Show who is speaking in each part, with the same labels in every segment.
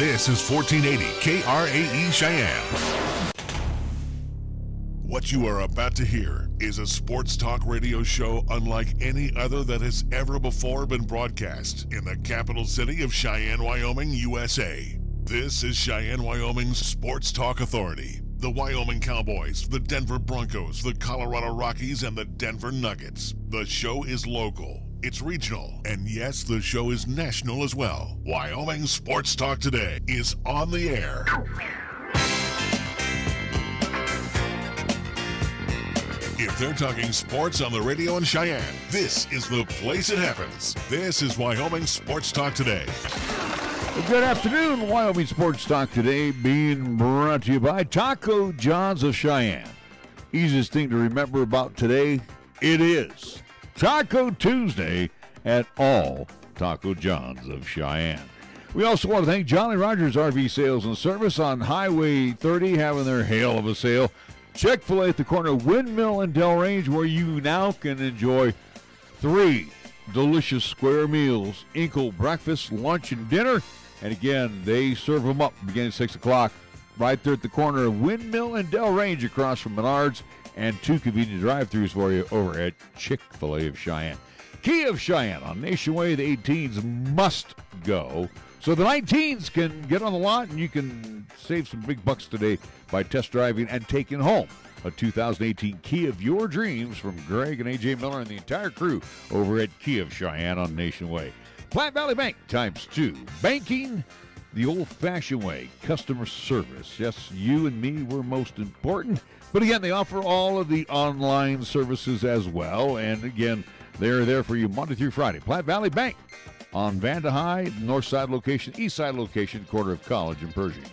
Speaker 1: This is 1480 KRAE Cheyenne. What you are about to hear is a sports talk radio show unlike any other that has ever before been broadcast in the capital city of Cheyenne, Wyoming, USA. This is Cheyenne, Wyoming's Sports Talk Authority. The Wyoming Cowboys, the Denver Broncos, the Colorado Rockies, and the Denver Nuggets. The show is local, it's regional, and yes, the show is national as well. Wyoming Sports Talk Today is on the air. If they're talking sports on the radio in Cheyenne, this is the place it happens. This is Wyoming Sports Talk Today.
Speaker 2: Good afternoon. Wyoming Sports Talk Today being brought to you by Taco John's of Cheyenne. Easiest thing to remember about today, it is Taco Tuesday at all Taco John's of Cheyenne. We also want to thank Jolly Rogers RV Sales and Service on Highway 30 having their hail of a sale. Chick-fil-A at the corner of Windmill and Del Range, where you now can enjoy 3 delicious square meals, Inkle breakfast, lunch, and dinner. And again, they serve them up beginning at 6 o'clock right there at the corner of Windmill and Del Range across from Menards, and 2 convenient drive-thrus for you over at Chick-fil-A of Cheyenne. Key of Cheyenne on Nation Way, the 18s must go. So the 19s can get on the lot, and you can save some big bucks today by test driving and taking home a 2018 Key of your dreams from Greg and A.J. Miller and the entire crew over at Key of Cheyenne on Nation Way. Platte Valley Bank ×2. Banking the old-fashioned way. Customer service. Yes, you and me were most important. But again, they offer all of the online services as well. And again, they're there for you Monday through Friday. Platte Valley Bank on Vander High, north side location, east side location, corner of College and Pershing.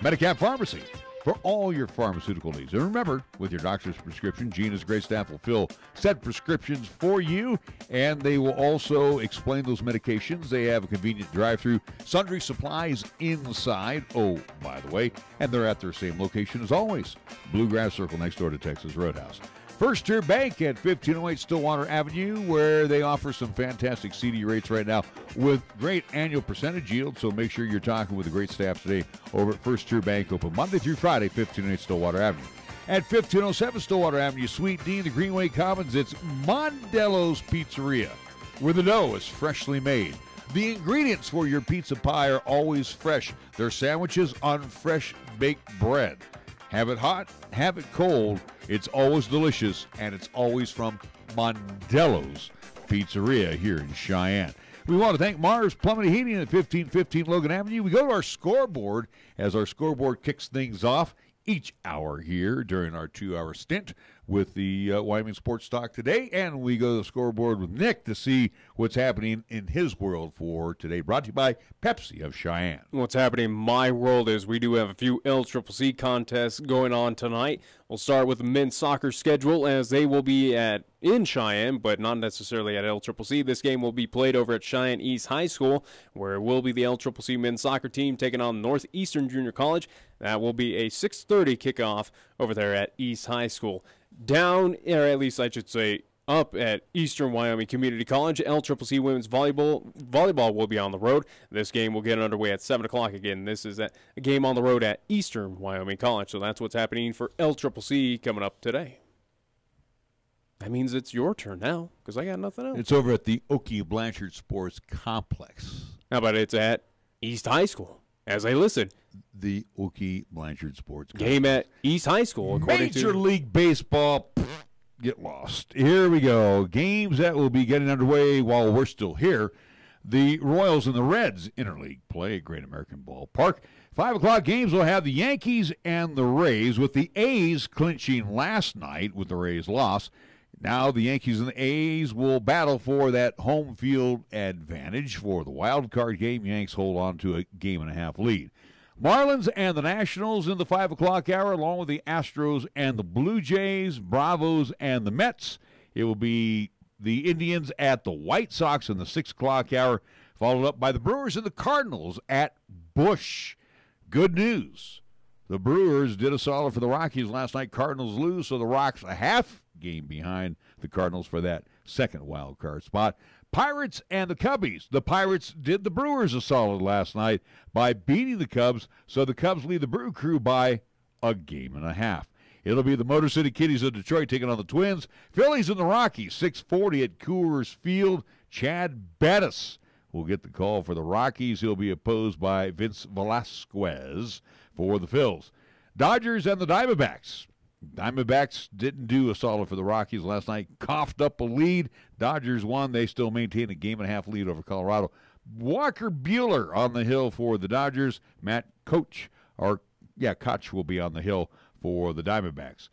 Speaker 2: Medicap Pharmacy for all your pharmaceutical needs. And remember, with your doctor's prescription, Gina's great staff will fill set prescriptions for you, and they will also explain those medications. They have a convenient drive-through, sundry supplies inside, oh, by the way, and they're at their same location as always, Bluegrass Circle next door to Texas Roadhouse. First Tier Bank at 1508 Stillwater Avenue, where they offer some fantastic CD rates right now with great annual percentage yield. So make sure you're talking with the great staff today over at First Tier Bank, open Monday through Friday, 1508 Stillwater Avenue. At 1507 Stillwater Avenue, Suite D, the Greenway Commons, it's Mondello's Pizzeria, where the dough is freshly made. The ingredients for your pizza pie are always fresh. Their sandwiches on fresh baked bread. Have it hot, have it cold. It's always delicious, and it's always from Mondello's Pizzeria here in Cheyenne. We want to thank Mars Plumbing and Heating at 1515 Logan Avenue. We go to our scoreboard as our scoreboard kicks things off each hour here during our 2-hour stint with the Wyoming Sports Talk Today. And we go to the scoreboard with Nick to see what's happening in his world for today. Brought to you by Pepsi of Cheyenne.
Speaker 3: What's happening in my world is we do have a few LCCC contests going on tonight. We'll start with the men's soccer schedule as they will be in Cheyenne, but not necessarily at LCCC. This game will be played over at Cheyenne East High School, where it will be the LCCC men's soccer team taking on Northeastern Junior College. That will be a 6:30 kickoff over there at East High School. Down, or at least I should say, up at Eastern Wyoming Community College, LCCC women's volleyball will be on the road. This game will get underway at 7 o'clock again. This is a game on the road at Eastern Wyoming College, so that's what's happening for LCCC coming up today. That means it's your turn now, because I got nothing else.
Speaker 2: It's over at the Okie Blanchard Sports Complex.
Speaker 3: How about it's at East High School? As I listen,
Speaker 2: the Okie Blanchard Sports Complex.
Speaker 3: Game at East High School, according
Speaker 2: Major League Baseball, get lost. Here we go. Games that will be getting underway while we're still here. The Royals and the Reds interleague play at Great American Ballpark. 5 o'clock games will have the Yankees and the Rays, with the A's clinching last night with the Rays' loss. Now the Yankees and the A's will battle for that home field advantage for the wild card game. Yanks hold on to a 1.5 game lead. Marlins and the Nationals in the 5 o'clock hour, along with the Astros and the Blue Jays, Bravos and the Mets. It will be the Indians at the White Sox in the 6 o'clock hour, followed up by the Brewers and the Cardinals at Busch. Good news. The Brewers did a solid for the Rockies last night. Cardinals lose, so the Rocks a half game behind the Cardinals for that second wild card spot. Pirates and the Cubbies. The Pirates did the Brewers a solid last night by beating the Cubs, so the Cubs lead the Brew Crew by a game and a half. It'll be the Motor City Kitties of Detroit taking on the Twins. Phillies and the Rockies, 6:40 at Coors Field. Chad Bettis will get the call for the Rockies. He'll be opposed by Vince Velasquez for the Phils. Dodgers and the Diamondbacks. Diamondbacks didn't do a solid for the Rockies last night. Coughed up a lead. Dodgers won. They still maintain a game-and-a-half lead over Colorado. Walker Buehler on the hill for the Dodgers. Matt Koch will be on the hill for the Diamondbacks.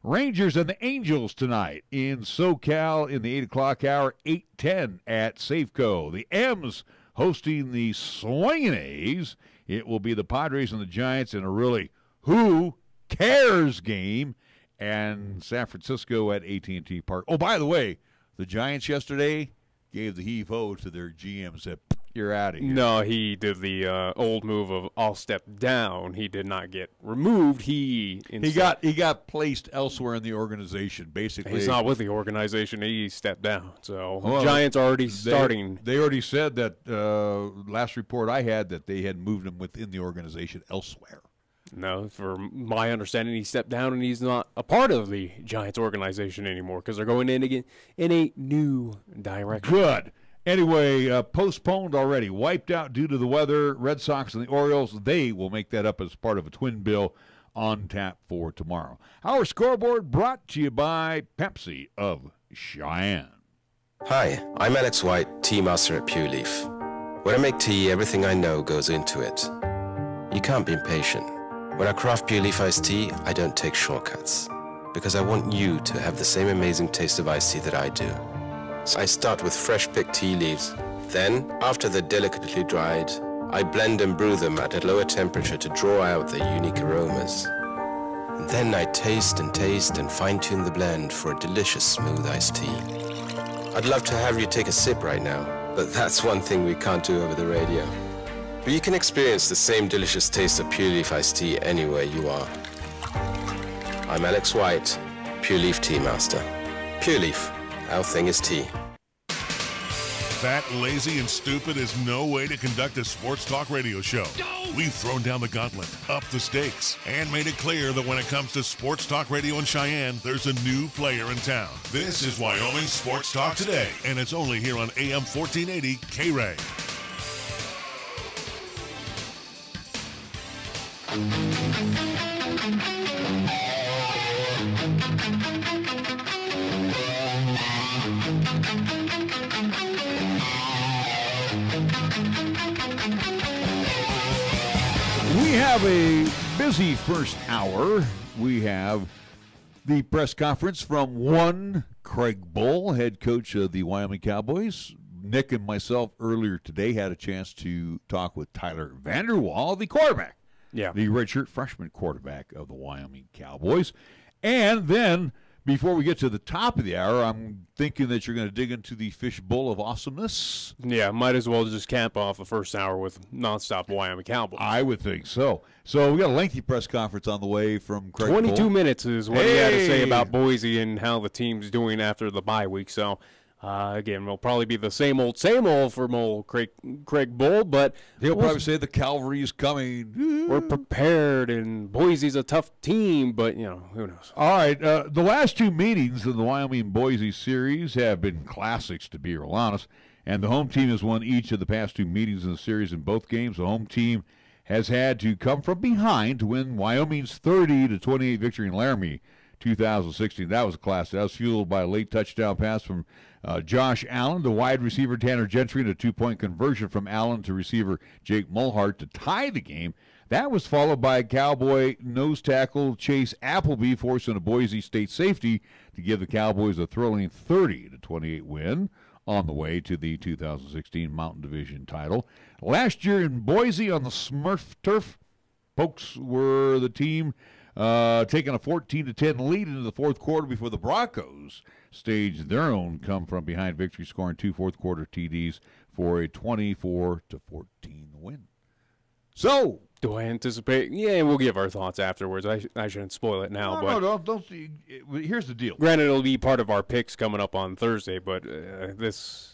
Speaker 2: Rangers and the Angels tonight in SoCal in the 8 o'clock hour, 8:10 at Safeco. The M's hosting the Swingin' A's. It will be the Padres and the Giants in a really who cares game, and San Francisco at AT&T Park. Oh, by the way, the Giants yesterday gave the heave-ho to their GM and said, you're out of here.
Speaker 3: No, he did the old move of I'll step down. He did not get removed. He
Speaker 2: got placed elsewhere in the organization, basically.
Speaker 3: He's not with the organization. He stepped down. So Giants already starting.
Speaker 2: They already said that last report I had that they had moved him within the organization elsewhere.
Speaker 3: No, for my understanding, he stepped down and he's not a part of the Giants organization anymore because they're going in again in a new direction.
Speaker 2: Good. Anyway, postponed already, wiped out due to the weather. Red Sox and the Orioles, they will make that up as part of a twin bill on tap for tomorrow. Our scoreboard brought to you by Pepsi of Cheyenne.
Speaker 4: Hi, I'm Alex White, tea master at Pure Leaf. When I make tea, everything I know goes into it. You can't be impatient. When I craft Pure Leaf iced tea, I don't take shortcuts, because I want you to have the same amazing taste of iced tea that I do. So I start with fresh picked tea leaves. Then, after they're delicately dried, I blend and brew them at a lower temperature to draw out their unique aromas. And then I taste and fine-tune the blend for a delicious smooth iced tea. I'd love to have you take a sip right now, but that's one thing we can't do over the radio. But you can experience the same delicious taste of Pure Leaf iced tea anywhere you are. I'm Alex White, Pure Leaf Tea Master. Pure Leaf, our thing is tea.
Speaker 1: Fat, lazy, and stupid is no way to conduct a sports talk radio show. We've thrown down the gauntlet, upped the stakes, and made it clear that when it comes to sports talk radio in Cheyenne, there's a new player in town. This is Wyoming Sports Talk Today, and it's only here on AM 1480 KRAE.
Speaker 2: We have a busy first hour. We have the press conference from one Craig Bohl, head coach of the Wyoming Cowboys. Nick and myself earlier today had a chance to talk with Tyler Vander, the quarterback.
Speaker 3: Yeah.
Speaker 2: The redshirt freshman quarterback of the Wyoming Cowboys. And then, before we get to the top of the hour, I'm thinking that you're going to dig into the fishbowl of awesomeness.
Speaker 3: Yeah, might as well just camp off the first hour with nonstop Wyoming Cowboys.
Speaker 2: I would think so. So we got a lengthy press conference on the way from Craig
Speaker 3: 22
Speaker 2: Bohl.
Speaker 3: minutes is what he had to say about Boise and how the team's doing after the bye week. So, again, we'll probably be the same old from old Craig Bohl, but
Speaker 2: he'll probably say the cavalry's coming.
Speaker 3: We're prepared, and Boise's a tough team, but, who knows.
Speaker 2: All right, the last two meetings of the Wyoming-Boise series have been classics, to be real honest, and the home team has won each of the past two meetings in the series in both games. The home team has had to come from behind to win Wyoming's 30-28 victory in Laramie 2016. That was a classic. That was fueled by a late touchdown pass from Josh Allen to wide receiver Tanner Gentry, and a two-point conversion from Allen to receiver Jake Mulhart to tie the game. That was followed by Cowboy nose tackle Chase Appleby forcing a Boise State safety to give the Cowboys a thrilling 30-28 win on the way to the 2016 Mountain Division title. Last year in Boise on the Smurf turf, Pokes were the team taking a 14-10 lead into the fourth quarter before the Broncos staged their own come-from-behind victory, scoring two fourth-quarter TDs for a 24-14 win. So,
Speaker 3: Do I anticipate? Yeah, we'll give our thoughts afterwards. I shouldn't spoil it now.
Speaker 2: Don't. Here's the deal.
Speaker 3: Granted, it'll be part of our picks coming up on Thursday, but this,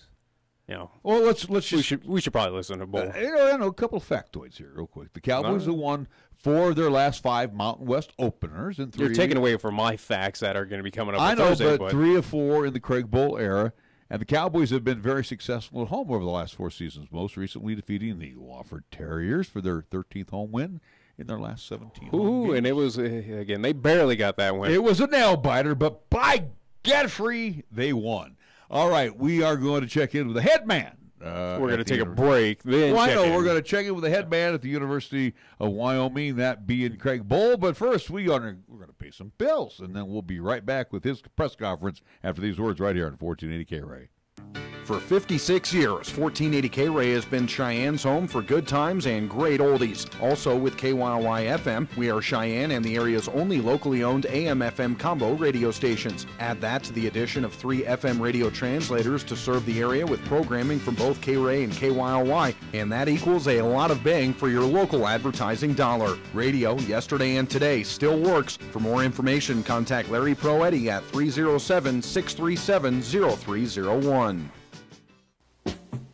Speaker 2: Well, let's just.
Speaker 3: We should probably listen to Bohl.
Speaker 2: I know a couple of factoids here, real quick. The Cowboys have won 4 of their last 5 Mountain West openers, and 3.
Speaker 3: You're taking away from my facts that are going to be coming up.
Speaker 2: I
Speaker 3: on
Speaker 2: know,
Speaker 3: Thursday,
Speaker 2: but 3 of 4 in the Craig Bohl era. And the Cowboys have been very successful at home over the last 4 seasons, most recently defeating the Wofford Terriers for their 13th home win in their last 17 home games.
Speaker 3: And it was, again, they barely got that win.
Speaker 2: It was a nail-biter, but by Godfrey, they won. All right, we are going to check in with the head man.
Speaker 3: We're going to take a break. Then
Speaker 2: we're going to check in with the head man at the University of Wyoming, that being Craig Bohl. But first, we're going to pay some bills, and then we'll be right back with his press conference after these words right here on 1480 KRAE.
Speaker 5: For 56 years, 1480 KRAE has been Cheyenne's home for good times and great oldies. Also with KYY FM, we are Cheyenne and the area's only locally owned AM/FM combo radio stations. Add that to the addition of 3 FM radio translators to serve the area with programming from both KRAE and KYY, and that equals a lot of bang for your local advertising dollar. Radio, yesterday and today, still works. For more information, contact Larry Proetti at 307-637-0301.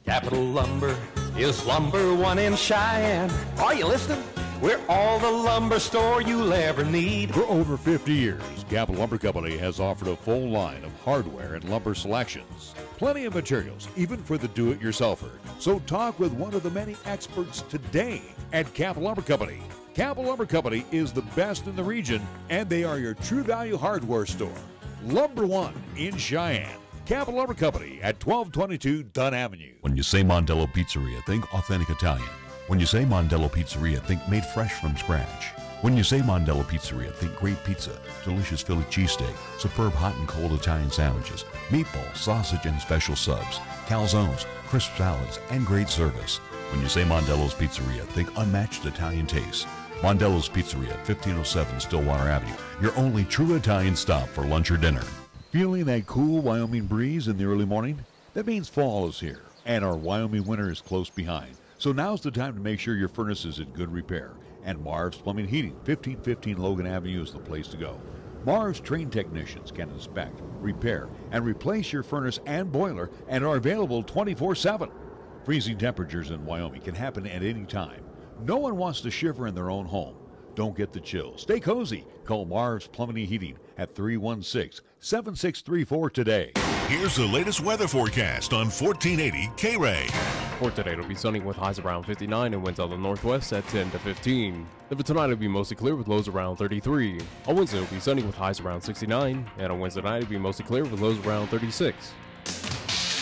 Speaker 6: Capital Lumber is lumber one in Cheyenne. Are you listening? We're all the lumber store you'll ever need.
Speaker 7: For over 50 years, Capital Lumber Company has offered a full line of hardware and lumber selections. Plenty of materials, even for the do-it-yourselfer. So talk with one of the many experts today at Capital Lumber Company. Capital Lumber Company is the best in the region, and they are your true value hardware store. Lumber One in Cheyenne. Capital Lumber Company at 1222 Dunn Avenue.
Speaker 8: When you say Mondello Pizzeria, think authentic Italian. When you say Mondello Pizzeria, think made fresh from scratch. When you say Mondello Pizzeria, think great pizza, delicious Philly cheesesteak, superb hot and cold Italian sandwiches, meatballs, sausage and special subs, calzones, crisp salads, and great service. When you say Mondello's Pizzeria, think unmatched Italian taste. Mondello's Pizzeria, 1507 Stillwater Avenue, your only true Italian stop for lunch or dinner.
Speaker 2: Feeling that cool Wyoming breeze in the early morning? That means fall is here, and our Wyoming winter is close behind. So now's the time to make sure your furnace is in good repair. And Marv's Plumbing Heating, 1515 Logan Avenue is the place to go. Marv's trained technicians can inspect, repair, and replace your furnace and boiler and are available 24/7. Freezing temperatures in Wyoming can happen at any time. No one wants to shiver in their own home. Don't get the chills. Stay cozy. Call Marv's Plumbing and Heating at 316-7634 today.
Speaker 1: Here's the latest weather forecast on 1480 KRAE.
Speaker 3: For today, it'll be sunny with highs around 59 and winds out of the northwest at 10 to 15. Then for tonight, it'll be mostly clear with lows around 33. On Wednesday, it'll be sunny with highs around 69. And on Wednesday night, it'll be mostly clear with lows around 36.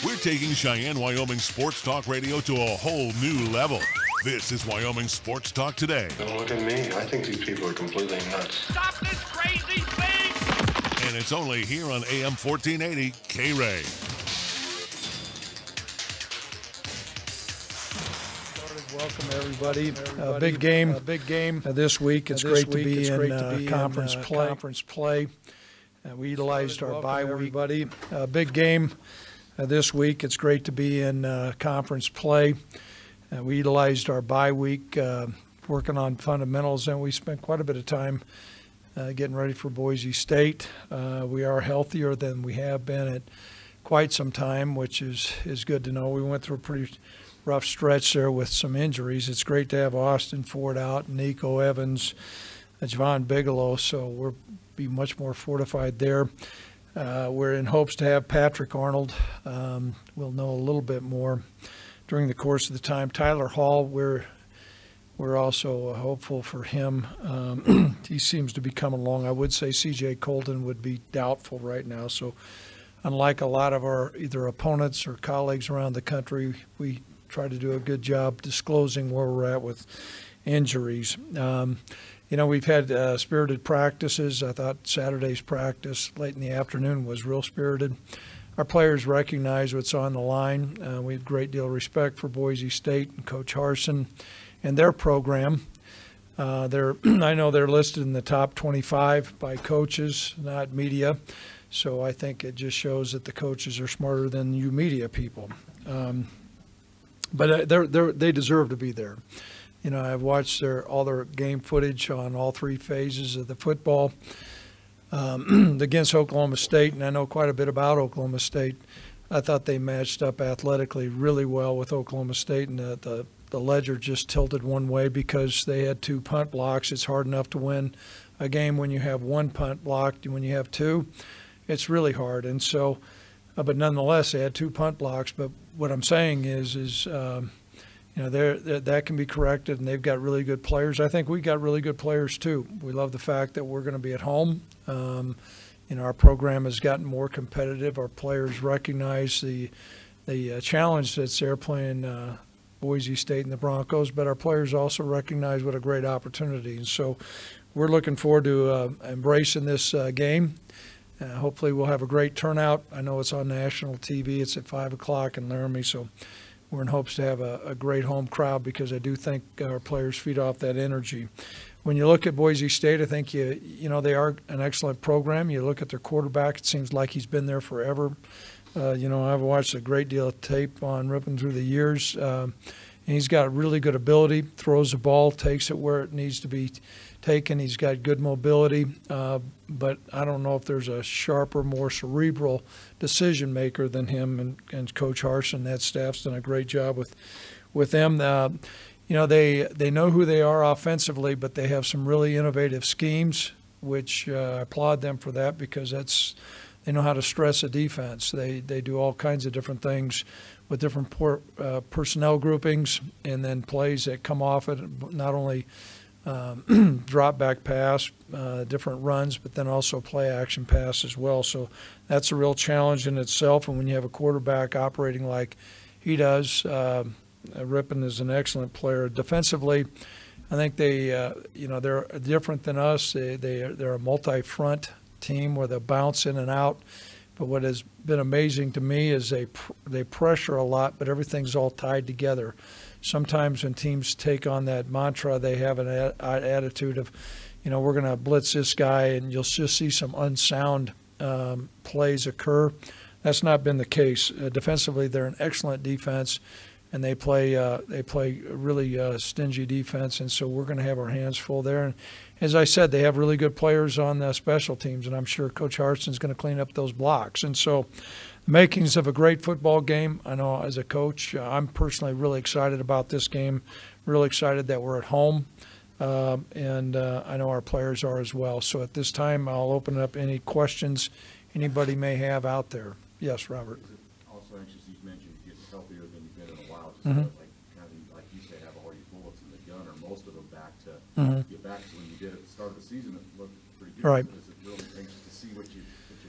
Speaker 1: We're taking Cheyenne, Wyoming Sports Talk Radio to a whole new level. This is Wyoming Sports Talk Today.
Speaker 9: Don't look at me. I think these people are completely nuts.
Speaker 10: Stop this crazy thing!
Speaker 1: And it's only here on AM 1480 KRAE.
Speaker 11: Welcome everybody. Big game this week. It's great to be in conference play. We utilized our bye week. Big game this week. It's great to be in conference play. We utilized our bye week working on fundamentals, and we spent quite a bit of time getting ready for Boise State. We are healthier than we have been at quite some time, which is good to know. We went through a pretty rough stretch there with some injuries. It's great to have Austin Ford out, Nico Evans, Javon Bigelow, so we'll be much more fortified there. We're in hopes to have Patrick Arnold. We'll know a little bit more during the course of the time. Tyler Hall, we're also hopeful for him. He seems to be coming along. I would say C.J. Colton would be doubtful right now. So unlike a lot of our either opponents or colleagues around the country, we try to do a good job disclosing where we're at with injuries. We've had spirited practices. I thought Saturday's practice late in the afternoon was real spirited. Our players recognize what's on the line. We have a great deal of respect for Boise State and Coach Harsin and their program. I know they're listed in the top 25 by coaches, not media. So I think it just shows that the coaches are smarter than you media people. But they deserve to be there. I've watched all their game footage on all three phases of the football against Oklahoma State, and I know quite a bit about Oklahoma State. I thought they matched up athletically really well with Oklahoma State, and the ledger just tilted one way because they had 2 punt blocks. It's hard enough to win a game when you have 1 punt blocked. When you have 2, it's really hard. And so, but nonetheless, they had 2 punt blocks. But what I'm saying is that can be corrected, and they've got really good players. I think we got really good players too. We love the fact that we're going to be at home. Our program has gotten more competitive. Our players recognize the challenge that's there playing Boise State and the Broncos, but our players also recognize what a great opportunity. And so we're looking forward to embracing this game. Hopefully we'll have a great turnout. I know it's on national TV. It's at 5 o'clock in Laramie, so we're in hopes to have a great home crowd because I do think our players feed off that energy. When you look at Boise State, I think they are an excellent program. You look at their quarterback; it seems like he's been there forever. I've watched a great deal of tape on Rippon through the years. And he's got really good ability, throws the ball, takes it where it needs to be taken. He's got good mobility, but I don't know if there's a sharper, more cerebral decision maker than him. And Coach Harsin, that staff's done a great job with them. They know who they are offensively, but they have some really innovative schemes, which I applaud them for that because they know how to stress a defense. They do all kinds of different things with different personnel groupings and then plays that come off it, not only drop back pass, different runs, but then also play action pass as well. So that's a real challenge in itself. And when you have a quarterback operating like he does, Rippon is an excellent player. Defensively, I think they're different than us. They're a multi-front team where they bounce in and out. But what has been amazing to me is they pressure a lot, but everything's all tied together. Sometimes when teams take on that mantra, they have an attitude of, we're going to blitz this guy, and you'll just see some unsound plays occur. That's not been the case. Defensively, they're an excellent defense, and they play really stingy defense, and so we're going to have our hands full there. And as I said, they have really good players on the special teams, and I'm sure Coach Harsin's going to clean up those blocks. And so the makings of a great football game. I know as a coach, I'm personally really excited about this game, really excited that we're at home, and I know our players are as well. So at this time, I'll open up any questions anybody may have out there. Yes, Robert.
Speaker 12: Also anxious, you mentioned getting healthier than you've been in a while. Just like you say, have all your bullets in the gun, or most of them back to get back to when you did at the start of the season. It looked pretty good.
Speaker 11: Right.
Speaker 12: Is it really anxious to see what you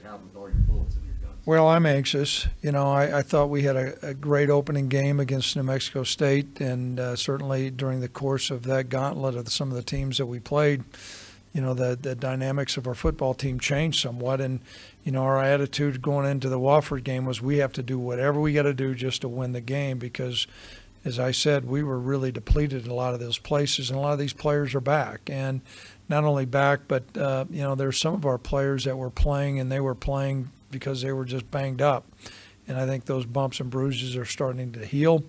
Speaker 12: have with all your bullets in your guns?
Speaker 11: Well, I'm anxious. I thought we had a great opening game against New Mexico State, and certainly during the course of that gauntlet of some of the teams that we played, the dynamics of our football team changed somewhat. And, our attitude going into the Wofford game was we have to do whatever we got to do just to win the game because, as I said, we were really depleted in a lot of those places, and a lot of these players are back. And not only back, but, there's some of our players that were playing, and they were playing because they were just banged up. And I think those bumps and bruises are starting to heal.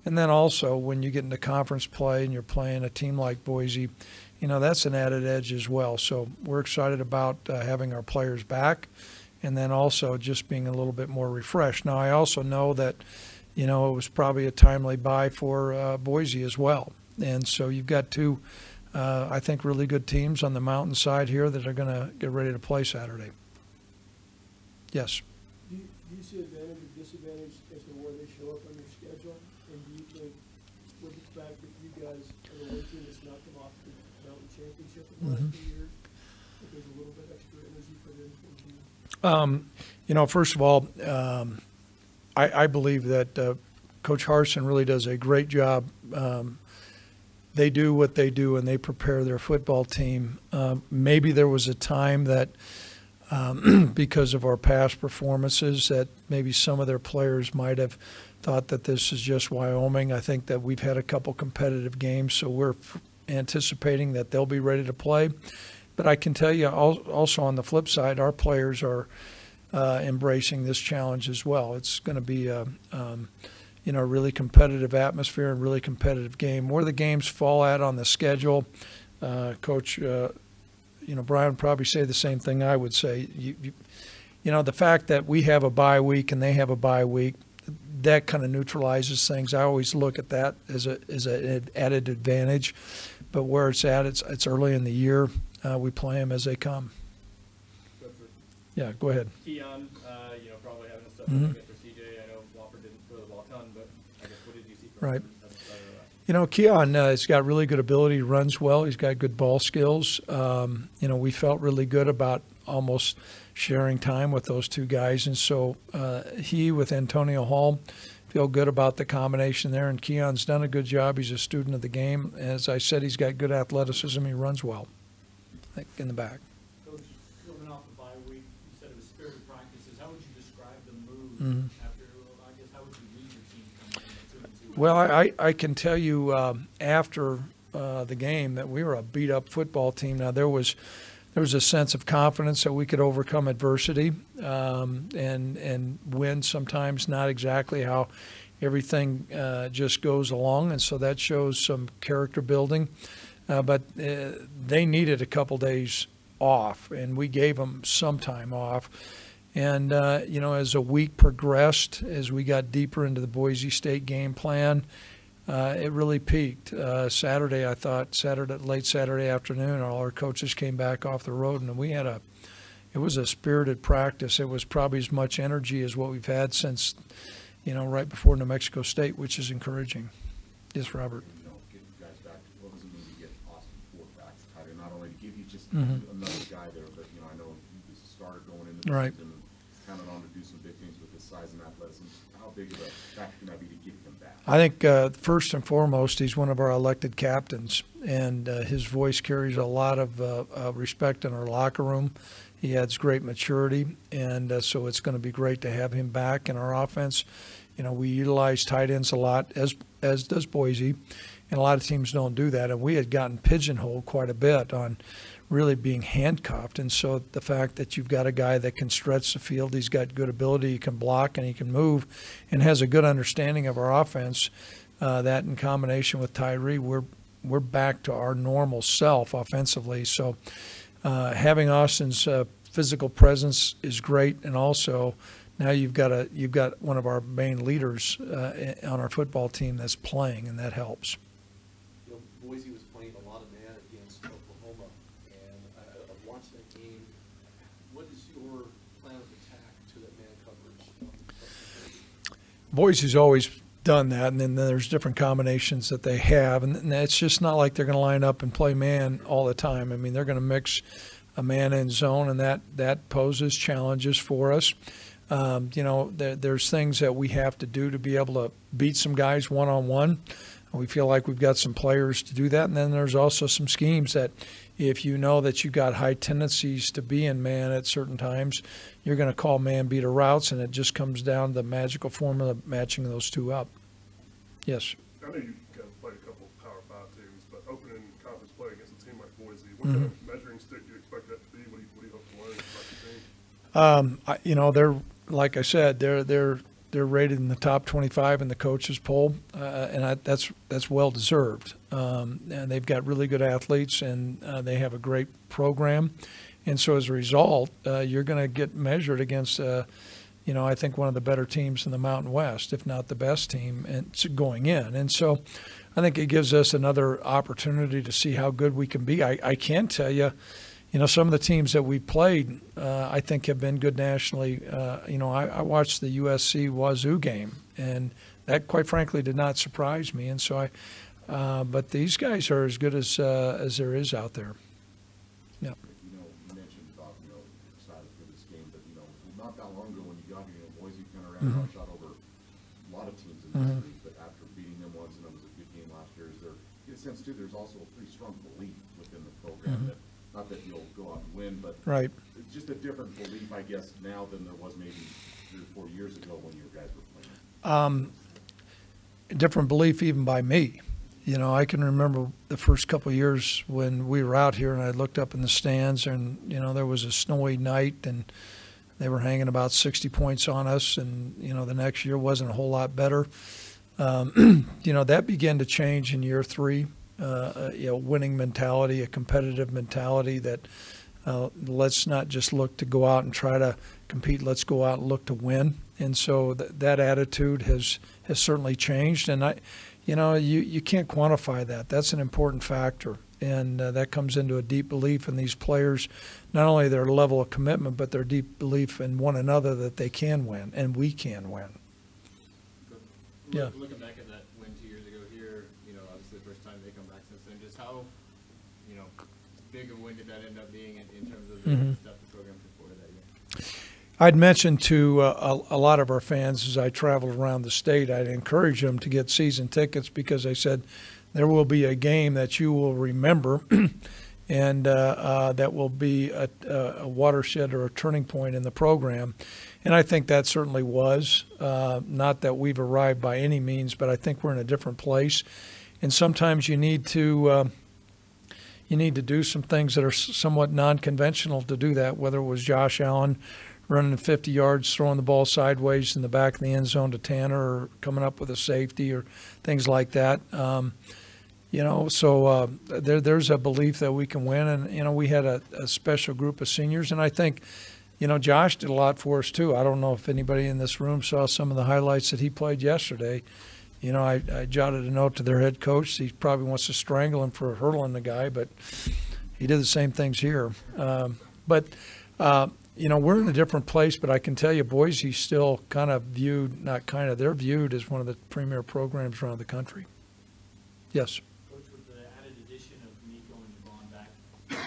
Speaker 11: And then also when you get into conference play and you're playing a team like Boise, that's an added edge as well. So we're excited about having our players back and then also just being a little bit more refreshed. Now, I also know that, it was probably a timely buy for Boise as well. And so you've got two, I think, really good teams on the mountainside here that are going to get ready to play Saturday. Yes.
Speaker 13: Do you see advantage or disadvantage as to where they show up on your schedule? And do you think, with the fact that you guys are the one team that's knocked them off the mountain championship in the last 2 years, that there's a little bit extra energy for them?
Speaker 11: First of all, I believe that Coach Harsin really does a great job. They do what they do, and they prepare their football team. Maybe there was a time that because of our past performances that maybe some of their players might have thought that this is just Wyoming. I think that we've had a couple competitive games, so we're anticipating that they'll be ready to play. But I can tell you also on the flip side, our players are embracing this challenge as well. It's going to be, a really competitive atmosphere and really competitive game. Where the games fall at on the schedule, Coach, Brian would probably say the same thing I would say. The fact that we have a bye week and they have a bye week, that kind of neutralizes things. I always look at that as an added advantage. But where it's at, it's early in the year. We play them as they come. Yeah, go ahead.
Speaker 14: Keon, probably having a step up for CJ. I know Wofford didn't throw the ball a ton, but I guess what did you see from him?
Speaker 11: Keon has got really good ability. He runs well. He's got good ball skills. We felt really good about almost sharing time with those two guys. And so he with Antonio Hall feel good about the combination there. And Keon's done a good job. He's a student of the game. As I said, he's got good athleticism. He runs well in the back.
Speaker 13: Coach, coming off the bye week, you said it was spirited practices. How would you describe the mood after, I guess, how would you lead your team coming in 2-2?
Speaker 11: Well, I can tell you after the game that we were a beat-up football team. Now, there was a sense of confidence that we could overcome adversity and win sometimes not exactly how everything just goes along, and so that shows some character building. But they needed a couple days off, and we gave them some time off. And, as the week progressed, as we got deeper into the Boise State game plan, it really peaked. Saturday, I thought, late Saturday afternoon, all our coaches came back off the road, and it was a spirited practice. It was probably as much energy as what we've had since, right before New Mexico State, which is encouraging. Yes, Robert.
Speaker 12: Get you guys back. What does it mean to get Austin Ford back to tight end? Not only to give you just another guy there, but, I know he was a starter going into the season and counted on to do some big things with his size and athleticism. How big of a factor can that be to get him back?
Speaker 11: I think first and foremost, he's one of our elected captains, and his voice carries a lot of respect in our locker room. He adds great maturity, and so it's going to be great to have him back in our offense. We utilize tight ends a lot, as does Boise, and a lot of teams don't do that. And we had gotten pigeonholed quite a bit on really being handcuffed. And so the fact that you've got a guy that can stretch the field, he's got good ability, he can block and he can move, and has a good understanding of our offense, that in combination with Tyree, we're back to our normal self offensively. So having Austin's physical presence is great, and also now you've got one of our main leaders on our football team that's playing, and that helps.
Speaker 15: Boise was playing a lot of man against Oklahoma, and I watched that game. What is your plan of attack to that man coverage?
Speaker 11: Boise's always done that, and then there's different combinations that they have, and it's just not like they're going to line up and play man all the time. I mean, they're going to mix a man and zone, and that poses challenges for us. There's things that we have to do to be able to beat some guys one-on-one. We feel like we've got some players to do that. And then there's also some schemes that if you know that you've got high tendencies to be in man at certain times, you're going to call man beater routes, and it just comes down to the magical formula of matching those two up. Yes?
Speaker 16: I know you guys played a couple of Power 5 teams, but opening conference play against a team like Boise, what kind of measuring stick do you expect that to be? What do you hope to learn about your team?
Speaker 11: They're, like I said, they're rated in the top 25 in the coaches poll, and that's well deserved. And they've got really good athletes, and they have a great program. And so as a result, you're going to get measured against, I think one of the better teams in the Mountain West, if not the best team, and going in. And so I think it gives us another opportunity to see how good we can be. I can tell you, some of the teams that we played, I think have been good nationally. I watched the USC Wazoo game, and that, quite frankly, did not surprise me. And so but these guys are as good as there is out there. Yeah.
Speaker 12: You mentioned about, excited for this game, but, not that long ago when you got here, Boise kind of ran shot over a lot of teams in this league, but after beating them once, and it was a good game last year, in a sense, too, there's also a pretty strong belief within the program that, not that you'll go out and win, but it's just a different belief, I guess, now than there was maybe 3 or 4 years ago when you guys were playing.
Speaker 11: Different belief even by me. I can remember the first couple of years when we were out here, and I looked up in the stands, and, there was a snowy night, and they were hanging about 60 points on us, and, the next year wasn't a whole lot better. That began to change in year 3. Winning mentality, a competitive mentality that let's not just look to go out and try to compete. Let's go out and look to win. And so that attitude has certainly changed. And you can't quantify that. That's an important factor. And that comes into a deep belief in these players, not only their level of commitment, but their deep belief in one another that they can win and we can win. Yeah.
Speaker 14: Looking back at that win 2 years ago here, obviously the first time they come back since then, just how, big of a win did that end up being in terms of the stuff the program took forward that year?
Speaker 11: I'd mentioned to a lot of our fans as I traveled around the state, I'd encourage them to get season tickets because I said there will be a game that you will remember and that will be a watershed or a turning point in the program. And I think that certainly was. Not that we've arrived by any means, but I think we're in a different place. And sometimes you need to do some things that are somewhat non-conventional to do that, whether it was Josh Allen running 50 yards, throwing the ball sideways in the back of the end zone to Tanner, or coming up with a safety or things like that. So there's a belief that we can win. And, we had a special group of seniors. And I think, Josh did a lot for us too. I don't know if anybody in this room saw some of the highlights that he played yesterday. I jotted a note to their head coach. He probably wants to strangle him for hurdling the guy, but he did the same things here. We're in a different place, but I can tell you Boise's still kind of viewed, they're viewed as one of the premier programs around the country. Yes.
Speaker 14: Coach, with the added addition of Nico and Javon back, do you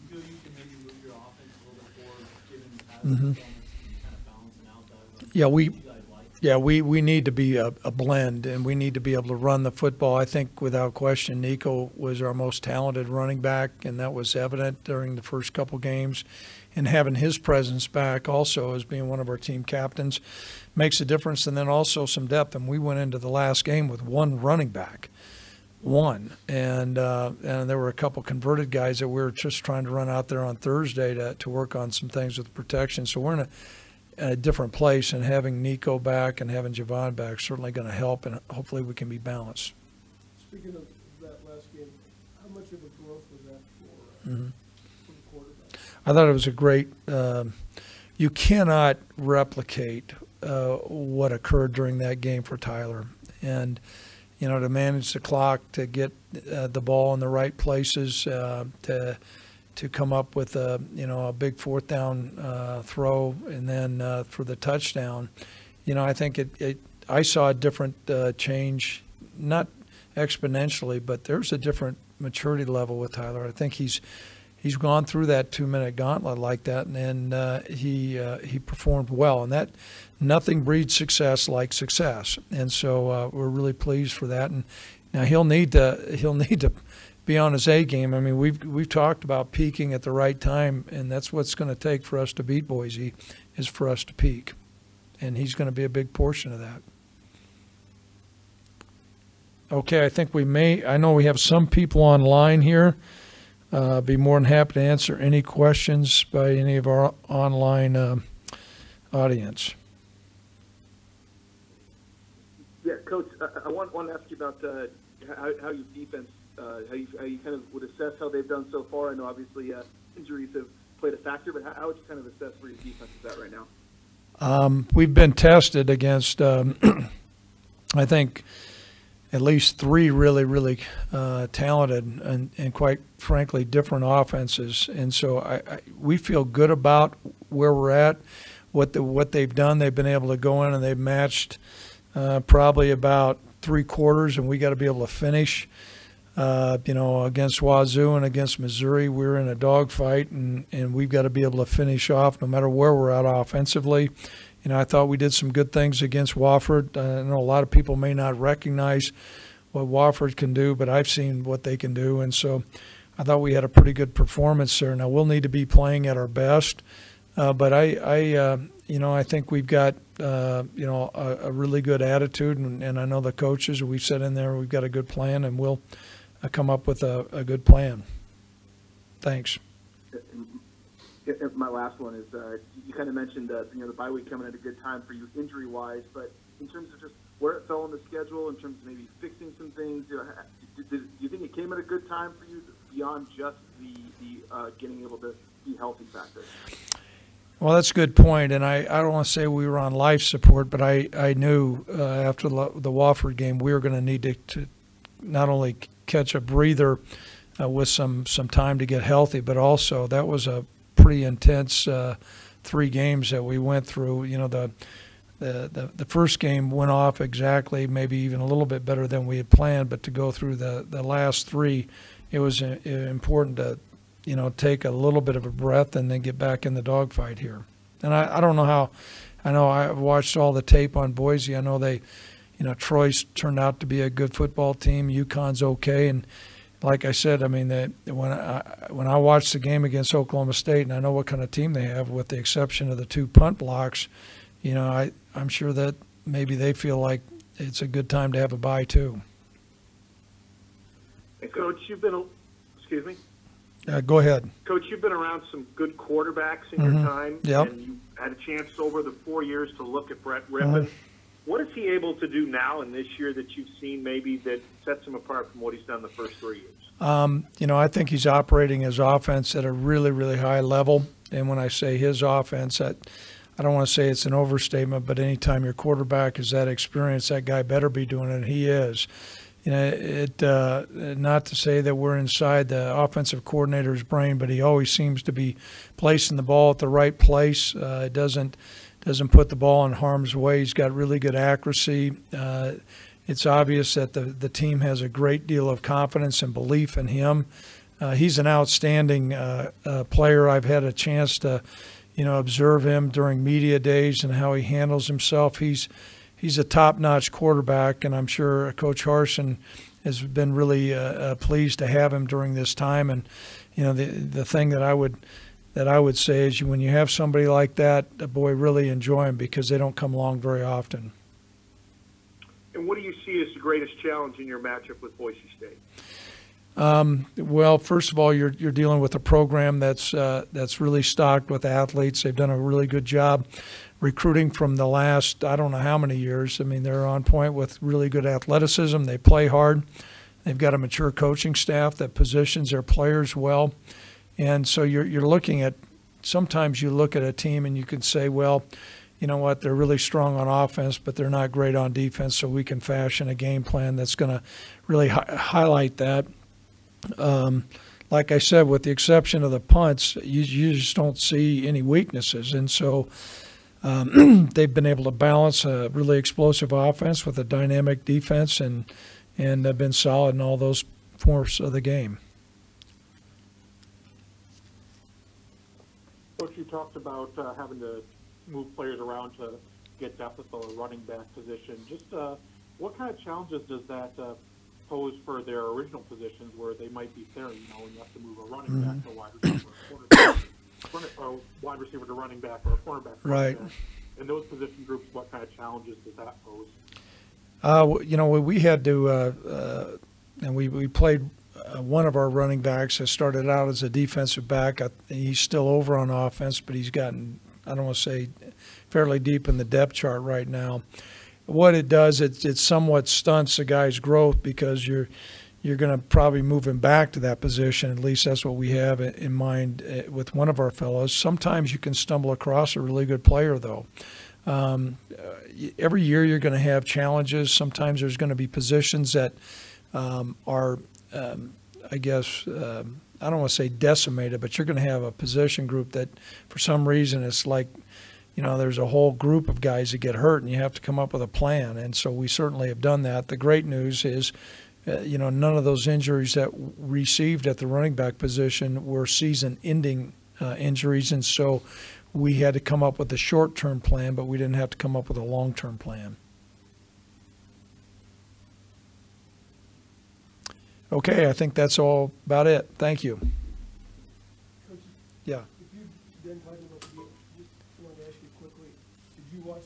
Speaker 14: feel you can maybe move your offense a little bit forward, given past performance and kind of balancing out that?
Speaker 11: We need to be a blend, and we need to be able to run the football. I think without question Nico was our most talented running back, and that was evident during the first couple games. And having his presence back also as being one of our team captains makes a difference. And then also some depth. And we went into the last game with one running back. And there were a couple converted guys that we were just trying to run out there on Thursday to work on some things with protection. So we're in a different place, and having Nico back and having Javon back is certainly going to help, and hopefully we can be balanced.
Speaker 13: Speaking of that last game, how much of a growth was that for the quarterback?
Speaker 11: I thought it was a great you cannot replicate what occurred during that game for Tyler. And, to manage the clock, to get the ball in the right places, to come up with a big fourth down throw, and then for the touchdown, I think I saw a different change, not exponentially, but there's a different maturity level with Tyler. I think he's gone through that 2-minute gauntlet like that, and he performed well. And that nothing breeds success like success, and so we're really pleased for that. And now he'll need to be on his A game. I mean, we've talked about peaking at the right time, and that's what's going to take for us to beat Boise, is for us to peak, and he's going to be a big portion of that. Okay, I think I know we have some people online here. Be more than happy to answer any questions by any of our online audience.
Speaker 17: Yeah, Coach, I want to ask you about how your defense, how you kind of would assess how they've done so far. I know obviously injuries have played a factor, but how would you kind of assess where your defense is at right now?
Speaker 11: We've been tested against, I think, at least 3 really, really talented and quite frankly different offenses. And so we feel good about where we're at, what they've done. They've been able to go in and they've matched probably about 3 quarters, and we got to be able to finish. Against Wazoo and against Missouri, we're in a dogfight, and we've got to be able to finish off no matter where we're at offensively. I thought we did some good things against Wofford. I know a lot of people may not recognize what Wofford can do, but I've seen what they can do, and so I thought we had a pretty good performance there. Now we'll need to be playing at our best, but I think we've got a really good attitude, and I know the coaches. We've said in there we've got a good plan, and we'll come up with a good plan. Thanks.
Speaker 17: My last one is you kind of mentioned the bye week coming at a good time for you injury-wise, but in terms of just where it fell on the schedule in terms of maybe fixing some things? Do you think it came at a good time for you beyond just the getting able to be healthy factor?
Speaker 11: Well, that's a good point, and I don't want to say we were on life support, but I knew after the Wofford game we were going to need to not only catch a breather with some time to get healthy, but also that was a pretty intense 3 games that we went through. You know, the first game went off exactly, maybe even a little bit better than we had planned, but to go through the last 3, it was important to, you know, take a little bit of a breath and then get back in the dogfight here. And I don't know how. I know I've watched all the tape on Boise. I know they, you know, Troy's turned out to be a good football team. UConn's okay, and like I said, I mean, when I watched the game against Oklahoma State, and I know what kind of team they have, with the exception of the 2 punt blocks, you know, I'm sure that maybe they feel like it's a good time to have a bye too.
Speaker 17: And Coach, excuse me.
Speaker 11: Go ahead.
Speaker 17: Coach, you've been around some good quarterbacks in your time,
Speaker 11: Yep.
Speaker 17: and you had a chance over the 4 years to look at Brett Rippon. What is he able to do now and this year that you've seen maybe that sets him apart from what he's done the first 3 years?
Speaker 11: You know, I think he's operating his offense at a really, really high level. And when I say his offense, I don't want to say it's an overstatement, but anytime your quarterback is that experienced, that guy better be doing it, and he is. You know, not to say that we're inside the offensive coordinator's brain, but he always seems to be placing the ball at the right place. It doesn't put the ball in harm's way. He's got really good accuracy. It's obvious that the team has a great deal of confidence and belief in him. He's an outstanding player. I've had a chance to, you know, observe him during media days and how he handles himself. He's a top-notch quarterback, and I'm sure Coach Harsin has been really pleased to have him during this time. And you know, the thing that I would say is, when you have somebody like that, boy, really enjoy them, because they don't come along very often.
Speaker 17: And what do you see as the greatest challenge in your matchup with Boise State?
Speaker 11: Well, first of all, you're dealing with a program that's really stocked with athletes. They've done a really good job recruiting from the last, I don't know how many years. I mean, they're on point with really good athleticism. They play hard. They've got a mature coaching staff that positions their players well. And so you're looking at, sometimes you look at a team and you can say, well, you know what, they're really strong on offense, but they're not great on defense, so we can fashion a game plan that's going to really highlight that. Like I said, with the exception of the punts, you just don't see any weaknesses. And so they've been able to balance a really explosive offense with a dynamic defense, and have been solid in all those forms of the game.
Speaker 18: Coach, you talked about having to move players around to get depth at the running back position. Just what kind of challenges does that pose for their original positions, where they might be there, you know, and you have to move a running back to a wide receiver, or wide receiver to running back, or a cornerback?
Speaker 11: Right.
Speaker 18: In those position groups, what kind of challenges does that pose?
Speaker 11: You know, we had to, and we played. One of our running backs has started out as a defensive back. He's still over on offense, but he's gotten, I don't want to say, fairly deep in the depth chart right now. What it does, it somewhat stunts a guy's growth, because you're going to probably move him back to that position. At least that's what we have in mind with one of our fellows. Sometimes you can stumble across a really good player, though. Every year you're going to have challenges. Sometimes there's going to be positions that are, I guess, I don't want to say decimated, but you're going to have a position group that for some reason it's like, you know, there's a whole group of guys that get hurt, and you have to come up with a plan. And so we certainly have done that. The great news is, you know, none of those injuries that received at the running back position were season-ending injuries, and so we had to come up with a short-term plan, but we didn't have to come up with a long-term plan. Okay, I think that's all about it. Thank you.
Speaker 13: Coach,
Speaker 11: yeah.
Speaker 13: If you've been talking about the game, just wanted to ask you quickly, did you watch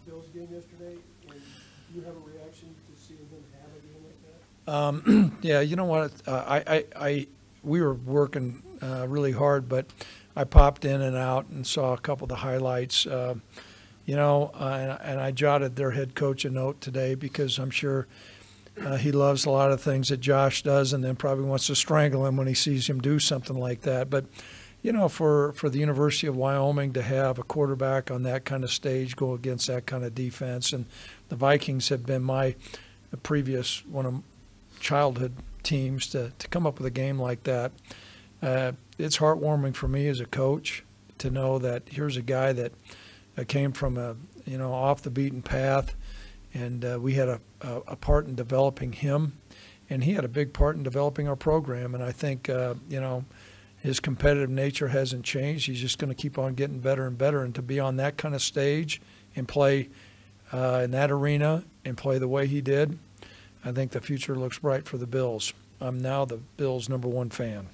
Speaker 13: Bill's game yesterday, and do you have a reaction to seeing him have a game like that?
Speaker 11: Yeah, you know what? We were working really hard, but I popped in and out and saw a couple of the highlights. and I jotted their head coach a note today because I'm sure he loves a lot of things that Josh does, and then probably wants to strangle him when he sees him do something like that. But for the University of Wyoming to have a quarterback on that kind of stage go against that kind of defense, and the Vikings have been my previous one of childhood teams to come up with a game like that. It's heartwarming for me as a coach to know that here's a guy that came from off the beaten path, and we had a part in developing him, and he had a big part in developing our program. And I think his competitive nature hasn't changed. He's just going to keep on getting better and better, and to be on that kind of stage and play in that arena and play the way he did, I think the future looks bright for the Bills. I'm now the Bills' #1 fan.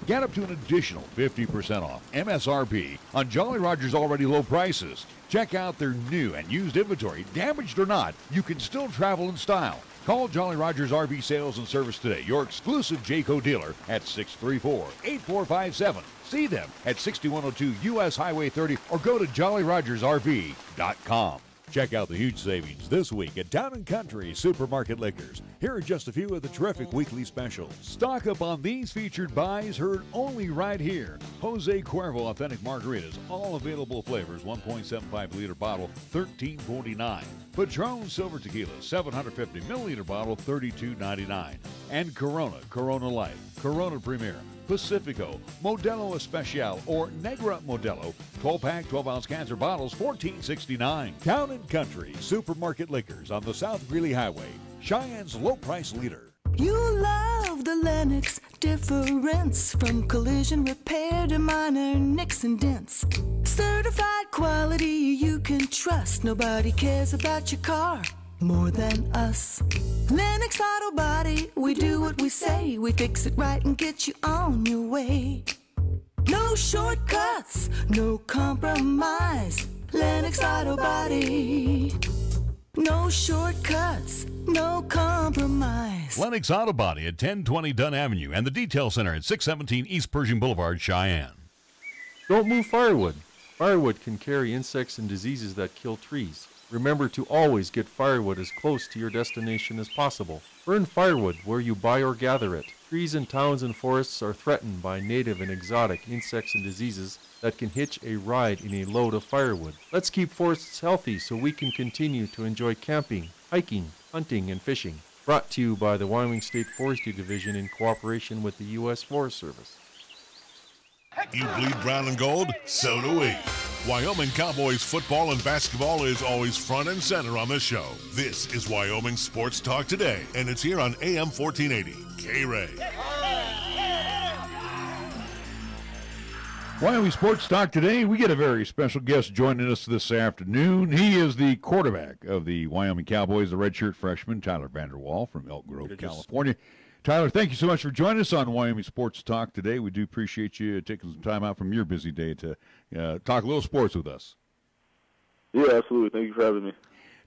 Speaker 7: Get up to an additional 50% off MSRP on Jolly Roger's already low prices. Check out their new and used inventory. Damaged or not, you can still travel in style. Call Jolly Roger's RV Sales and Service today, your exclusive Jayco dealer, at 634-8457. See them at 6102 U.S. Highway 30 or go to jollyrogersrv.com. Check out the huge savings this week at Town & Country Supermarket Liquors. Here are just a few of the terrific weekly specials. Stock up on these featured buys heard only right here. Jose Cuervo Authentic Margaritas, all available flavors, 1.75-liter bottle, $13.49. Patron Silver Tequila, 750 milliliter bottle, $32.99. And Corona Light, Corona Premier, Pacifico, Modelo Especial, or Negra Modelo, 12-pack, 12-ounce cans or bottles, $14.69. Town & Country Supermarket Liquors on the South Greeley Highway, Cheyenne's low-price leader.
Speaker 19: You love the Lennox difference, from collision repair to minor nicks and dents. Certified quality you can trust. Nobody cares about your car more than us. Lennox Auto Body, we do what we say. We fix it right and get you on your way. No shortcuts, no compromise. Lennox Auto Body. No shortcuts, no compromise.
Speaker 8: Lennox Auto Body at 1020 Dunn Avenue and the Detail Center at 617 East Pershing Boulevard, Cheyenne.
Speaker 20: Don't move firewood. Firewood can carry insects and diseases that kill trees. Remember to always get firewood as close to your destination as possible. Burn firewood where you buy or gather it. Trees in towns and forests are threatened by native and exotic insects and diseases that can hitch a ride in a load of firewood. Let's keep forests healthy so we can continue to enjoy camping, hiking, hunting, and fishing. Brought to you by the Wyoming State Forestry Division in cooperation with the U.S. Forest Service.
Speaker 1: You bleed brown and gold? So do we. Wyoming Cowboys football and basketball is always front and center on this show. This is Wyoming Sports Talk Today, and it's here on AM 1480, KRAE.
Speaker 2: Wyoming Sports Talk Today, we get a very special guest joining us this afternoon. He is the quarterback of the Wyoming Cowboys, the redshirt freshman, Tyler Vander from Elk Grove, California. Tyler, thank you so much for joining us on Wyoming Sports Talk today. We do appreciate you taking some time out from your busy day to talk a little sports with us.
Speaker 21: Yeah, absolutely. Thank you for having me.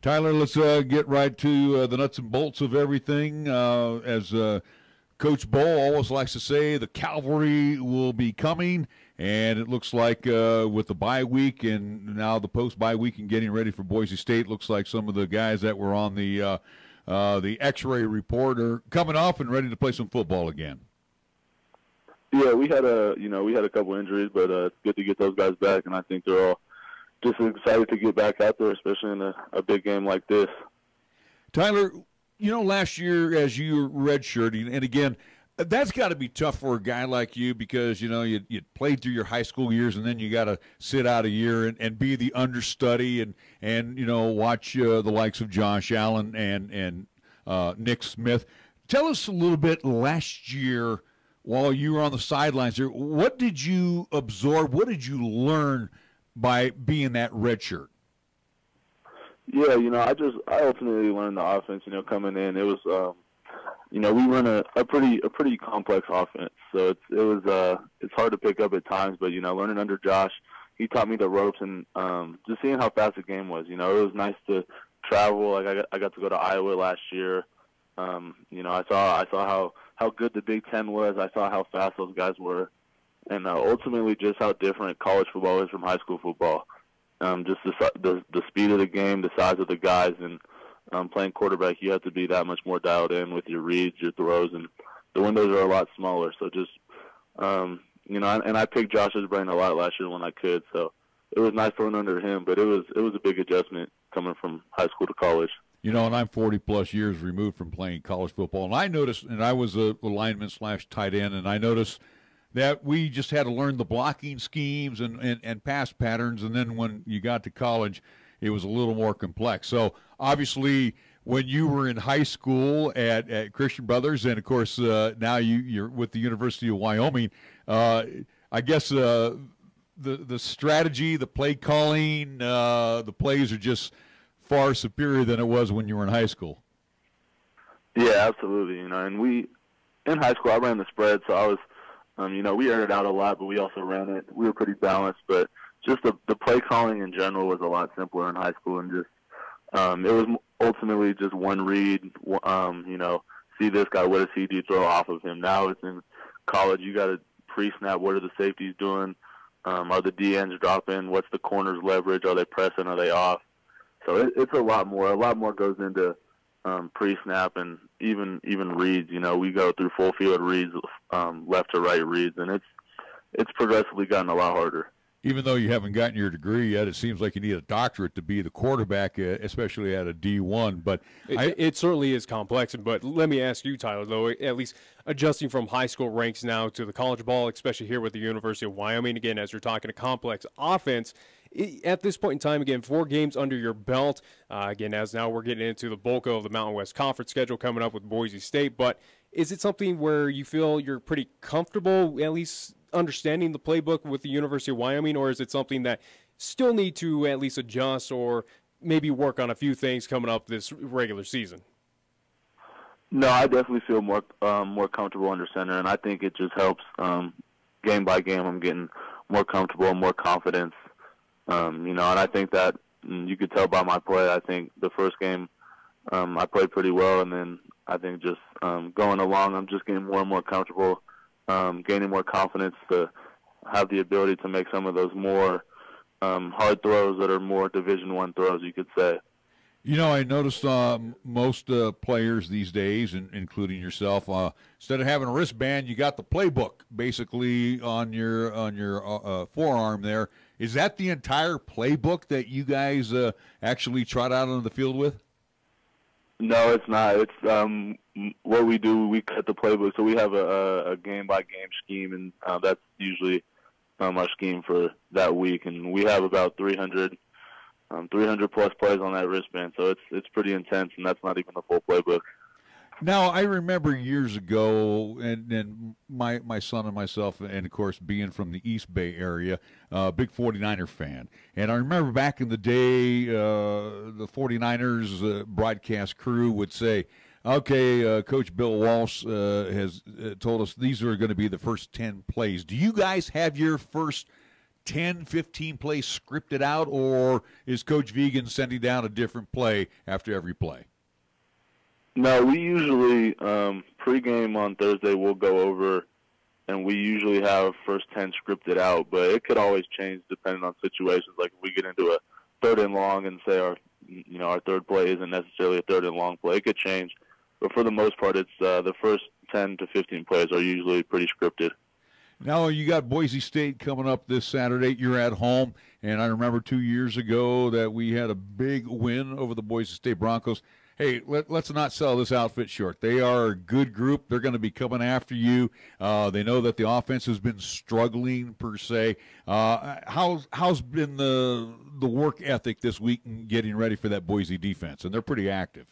Speaker 2: Tyler, let's get right to the nuts and bolts of everything. As Coach Bohl always likes to say, the cavalry will be coming, and it looks like with the bye week and now the post-bye week and getting ready for Boise State, looks like some of the guys that were on the X-ray report are coming off and ready to play some football again.
Speaker 21: Yeah, we had a couple injuries, but it's good to get those guys back, and I think they're all just excited to get back out there, especially in a big game like this.
Speaker 2: Tyler, last year as you redshirting, and again, that's got to be tough for a guy like you because, you played through your high school years and then you got to sit out a year and be the understudy and watch the likes of Josh Allen and Nick Smith. Tell us a little bit last year while you were on the sidelines there. What did you absorb? What did you learn by being that redshirt?
Speaker 21: Yeah, I ultimately learned the offense, coming in. It was we run a pretty complex offense, so it's hard to pick up at times. But learning under Josh, he taught me the ropes, and just seeing how fast the game was. It was nice to travel. Like I got to go to Iowa last year. I saw how good the Big Ten was. I saw how fast those guys were, and ultimately just how different college football is from high school football. just the speed of the game, the size of the guys, and playing quarterback, you have to be that much more dialed in with your reads, your throws, and the windows are a lot smaller. So just, and I picked Josh's brain a lot last year when I could, so it was nice to learn under him, but it was a big adjustment coming from high school to college.
Speaker 2: And I'm 40-plus years removed from playing college football, and I noticed, and I was a lineman / tight end, and I noticed that we just had to learn the blocking schemes and pass patterns, and then when you got to college, it was a little more complex. So obviously, when you were in high school at Christian Brothers, and of course now you're with the University of Wyoming, I guess the strategy, the play calling, the plays are just far superior than it was when you were in high school.
Speaker 21: Yeah, absolutely. And in high school I ran the spread, so I was, we aired it out a lot, but we also ran it. We were pretty balanced, but just the play calling in general was a lot simpler in high school, and just it was ultimately just one read. See this guy, what does he do? Throw off of him. Now it's in college. You got to pre-snap. What are the safeties doing? Are the DNs dropping? What's the corners leverage? Are they pressing? Are they off? So it's a lot more. A lot more goes into pre-snap and even reads. We go through full field reads, left to right reads, and it's progressively gotten a lot harder.
Speaker 2: Even though you haven't gotten your degree yet, it seems like you need a doctorate to be the quarterback, especially at a D1. But
Speaker 3: it certainly is complex. But let me ask you, Tyler, though, at least adjusting from high school ranks now to the college ball, especially here with the University of Wyoming, again, as you're talking a complex offense, at this point in time, again, 4 games under your belt. Again, as now we're getting into the bulk of the Mountain West Conference schedule coming up with Boise State. But is it something where you feel you're pretty comfortable, at least understanding the playbook with the University of Wyoming, or is it something that still need to at least adjust or maybe work on a few things coming up this regular season?
Speaker 21: No, I definitely feel more comfortable under center, and I think it just helps game by game. I'm getting more comfortable, more confidence, and I think that you could tell by my play. I think the first game I played pretty well, and then I think just going along, I'm just getting more and more comfortable. Gaining more confidence to have the ability to make some of those more hard throws that are more Division I throws, you could say.
Speaker 2: I noticed most players these days, including yourself, instead of having a wristband, you got the playbook basically on your forearm there. Is that the entire playbook that you guys actually trot out on the field with?
Speaker 21: No, it's not. It's what we do. We cut the playbook, so we have a game-by-game scheme, and that's usually our scheme for that week. And we have about 300 plus plays on that wristband, so it's pretty intense, and that's not even the full playbook.
Speaker 2: Now, I remember years ago, and my son and myself, and of course being from the East Bay area, big 49er fan. And I remember back in the day, the 49ers broadcast crew would say, okay, Coach Bill Walsh has told us these are going to be the first 10 plays. Do you guys have your first 10, 15 plays scripted out, or is Coach Vegan sending down a different play after every play?
Speaker 21: No, we usually pregame on Thursday we'll go over, and we usually have first 10 scripted out, but it could always change depending on situations. Like if we get into a 3rd and long and say our third play isn't necessarily a 3rd and long play, it could change. But for the most part, it's the first 10 to 15 plays are usually pretty scripted.
Speaker 2: Now you got Boise State coming up this Saturday. You're at home, and I remember 2 years ago that we had a big win over the Boise State Broncos. Hey, let's not sell this outfit short. They are a good group. They're going to be coming after you. They know that the offense has been struggling per se. How's been the work ethic this week in getting ready for that Boise defense? And they're pretty active.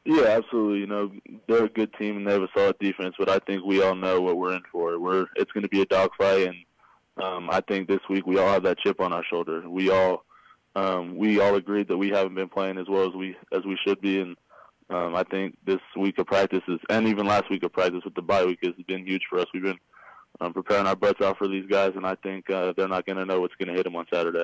Speaker 21: Yeah, absolutely. They're a good team and they have a solid defense, but I think we all know what we're in for. It's going to be a dogfight, and I think this week we all have that chip on our shoulder. We all agreed that we haven't been playing as well as we should be, and I think this week of practices and even last week of practice with the bye week has been huge for us. We've been preparing our butts out for these guys, and I think they're not going to know what's going to hit them on Saturday.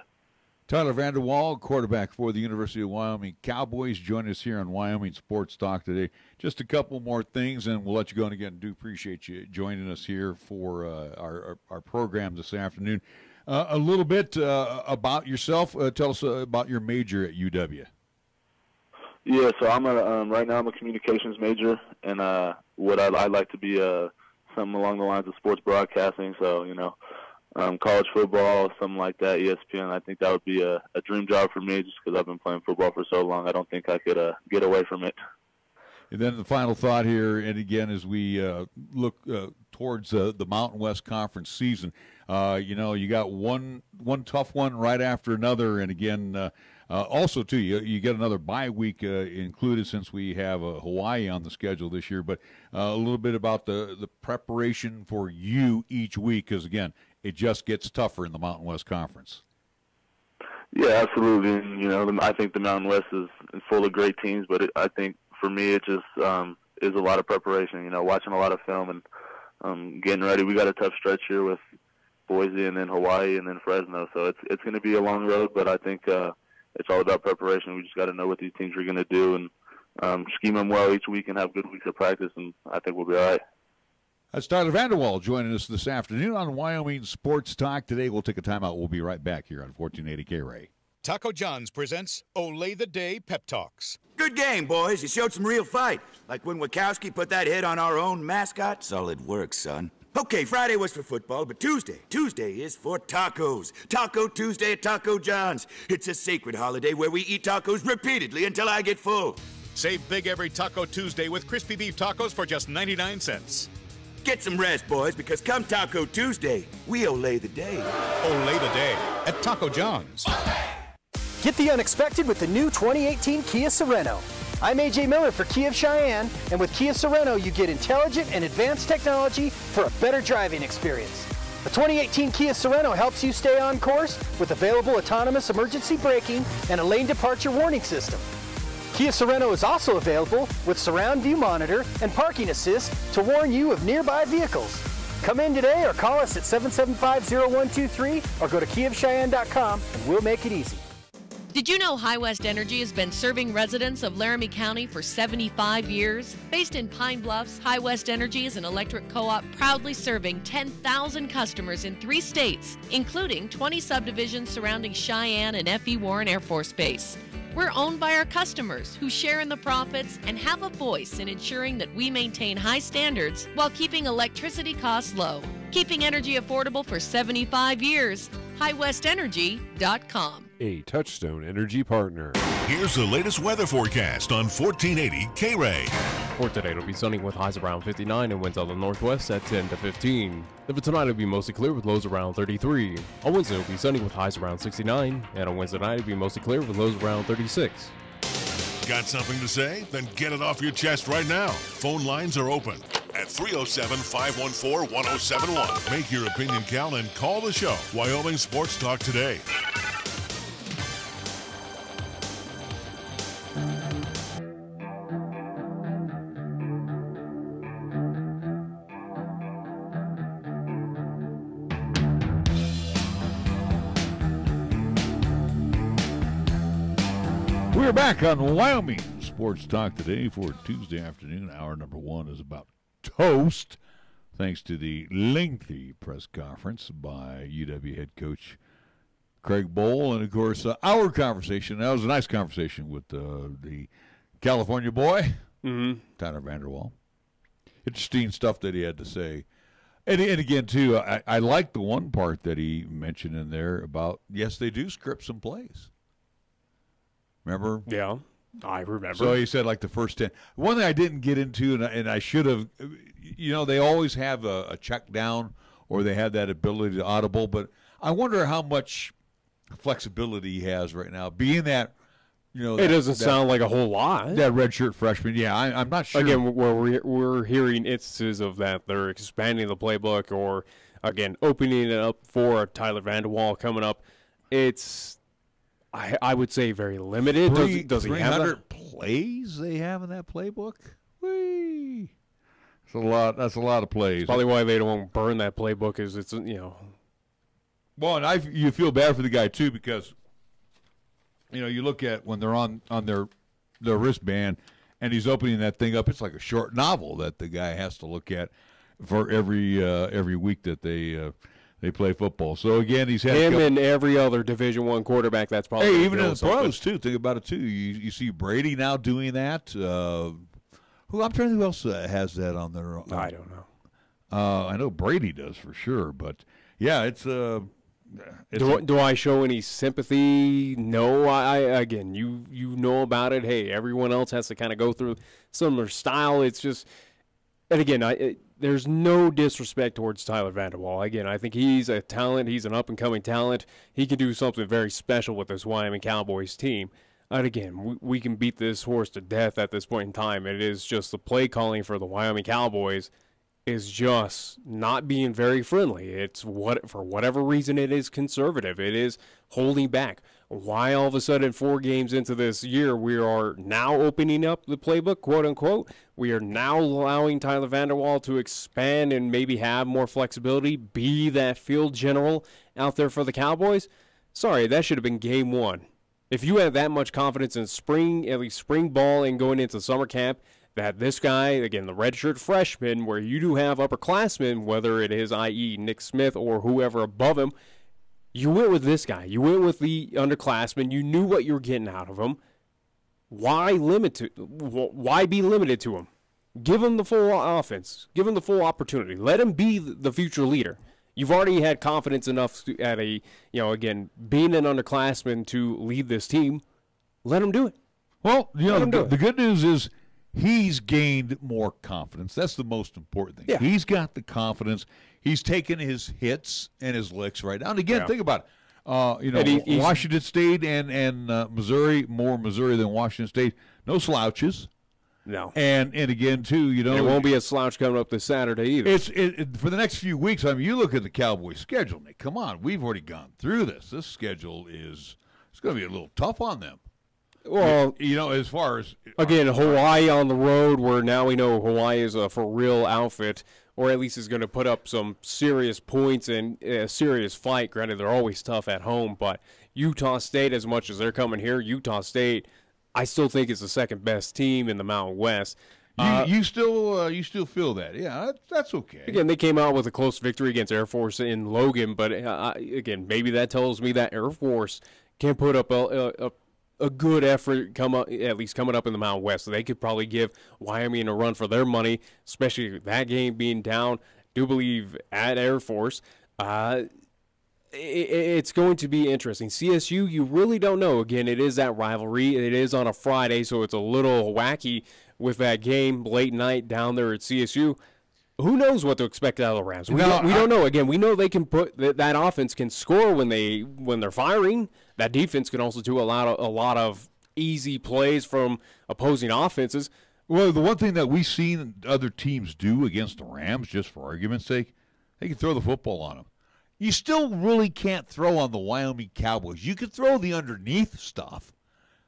Speaker 2: Tyler Vander, Waal, quarterback for the University of Wyoming Cowboys, join us here on Wyoming Sports Talk today. Just a couple more things, and we'll let you go. And again, do appreciate you joining us here for our program this afternoon. A little bit about yourself. Tell us about your major at UW.
Speaker 21: Yeah, so right now I'm a communications major, and what I'd like to be something along the lines of sports broadcasting. So college football, something like that, ESPN. I think that would be a dream job for me, just because I've been playing football for so long. I don't think I could get away from it.
Speaker 2: And then the final thought here, and again, as we look towards the Mountain West Conference season, you got one tough one right after another, and again, also too, you get another bye week included since we have Hawaii on the schedule this year. But a little bit about the preparation for you each week, because again, it just gets tougher in the Mountain West Conference.
Speaker 21: Yeah, absolutely. And, I think the Mountain West is full of great teams, but I think for me it just is a lot of preparation. Watching a lot of film and getting ready. We got a tough stretch here with Boise and then Hawaii and then Fresno, so it's going to be a long road. But I think it's all about preparation. We just got to know what these teams are going to do and scheme them well each week and have good weeks of practice, and I think we'll be all right.
Speaker 2: That's Tyler Vander Waal joining us this afternoon on Wyoming Sports Talk. Today we'll take a timeout. We'll be right back here on 1480 KRAE.
Speaker 4: Taco John's presents Olay the Day Pep Talks.
Speaker 22: Good game, boys. You showed some real fight. Like when Wachowski put that hit on our own mascot. Solid work, son. Okay, Friday was for football, but Tuesday is for tacos. Taco Tuesday at Taco John's. It's a sacred holiday where we eat tacos repeatedly until I get full.
Speaker 4: Save big every Taco Tuesday with crispy beef tacos for just 99 cents.
Speaker 22: Get some rest, boys, because come Taco Tuesday, we olay the day.
Speaker 4: Olay the day at Taco John's.
Speaker 23: Get the unexpected with the new 2018 Kia Sorento. I'm AJ Miller for Kia of Cheyenne, and with Kia Sorento, you get intelligent and advanced technology for a better driving experience. The 2018 Kia Sorento helps you stay on course with available autonomous emergency braking and a lane departure warning system. Kia Sorento is also available with surround view monitor and parking assist to warn you of nearby vehicles. Come in today or call us at 775-0123 or go to KiaofCheyenne.com and we'll make it easy.
Speaker 24: Did you know High West Energy has been serving residents of Laramie County for 75 years? Based in Pine Bluffs, High West Energy is an electric co-op proudly serving 10,000 customers in 3 states, including 20 subdivisions surrounding Cheyenne and F.E. Warren Air Force Base. We're owned by our customers who share in the profits and have a voice in ensuring that we maintain high standards while keeping electricity costs low. Keeping energy affordable for 75 years. HighWestEnergy.com.
Speaker 25: A Touchstone Energy partner.
Speaker 1: Here's the latest weather forecast on 1480 KRAE.
Speaker 3: For today, it'll be sunny with highs around 59 and winds out of the northwest at 10 to 15. Then for tonight, it'll be mostly clear with lows around 33. On Wednesday, it'll be sunny with highs around 69. And on Wednesday night, it'll be mostly clear with lows around 36.
Speaker 1: Got something to say? Then get it off your chest right now. Phone lines are open at 307-514-1071. Make your opinion count and call the show. Wyoming Sports Talk today.
Speaker 2: We're back on Wyoming Sports Talk today for Tuesday afternoon. Hour number 1 is about toast, thanks to the lengthy press conference by UW head coach Craig Bohl, and of course our conversation. That was a nice conversation with the California boy, Tyler Vander Waal. Interesting stuff that he had to say. And again, too, I like the one part that he mentioned in there about, yes, they do script some plays. Remember?
Speaker 3: Yeah, I remember.
Speaker 2: So he said like the first 10. One thing I didn't get into, and I should have, they always have a check down or they have that ability to audible, but I wonder how much flexibility he has right now, being that,
Speaker 3: it doesn't sound like a whole lot.
Speaker 2: That redshirt freshman, yeah, I'm not sure.
Speaker 3: Again, where we're hearing instances of that they're expanding the playbook or, again, opening it up for Tyler Vander Waal coming up. It's, I would say, very limited. Does he have
Speaker 2: 300 plays they have in that playbook? Whee! That's a lot. That's a lot of plays.
Speaker 3: Probably why they don't burn that playbook is it's
Speaker 2: Well, and you feel bad for the guy too, because you look at when they're on their wristband and he's opening that thing up. It's like a short novel that the guy has to look at for every week that they they play football. So again, he's had
Speaker 3: him and every other Division I quarterback. That's probably
Speaker 2: even in the pros too. Think about it too. You see Brady now doing that. Who I'm trying to think who else has that on their.
Speaker 3: I don't know.
Speaker 2: I know Brady does for sure, but yeah, it's
Speaker 3: do I show any sympathy? No. I again, you know about it. Hey, everyone else has to kind of go through similar style. It's just, and again, there's no disrespect towards Tyler Vander Waal. Again, I think he's a talent. He's an up-and-coming talent. He can do something very special with this Wyoming Cowboys team. And again, we can beat this horse to death at this point in time. It is just the play calling for the Wyoming Cowboys is just not being very friendly. It's for whatever reason it is conservative. It is holding back. Why all of a sudden 4 games into this year we are now opening up the playbook, quote unquote. We are now allowing Tyler Vander Waal to expand and maybe have more flexibility, be that field general out there for the Cowboys. Sorry, that should have been game 1. If you have that much confidence in spring, at least spring ball and going into summer camp, that this guy, again, the redshirt freshman, where you do have upperclassmen, whether it is, i.e., Nick Smith or whoever above him, you went with this guy. You went with the underclassmen. You knew what you were getting out of him. Why be limited to him? Give him the full offense. Give him the full opportunity. Let him be the future leader. You've already had confidence enough again, being an underclassman to lead this team. Let him do it.
Speaker 2: Well, the good news is he's gained more confidence. That's the most important thing.
Speaker 3: Yeah.
Speaker 2: He's got the confidence. He's taken his hits and his licks right now. And again, think about it. Washington State and Missouri, more Missouri than Washington State. No slouches.
Speaker 3: No.
Speaker 2: And again, too,
Speaker 3: it won't be a slouch coming up this Saturday either.
Speaker 2: For the next few weeks, I mean, you look at the Cowboys' schedule, Nick. Come on, we've already gone through this. This schedule it's going to be a little tough on them.
Speaker 3: Well,
Speaker 2: as far as
Speaker 3: again, Hawaii on the road, where now we know Hawaii is a for real outfit, or at least is going to put up some serious points and a serious fight. Granted, they're always tough at home, but Utah State, as much as they're coming here, Utah State, I still think is the second best team in the Mountain West.
Speaker 2: You still feel that? Yeah, that's okay.
Speaker 3: Again, they came out with a close victory against Air Force in Logan, but again, maybe that tells me that Air Force can put up a good effort at least coming up in the Mountain West. So they could probably give Wyoming a run for their money, especially that game being down, I do believe, at Air Force. It's going to be interesting. CSU, you really don't know. Again, it is that rivalry. It is on a Friday, so it's a little wacky with that game late night down there at CSU. Who knows what to expect out of the Rams? We don't know. Again, we know they can put that offense can score when they're firing. That defense can also do a lot of easy plays from opposing offenses.
Speaker 2: Well, the one thing that we've seen other teams do against the Rams, just for argument's sake, they can throw the football on them. You still really can't throw on the Wyoming Cowboys. You can throw the underneath stuff,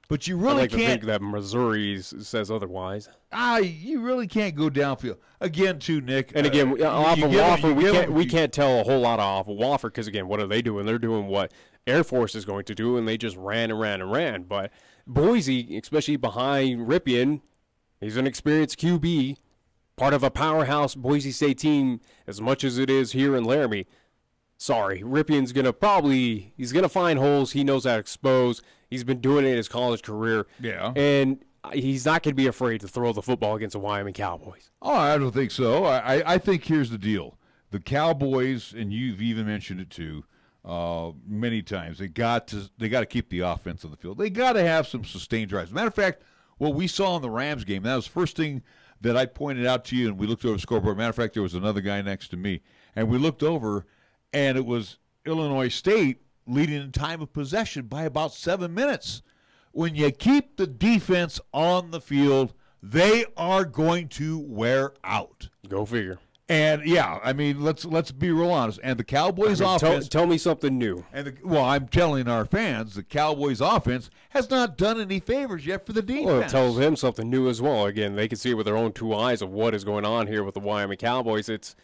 Speaker 2: but you really can't.
Speaker 3: I think that Missouri says otherwise.
Speaker 2: You really can't go downfield. Again, too, Nick.
Speaker 3: And again, off of Wofford, we can't tell a whole lot off of Wofford because, again, what are they doing? They're doing what Air Force is going to do, and they just ran and ran and ran. But Boise, especially behind Ripien, he's an experienced QB, part of a powerhouse Boise State team as much as it is here in Laramie. Sorry, Ripien's going to find holes. He knows how to expose. He's been doing it his college career.
Speaker 2: Yeah.
Speaker 3: And he's not going to be afraid to throw the football against the Wyoming Cowboys.
Speaker 2: Oh, I don't think so. I think here's the deal. The Cowboys, and you've even mentioned it too, many times, they got to keep the offense on the field. They got to have some sustained drives. As a matter of fact, what we saw in the Rams game, that was the first thing that I pointed out to you, and we looked over the scoreboard. Matter of fact, there was another guy next to me, and we looked over, and it was Illinois State leading in time of possession by about 7 minutes. When you keep the defense on the field, they are going to wear out.
Speaker 3: Go figure.
Speaker 2: And yeah, I mean, let's be real honest. And the Cowboys offense.
Speaker 3: Tell me something new.
Speaker 2: Well, I'm telling our fans, the Cowboys offense has not done any favors yet for the defense.
Speaker 3: Well, it tells them something new as well. Again, they can see with their own 2 eyes of what is going on here with the Wyoming Cowboys. It's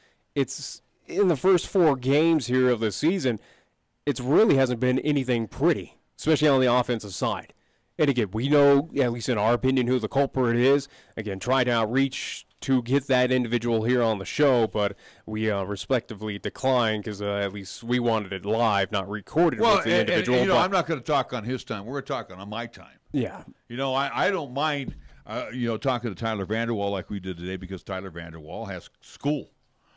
Speaker 3: in the first 4 games here of the season, it really hasn't been anything pretty, especially on the offensive side. And again, we know, at least in our opinion, who the culprit is. Again, try to outreach to get that individual here on the show, but we respectively declined because at least we wanted it live, not recorded with the individual.
Speaker 2: And, I'm not going to talk on his time. We're talking on my time.
Speaker 3: Yeah.
Speaker 2: I don't mind, talking to Tyler Vander Waal like we did today because Tyler Vander Waal has school.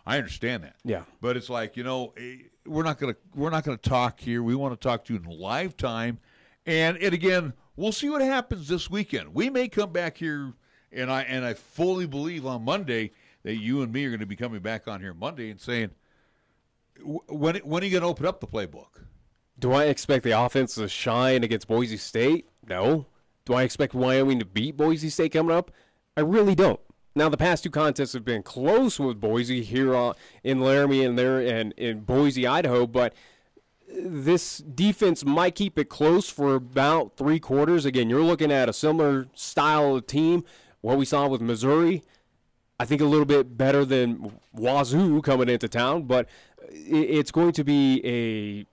Speaker 2: I understand that.
Speaker 3: Yeah.
Speaker 2: But it's like, we're not going to talk here. We want to talk to you in live time. And again, we'll see what happens this weekend. We may come back here, and I fully believe on Monday that you and me are going to be coming back on here Monday and saying, when are you going to open up the playbook?
Speaker 3: Do I expect the offense to shine against Boise State? No. Do I expect Wyoming to beat Boise State coming up? I really don't. Now, the past two contests have been close with Boise here in Laramie and there and in Boise, Idaho, but this defense might keep it close for about 3 quarters. Again, you're looking at a similar style of team. What we saw with Missouri, I think a little bit better than Wazoo coming into town, but it's going to be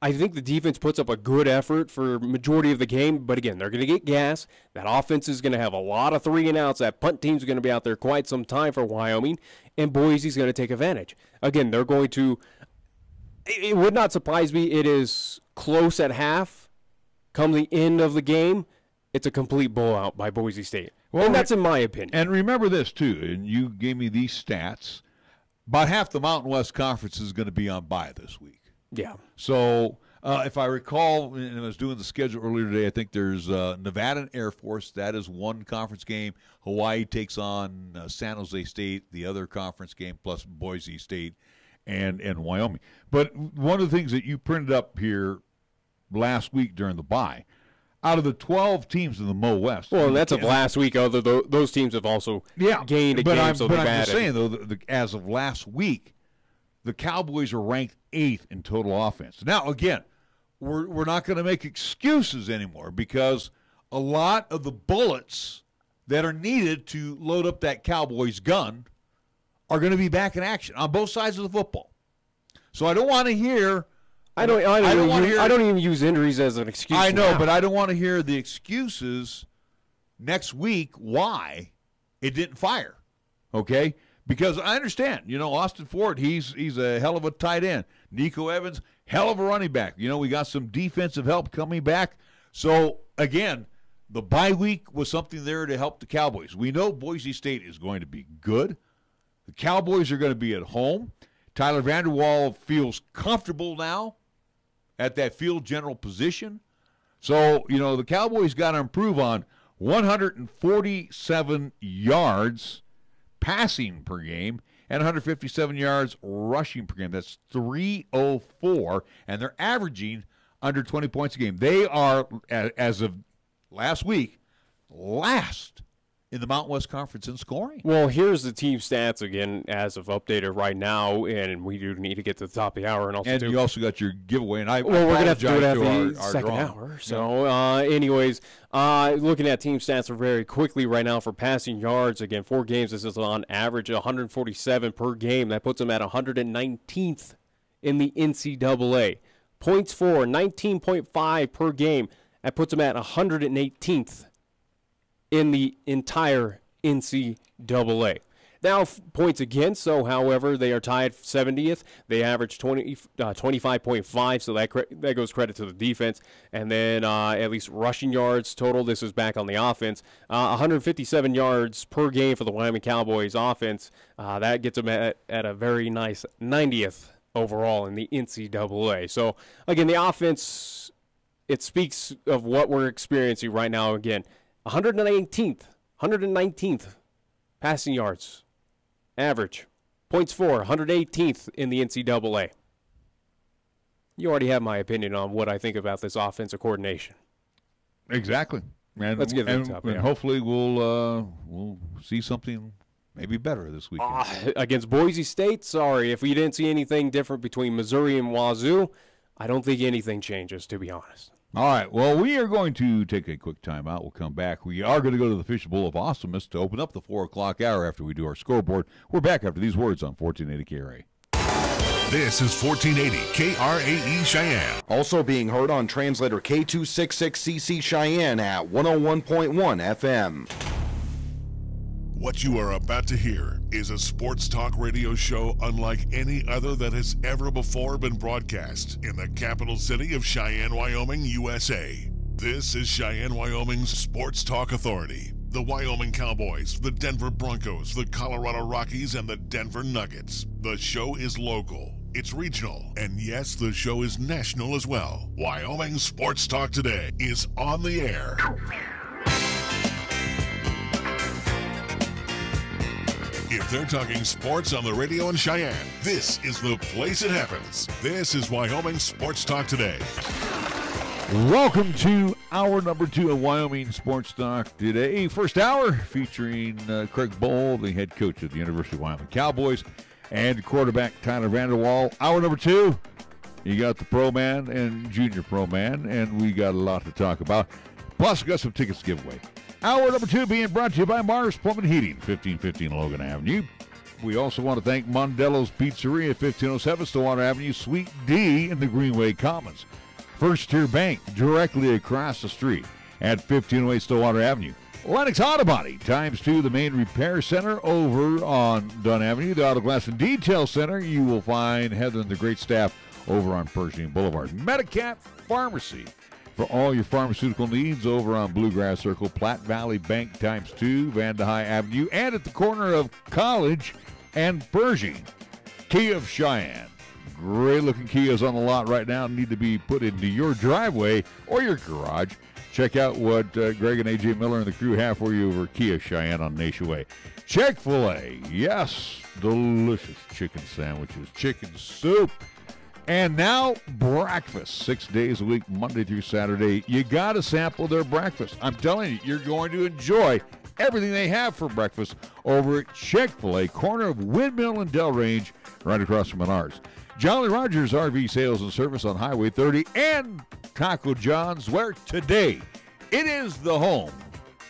Speaker 3: I think the defense puts up a good effort for majority of the game, but again, they're going to get gas. That offense is going to have a lot of 3-and-outs. That punt team's going to be out there quite some time for Wyoming, and Boise's going to take advantage. Again, they're going to – it would not surprise me. It is close at half. Come the end of the game, it's a complete blowout by Boise State. Well, and that's in my opinion.
Speaker 2: And remember this, too, and you gave me these stats. About half the Mountain West Conference is going to be on bye this week.
Speaker 3: Yeah.
Speaker 2: So if I recall, and I was doing the schedule earlier today, I think there's Nevada and Air Force. That is one conference game. Hawaii takes on San Jose State, the other conference game, plus Boise State and Wyoming. But one of the things that you printed up here last week during the bye, out of the 12 teams in the Mo West.
Speaker 3: Well, and that's of last week. Although those teams have also gained a game.
Speaker 2: But I'm just saying, though, as of last week, the Cowboys are ranked 8th in total offense. Now, again, we're not going to make excuses anymore because a lot of the bullets that are needed to load up that Cowboys gun are going to be back in action on both sides of the football. So I don't want to hear.
Speaker 3: I don't even use injuries as an excuse.
Speaker 2: I know, but I don't want to hear the excuses next week why it didn't fire. Okay? Because I understand, Austin Ford, he's a hell of a tight end. Nico Evans, hell of a running back. We got some defensive help coming back. So, again, the bye week was something there to help the Cowboys. We know Boise State is going to be good. The Cowboys are going to be at home. Tyler Vander Waal feels comfortable now at that field general position. So, the Cowboys got to improve on 147 yards passing per game and 157 yards rushing per game. That's 304, and they're averaging under 20 points a game. They are, as of last week, last in the Mountain West Conference in scoring.
Speaker 3: Well, here's the team stats again as of updated right now, and we do need to get to the top of the hour. And
Speaker 2: you also got your giveaway, and
Speaker 3: we're going to have to do it at the second hour. So, anyways, looking at team stats very quickly right now for passing yards. Again, 4 games, this is on average 147 per game. That puts them at 119th in the NCAA. Points for 19.5 per game. That puts them at 118th in the entire NCAA. Now, points against, so however, they are tied 70th. They average 25.5, so that goes credit to the defense. And then at least rushing yards total, this is back on the offense. 157 yards per game for the Wyoming Cowboys offense. That gets them at a very nice 90th overall in the NCAA. So, again, the offense, it speaks of what we're experiencing right now. Again, 119th passing yards average. Points for 118th in the NCAA. You already have my opinion on what I think about this offensive coordination.
Speaker 2: Exactly. And,
Speaker 3: let's get to the top.
Speaker 2: And hopefully we'll see something maybe better this weekend.
Speaker 3: Against Boise State, sorry. If we didn't see anything different between Missouri and Wazoo, I don't think anything changes, to be honest.
Speaker 2: All right, well, we are going to take a quick timeout. We'll come back. We are going to go to the Fish Bowl of Awesomeness to open up the 4 o'clock hour after we do our scoreboard. We're back after these words on 1480 KRAE.
Speaker 1: This is 1480 KRAE Cheyenne.
Speaker 5: Also being heard on translator K266CC Cheyenne at 101.1 FM.
Speaker 1: What you are about to hear is a sports talk radio show unlike any other that has ever before been broadcast in the capital city of Cheyenne, Wyoming, USA. This is Cheyenne, Wyoming's Sports Talk Authority. The Wyoming Cowboys, the Denver Broncos, the Colorado Rockies, and the Denver Nuggets. The show is local, it's regional, and yes, the show is national as well. Wyoming Sports Talk Today is on the air. If they're talking sports on the radio in Cheyenne, this is the place it happens. This is Wyoming Sports Talk Today.
Speaker 2: Welcome to hour number 2 of Wyoming Sports Talk Today. First hour featuring Craig Bohl, the head coach of the University of Wyoming Cowboys, and quarterback Tyler Vander. Hour number 2, you got the pro man and junior pro man, and we got a lot to talk about. Plus, we got some tickets to give away. Hour number 2 being brought to you by Mars Plumbing and Heating, 1515 Logan Avenue. We also want to thank Mondello's Pizzeria, 1507 Stillwater Avenue, Suite D in the Greenway Commons. First Tier Bank, directly across the street at 1508 Stillwater Avenue. Lennox Auto Body, ×2, the main repair center over on Dunn Avenue. The Auto Glass and Detail Center, you will find Heather and the great staff over on Pershing Boulevard. Medicap Pharmacy, for all your pharmaceutical needs over on Bluegrass Circle. Platte Valley Bank, ×2, Vander Avenue, and at the corner of College and Pershing. Kia of Cheyenne. Great-looking Kias on the lot right now need to be put into your driveway or your garage. Check out what Greg and A.J. Miller and the crew have for you over Kia Cheyenne on Nation Way. Chick-fil-A, yes, delicious chicken sandwiches, chicken soup, and now breakfast, 6 days a week, Monday through Saturday. You got to sample their breakfast. I'm telling you, you're going to enjoy everything they have for breakfast over at Chick-fil-A, corner of Windmill and Delrange, right across from Menards. Jolly Rogers RV Sales and Service on Highway 30, and Taco John's, where today it is the home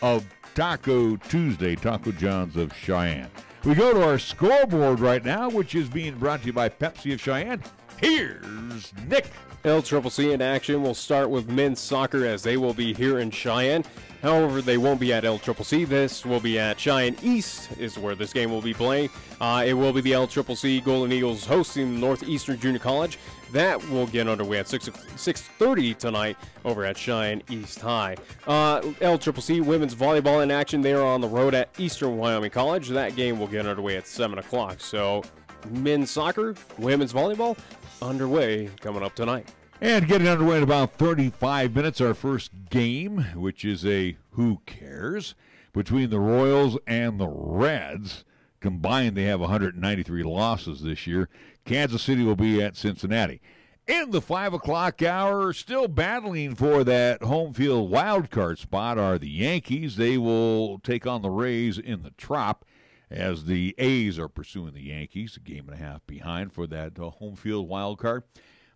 Speaker 2: of Taco Tuesday, Taco John's of Cheyenne. We go to our scoreboard right now, which is being brought to you by Pepsi of Cheyenne. Here's Nick.
Speaker 3: LCCC in action. We'll start with men's soccer as they will be here in Cheyenne. However, they won't be at LCCC. This will be at Cheyenne East is where this game will be playing. It will be the LCCC Golden Eagles hosting Northeastern Junior College. That will get underway at 6:30 tonight over at Cheyenne East High. LCCC women's volleyball in action. They are on the road at Eastern Wyoming College. That game will get underway at 7 o'clock. So men's soccer, women's volleyball underway coming up tonight.
Speaker 2: And getting underway in about 35 minutes, our first game, which is a who cares, between the Royals and the Reds. Combined, they have 193 losses this year. Kansas City will be at Cincinnati. In the 5 o'clock hour, still battling for that home field wild card spot are the Yankees. They will take on the Rays in the Trop as the A's are pursuing the Yankees, a game and a half behind for that home field wild card.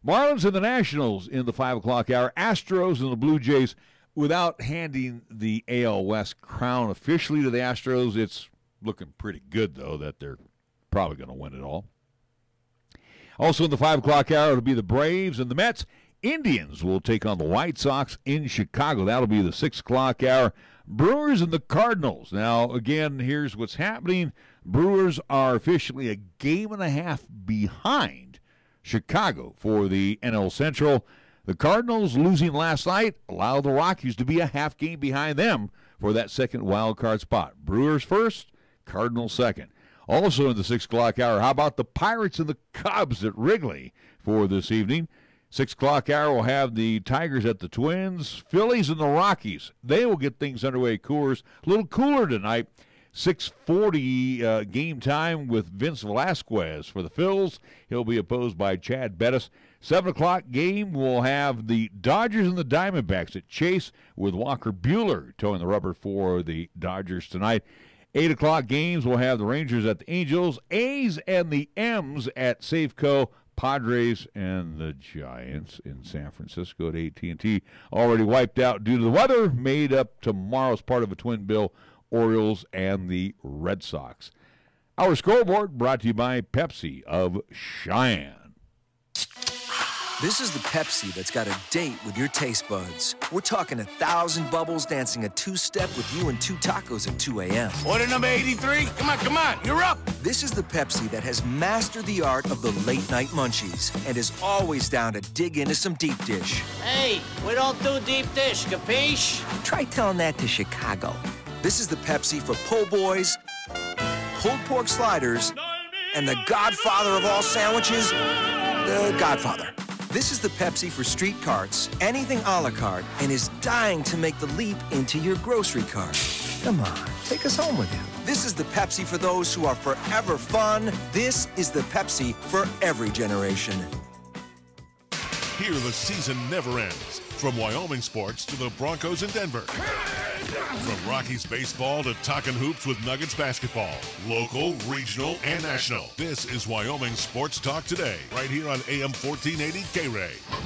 Speaker 2: Marlins and the Nationals in the 5 o'clock hour. Astros and the Blue Jays, without handing the AL West crown officially to the Astros. It's looking pretty good, though, that they're probably going to win it all. Also in the 5 o'clock hour, it'll be the Braves and the Mets. Indians will take on the White Sox in Chicago. That'll be the 6 o'clock hour. Brewers and the Cardinals. Now, again, here's what's happening. Brewers are officially a game and a half behind Chicago for the NL Central. The Cardinals, losing last night, allow the Rockies to be a half game behind them for that second wild card spot. Brewers first, Cardinals second. Also in the 6 o'clock hour, how about the Pirates and the Cubs at Wrigley for this evening? 6 o'clock hour, we'll have the Tigers at the Twins, Phillies and the Rockies. They will get things underway at Coors. A little cooler tonight. 6:40 game time with Vince Velasquez for the Phils. He'll be opposed by Chad Bettis. 7 o'clock game, we'll have the Dodgers and the Diamondbacks at Chase with Walker Buehler towing the rubber for the Dodgers tonight. 8 o'clock games, we'll have the Rangers at the Angels, A's and the M's at Safeco, Padres and the Giants in San Francisco at AT&T. Already wiped out due to the weather, made up tomorrow as part of a twin bill. Orioles and the Red Sox. Our scoreboard brought to you by Pepsi of Cheyenne.
Speaker 6: This is the Pepsi that's got a date with your taste buds. We're talking 1,000 bubbles dancing a two-step with you and 2 tacos at 2 a.m.
Speaker 22: Order number 83? Come on, you're up.
Speaker 6: This is the Pepsi that has mastered the art of the late-night munchies and is always down to dig into some deep dish.
Speaker 9: Hey, we don't do deep dish, capiche?
Speaker 6: Try telling that to Chicago. This is the Pepsi for po' boys, pulled pork sliders, and the godfather of all sandwiches, the Godfather. This is the Pepsi for street carts, anything a la carte, and is dying to make the leap into your grocery cart. Come on, take us home with you. This is the Pepsi for those who are forever fun. This is the Pepsi for every generation.
Speaker 1: Here the season never ends. From Wyoming sports to the Broncos in Denver. From Rockies baseball to talking hoops with Nuggets basketball. Local, regional, and national. This is Wyoming Sports Talk Today, right here on AM 1480 KRAE.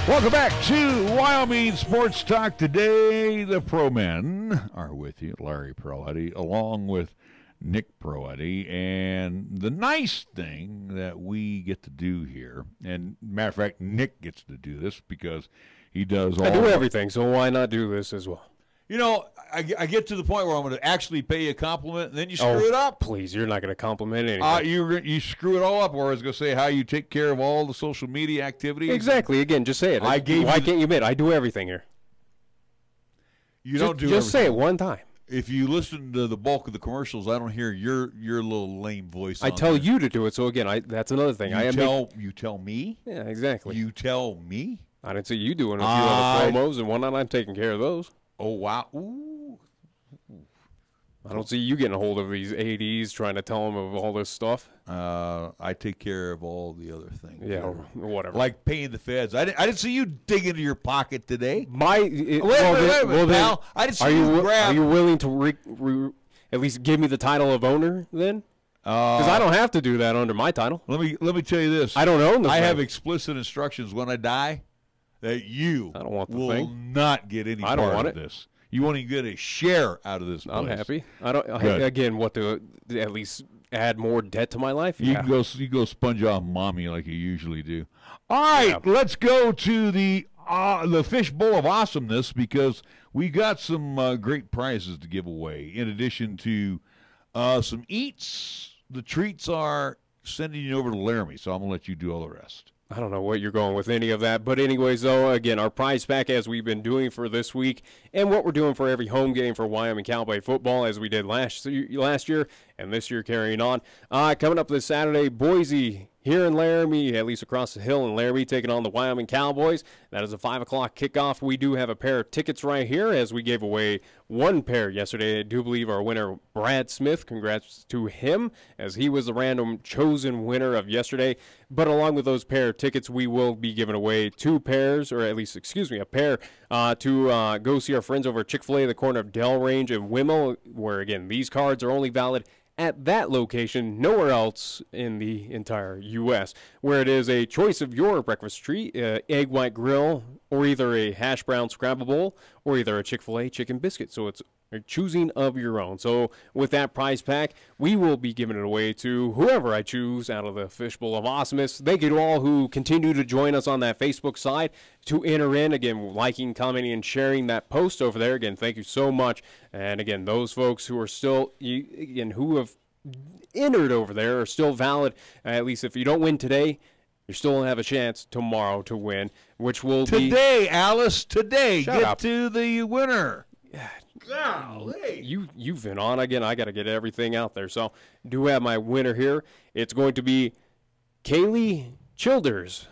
Speaker 2: Welcome back to Wyoming Sports Talk Today. The Pro Men are with you, Larry Proetti, along with Nick Proetti. And the nice thing that we get to do here, and matter of fact, Nick gets to do this because he does all.
Speaker 3: I do everything, so why not do this as well?
Speaker 2: You know, I get to the point where I'm going to actually pay you a compliment, and then you screw it up.
Speaker 3: Please, you're not going to compliment anything.
Speaker 2: You screw it all up, or I was going to say how you take care of all the social media activities.
Speaker 3: Exactly. Again, just say it. Why can't you admit I do everything here?
Speaker 2: You don't do
Speaker 3: just say it one time.
Speaker 2: If you listen to the bulk of the commercials, I don't hear your little lame voice.
Speaker 3: I tell you to do it. So again, that's another thing.
Speaker 2: You tell me.
Speaker 3: Yeah, exactly.
Speaker 2: You tell me.
Speaker 3: I didn't see you doing a few other promos, and one night I'm taking care of those.
Speaker 2: Oh, wow. Ooh.
Speaker 3: I don't see you getting a hold of these ADs trying to tell them of all this stuff.
Speaker 2: I take care of all the other things.
Speaker 3: Yeah, whatever.
Speaker 2: Like paying the feds. I didn't see you dig into your pocket today.
Speaker 3: Wait a minute,
Speaker 2: pal. I didn't see you grab.
Speaker 3: Are you willing to at least give me the title of owner then? Because I don't have to do that under my title.
Speaker 2: Let me tell you this.
Speaker 3: I don't own the
Speaker 2: I have explicit instructions when I die that you will not get any part of this. You won't even get a share out of this place.
Speaker 3: I'm happy. I don't. Again, what to at least add more debt to my life?
Speaker 2: You can go sponge off mommy like you usually do. All right, let's go to the Fish Bowl of Awesomeness because we got some great prizes to give away. In addition to some eats, the treats are sending you over to Laramie, so I'm gonna let you do all the rest.
Speaker 3: I don't know what you're going with any of that. But anyways, though, again, our prize pack as we've been doing for this week and what we're doing for every home game for Wyoming Cowboy football as we did last year and this year carrying on. Coming up this Saturday, Boise here in Laramie, at least across the hill in Laramie, taking on the Wyoming Cowboys. That is a 5 o'clock kickoff. We do have a pair of tickets right here as we gave away one pair yesterday. I do believe our winner, Brad Smith, congrats to him as he was the random chosen winner of yesterday. But along with those pair of tickets, we will be giving away a pair to go see our friends over at Chick-fil-A, the corner of Delrange and Wimmel, where, again, these cards are only valid at that location, nowhere else in the entire U.S., where it is a choice of your breakfast treat, egg white grill, or either a hash brown scramble bowl, or either a Chick-fil-A chicken biscuit. So it's a choosing of your own. So with that prize pack, we will be giving it away to whoever I choose out of the Fishbowl of Awesomeness. Thank you to all who continue to join us on that Facebook side to enter in. Again, liking, commenting, and sharing that post over there. Again, thank you so much. And again, those folks who are still, who have entered over there are still valid. At least if you don't win today, you still have a chance tomorrow to win, which will be
Speaker 2: today, Alice. Today,
Speaker 3: Shut
Speaker 2: get
Speaker 3: up.
Speaker 2: to the winner.
Speaker 3: Golly. You've been on again. I got to get everything out there. So do have my winner here. It's going to be Kaylee Childers.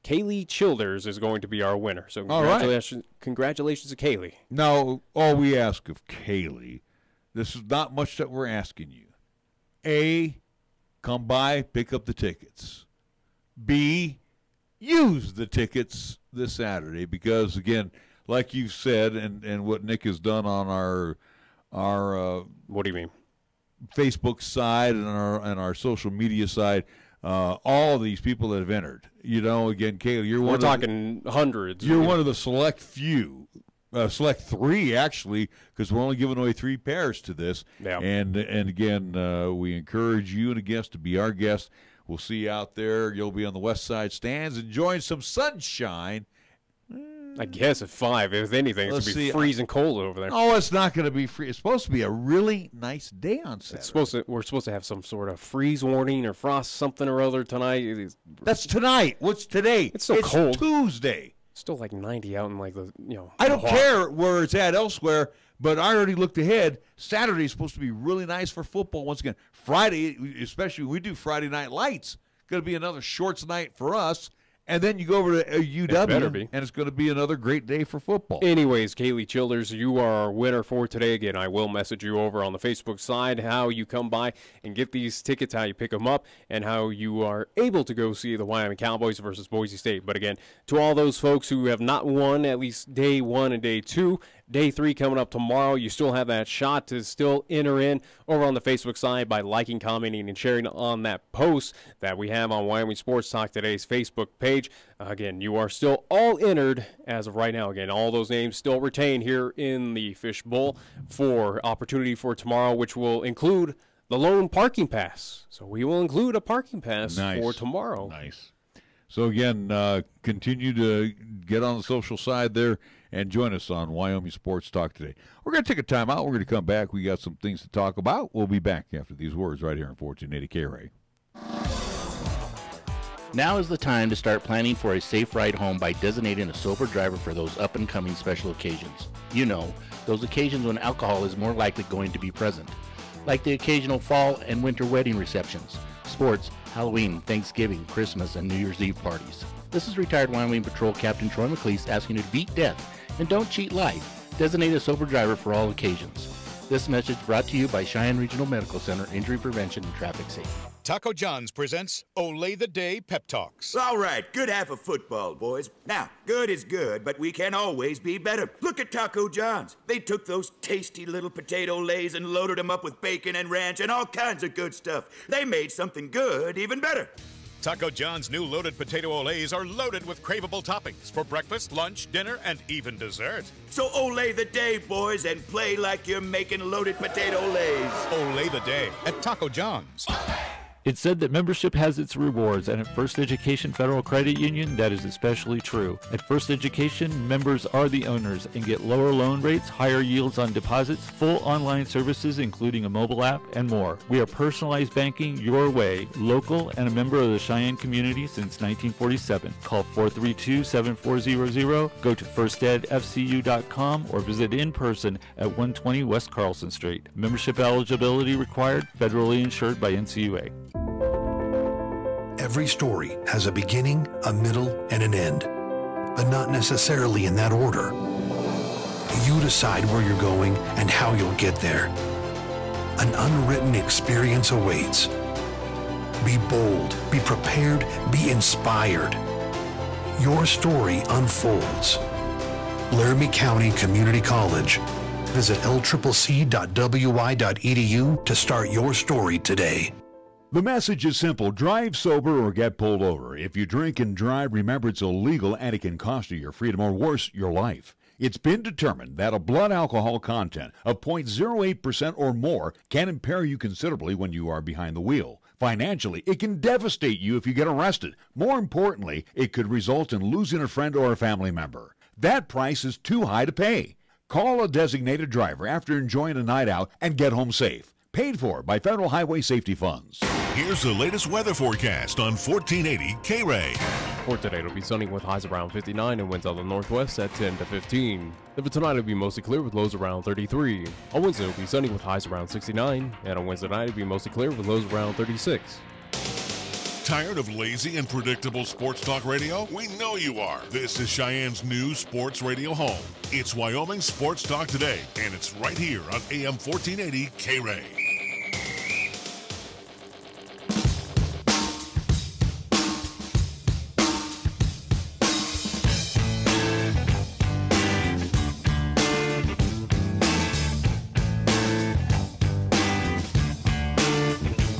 Speaker 3: Kaylee Childers is going to be our winner. So congratulations to Kaylee.
Speaker 2: Now, all we ask of Kaylee, this is not much that we're asking you. A, come by, pick up the tickets. B, use the tickets this Saturday because, again, like you've said, and what Nick has done on our
Speaker 3: what do you mean?
Speaker 2: Facebook side and our social media side, all of these people that have entered. You know, again, Caleb,
Speaker 3: we're talking hundreds.
Speaker 2: You're one of the select few. Select three, actually, because we're only giving away 3 pairs to this.
Speaker 3: Yeah.
Speaker 2: And again, we encourage you and a guest to be our guest. We'll see you out there. You'll be on the west side stands enjoying some sunshine.
Speaker 3: I guess at 5, if anything, it's going to be freezing cold over there.
Speaker 2: Oh, it's not going to be free. It's supposed to be a really nice day on Saturday.
Speaker 3: We're supposed to have some sort of freeze warning or frost something or other tonight.
Speaker 2: That's tonight. What's today?
Speaker 3: It's still cold.
Speaker 2: Tuesday.
Speaker 3: Still like 90 out in like the,
Speaker 2: I don't care where it's at elsewhere, but I already looked ahead. Saturday is supposed to be really nice for football once again. Friday, especially when we do Friday Night Lights, going to be another shorts night for us. And then you go over to UW, and it's going to be another great day for football.
Speaker 3: Anyways, Kaylee Childers, you are our winner for today. Again, I will message you over on the Facebook side how you come by and get these tickets, how you pick them up, and how you are able to go see the Wyoming Cowboys versus Boise State. But again, to all those folks who have not won at least day 1 and day 2, day 3 coming up tomorrow, you still have that shot to still enter in over on the Facebook side by liking, commenting, and sharing on that post that we have on Wyoming Sports Talk today's Facebook page. Again, you are still all entered as of right now. Again, all those names still retain here in the Fish Bowl for opportunity for tomorrow, which will include the lone parking pass. So we will include a parking pass for tomorrow.
Speaker 2: Nice. So again, continue to get on the social side there and join us on Wyoming Sports Talk today. We're going to take a time out. We're going to come back. We got some things to talk about. We'll be back after these words right here on 1480 KRAE.
Speaker 10: Now is the time to start planning for a safe ride home by designating a sober driver for those up-and-coming special occasions. You know, those occasions when alcohol is more likely going to be present, like the occasional fall and winter wedding receptions, sports, Halloween, Thanksgiving, Christmas, and New Year's Eve parties. This is retired Wyoming Patrol Captain Troy McLeese asking you to beat death and don't cheat life. Designate a sober driver for all occasions. This message brought to you by Cheyenne Regional Medical Center, Injury Prevention and Traffic Safety.
Speaker 4: Taco John's presents Olay the Day Pep Talks.
Speaker 22: All right, good half of football, boys. Now, good is good, but we can always be better. Look at Taco John's. They took those tasty little potato lays and loaded them up with bacon and ranch and all kinds of good stuff. They made something good even better.
Speaker 4: Taco John's new loaded potato olays are loaded with craveable toppings for breakfast, lunch, dinner, and even dessert.
Speaker 22: So olay the day, boys, and play like you're making loaded potato lays.
Speaker 4: Olay the day at Taco John's.
Speaker 12: It's said that membership has its rewards, and at First Education Federal Credit Union, that is especially true. At First Education, members are the owners and get lower loan rates, higher yields on deposits, full online services including a mobile app, and more. We are personalized banking your way, local and a member of the Cheyenne community since 1947. Call 432-7400, go to firstedfcu.com, or visit in person at 120 West Carlson Street. Membership eligibility required, federally insured by NCUA.
Speaker 14: Every story has a beginning, a middle, and an end, but not necessarily in that order. You decide where you're going and how you'll get there. An unwritten experience awaits. Be bold, be prepared, be inspired. Your story unfolds. Laramie County Community College. Visit lccc.wi.edu to start your story today.
Speaker 7: The message is simple. Drive sober or get pulled over. If you drink and drive, remember it's illegal and it can cost you your freedom or worse, your life. It's been determined that a blood alcohol content of 0.08% or more can impair you considerably when you are behind the wheel. Financially, it can devastate you if you get arrested. More importantly, it could result in losing a friend or a family member. That price is too high to pay. Call a designated driver after enjoying a night out and get home safe. Paid for by Federal Highway Safety Funds.
Speaker 1: Here's the latest weather forecast on 1480 KRAE.
Speaker 3: For today, it'll be sunny with highs around 59 and winds out of the northwest at 10 to 15. Then for tonight, it'll be mostly clear with lows around 33. On Wednesday, it'll be sunny with highs around 69. And on Wednesday night, it'll be mostly clear with lows around 36.
Speaker 1: Tired of lazy and predictable sports talk radio? We know you are. This is Cheyenne's new sports radio home. It's Wyoming Sports Talk Today, and it's right here on AM 1480 KRAE.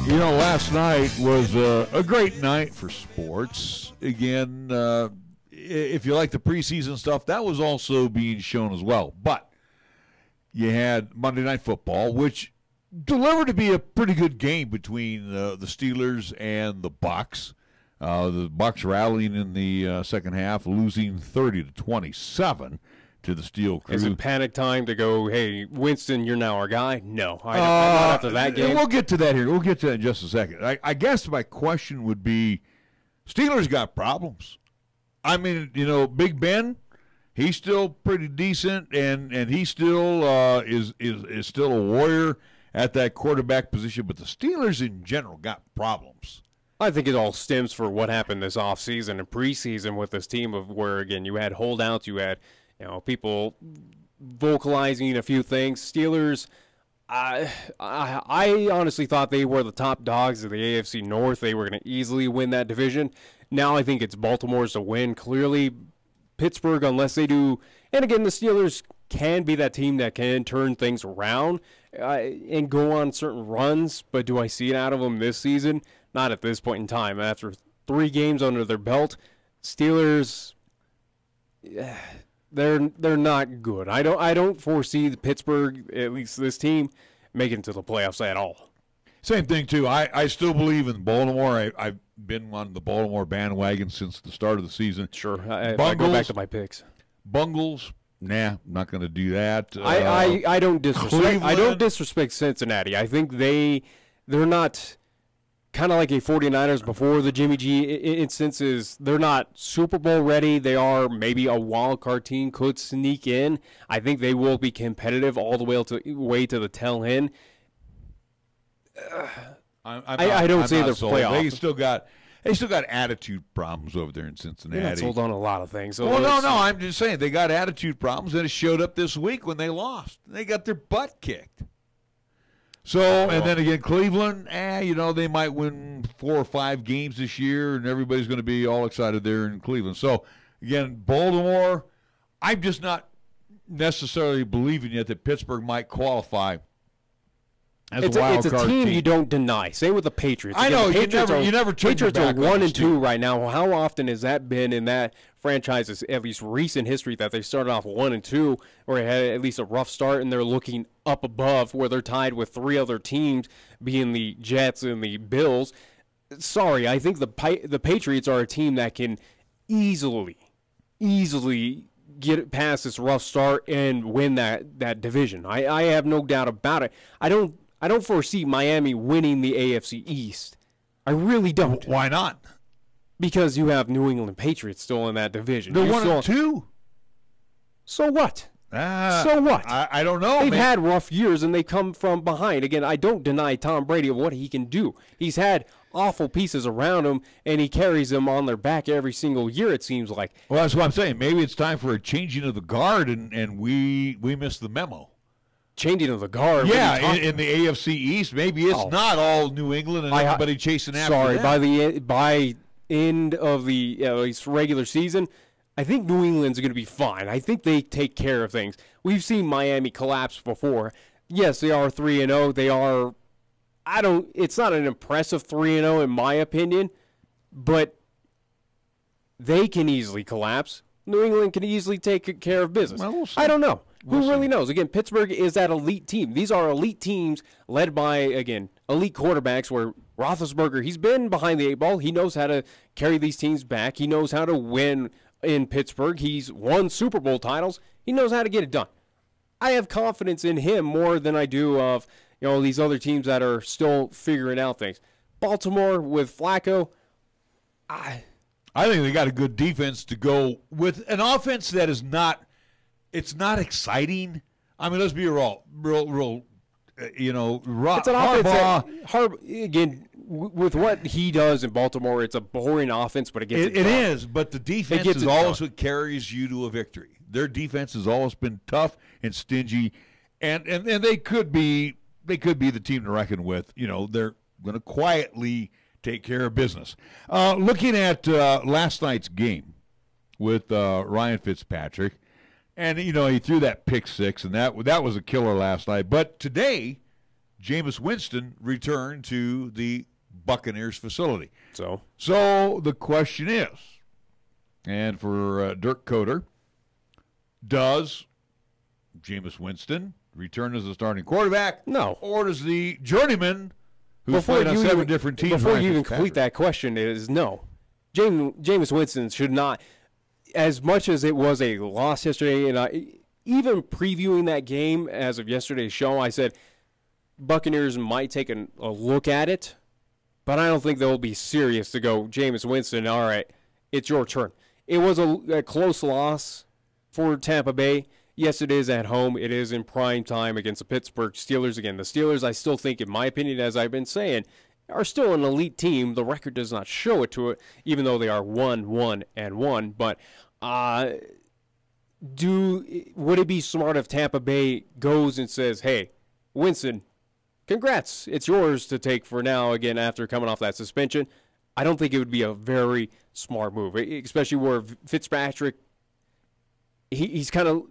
Speaker 2: You last night was a great night for sports. Again, if you like the preseason stuff, that was also being shown as well. But you had Monday Night Football, which delivered to be a pretty good game between the Steelers and the Bucs. The Bucs rallying in the second half, losing 30-27 to the Steel Crew.
Speaker 3: Is it panic time to go, hey, Winston, you're now our guy? No. Not after that game.
Speaker 2: We'll get to that here. We'll get to that in just a second. I guess my question would be, Steelers got problems. I mean, Big Ben, he's still pretty decent, and he still is still a warrior at that quarterback position. But the Steelers in general got problems.
Speaker 3: I think it all stems for what happened this offseason and preseason with this team of where, again, you had holdouts, you had people vocalizing a few things. Steelers, I honestly thought they were the top dogs of the AFC North. They were going to easily win that division. Now I think it's Baltimore's to win. Clearly, Pittsburgh, unless they do, and again, the Steelers can be that team that can turn things around and go on certain runs, but do I see it out of them this season? Not at this point in time. After 3 games under their belt, Steelers, they're not good. I don't foresee the Pittsburgh, at least this team, making it to the playoffs at all.
Speaker 2: Same thing too. I still believe in Baltimore. I've been on the Baltimore bandwagon since the start of the season.
Speaker 3: Sure, I go back to my picks.
Speaker 2: Bungles, nah, I'm not going to do that.
Speaker 3: I don't disrespect.
Speaker 2: Cleveland.
Speaker 3: I don't disrespect Cincinnati. I think they're not. Kind of like a 49ers before the Jimmy G instances, they're not Super Bowl ready. They are maybe a wild card team, could sneak in. I think they will be competitive all the way to the tail end. I don't say they're playoff.
Speaker 2: They still got attitude problems over there in Cincinnati.
Speaker 3: They're not sold on a lot of things. So
Speaker 2: no. I'm just saying they got attitude problems, and it showed up this week when they lost. They got their butt kicked. So, and then again, Cleveland, they might win 4 or 5 games this year, and everybody's going to be all excited there in Cleveland. So, again, Baltimore, I'm just not necessarily believing yet that Pittsburgh might qualify as a wild card team.
Speaker 3: It's a team you don't deny. Same with the Patriots.
Speaker 2: I know, you never turn your back on
Speaker 3: Patriots are 1-2 right now. How often has that been in that franchise's at least recent history that they started off 1-2, or had at least a rough start, and they're looking up above where they're tied with 3 other teams, being the Jets and the Bills? Sorry, I think the Patriots are a team that can easily get past this rough start and win that division. I have no doubt about it. I don't foresee Miami winning the AFC East. I really don't.
Speaker 2: Why not?
Speaker 3: Because you have New England Patriots still in that division.
Speaker 2: They're 1-2.
Speaker 3: So what? So what?
Speaker 2: I don't know.
Speaker 3: They've had rough years, and they come from behind. Again, I don't deny Tom Brady of what he can do. He's had awful pieces around him, and he carries them on their back every single year, it seems like.
Speaker 2: Well, that's what I'm saying. Maybe it's time for a changing of the guard, and we missed the memo.
Speaker 3: Changing of the guard?
Speaker 2: Yeah, in the AFC East, maybe it's not all New England and everybody chasing after them.
Speaker 3: Sorry, by end of the at least regular season, I think New England's going to be fine. I think they take care of things. We've seen Miami collapse before. Yes, they are 3-0. They are. It's not an impressive 3-0 in my opinion, but they can easily collapse. New England can easily take care of business.
Speaker 2: Well, we'll see.
Speaker 3: I don't know. Who really knows? Again, Pittsburgh is that elite team. These are elite teams led by, again, elite quarterbacks where Roethlisberger, he's been behind the 8 ball. He knows how to carry these teams back. He knows how to win in Pittsburgh. He's won Super Bowl titles. He knows how to get it done. I have confidence in him more than I do of these other teams that are still figuring out things. Baltimore with Flacco,
Speaker 2: I think they got a good defense to go with an offense that is not. It's not exciting. I mean, let's be real.
Speaker 3: It's an offense that, again, with what he does in Baltimore, it's a boring offense, but it gets it done.
Speaker 2: It is, but the defense is always what carries you to a victory. Their defense has always been tough and stingy, and they could be the team to reckon with. They're going to quietly take care of business. Looking at last night's game with Ryan Fitzpatrick. And, he threw that pick 6, and that was a killer last night. But today, Jameis Winston returned to the Buccaneers facility.
Speaker 3: So
Speaker 2: the question is, and for Dirk Coder, does Jameis Winston return as the starting quarterback?
Speaker 3: No.
Speaker 2: Or does the journeyman who's played on 7 different teams?
Speaker 3: Before you even complete that question, it is no. Jameis Winston should not, as much as it was a loss yesterday, and even previewing that game as of yesterday's show, I said Buccaneers might take a look at it, but I don't think they'll be serious to go, Jameis Winston, all right, it's your turn. It was a close loss for Tampa Bay. Yes, it is at home. It is in prime time against the Pittsburgh Steelers. Again, the Steelers, I still think, in my opinion, as I've been saying, are still an elite team. The record does not show it to it, even though they are 1-1-1. But would it be smart if Tampa Bay goes and says, hey, Winston, congrats, it's yours to take for now, again, after coming off that suspension? I don't think it would be a very smart move, especially where Fitzpatrick, he's had a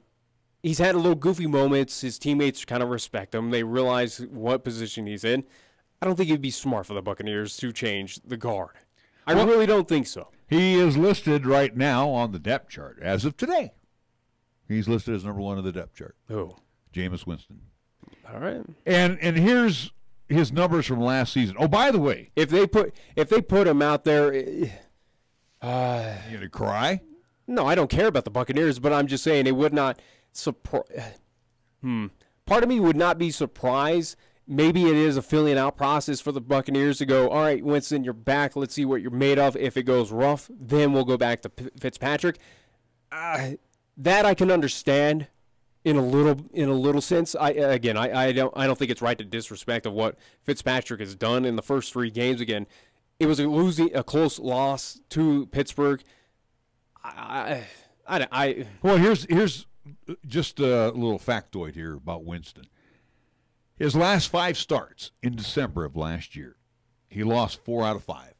Speaker 3: little goofy moments. His teammates kind of respect him. They realize what position he's in. I don't think it would be smart for the Buccaneers to change the guard. I really don't think so.
Speaker 2: He is listed right now on the depth chart as of today. He's listed as number 1 on the depth chart.
Speaker 3: Who?
Speaker 2: Jameis Winston.
Speaker 3: All right.
Speaker 2: And here's his numbers from last season. Oh, by the way,
Speaker 3: if they put him out there,
Speaker 2: you gonna cry?
Speaker 3: No, I don't care about the Buccaneers, but I'm just saying it would not surprise. Part of me would not be surprised. Maybe it is a filling out process for the Buccaneers to go, all right, Winston, you're back. Let's see what you're made of. If it goes rough, then we'll go back to Fitzpatrick. That I can understand in a little sense. I don't think it's right to disrespect of what Fitzpatrick has done in the first 3 games. Again, it was a close loss to Pittsburgh.
Speaker 2: Well, here's just a little factoid here about Winston. His last 5 starts in December of last year, he lost 4 out of 5.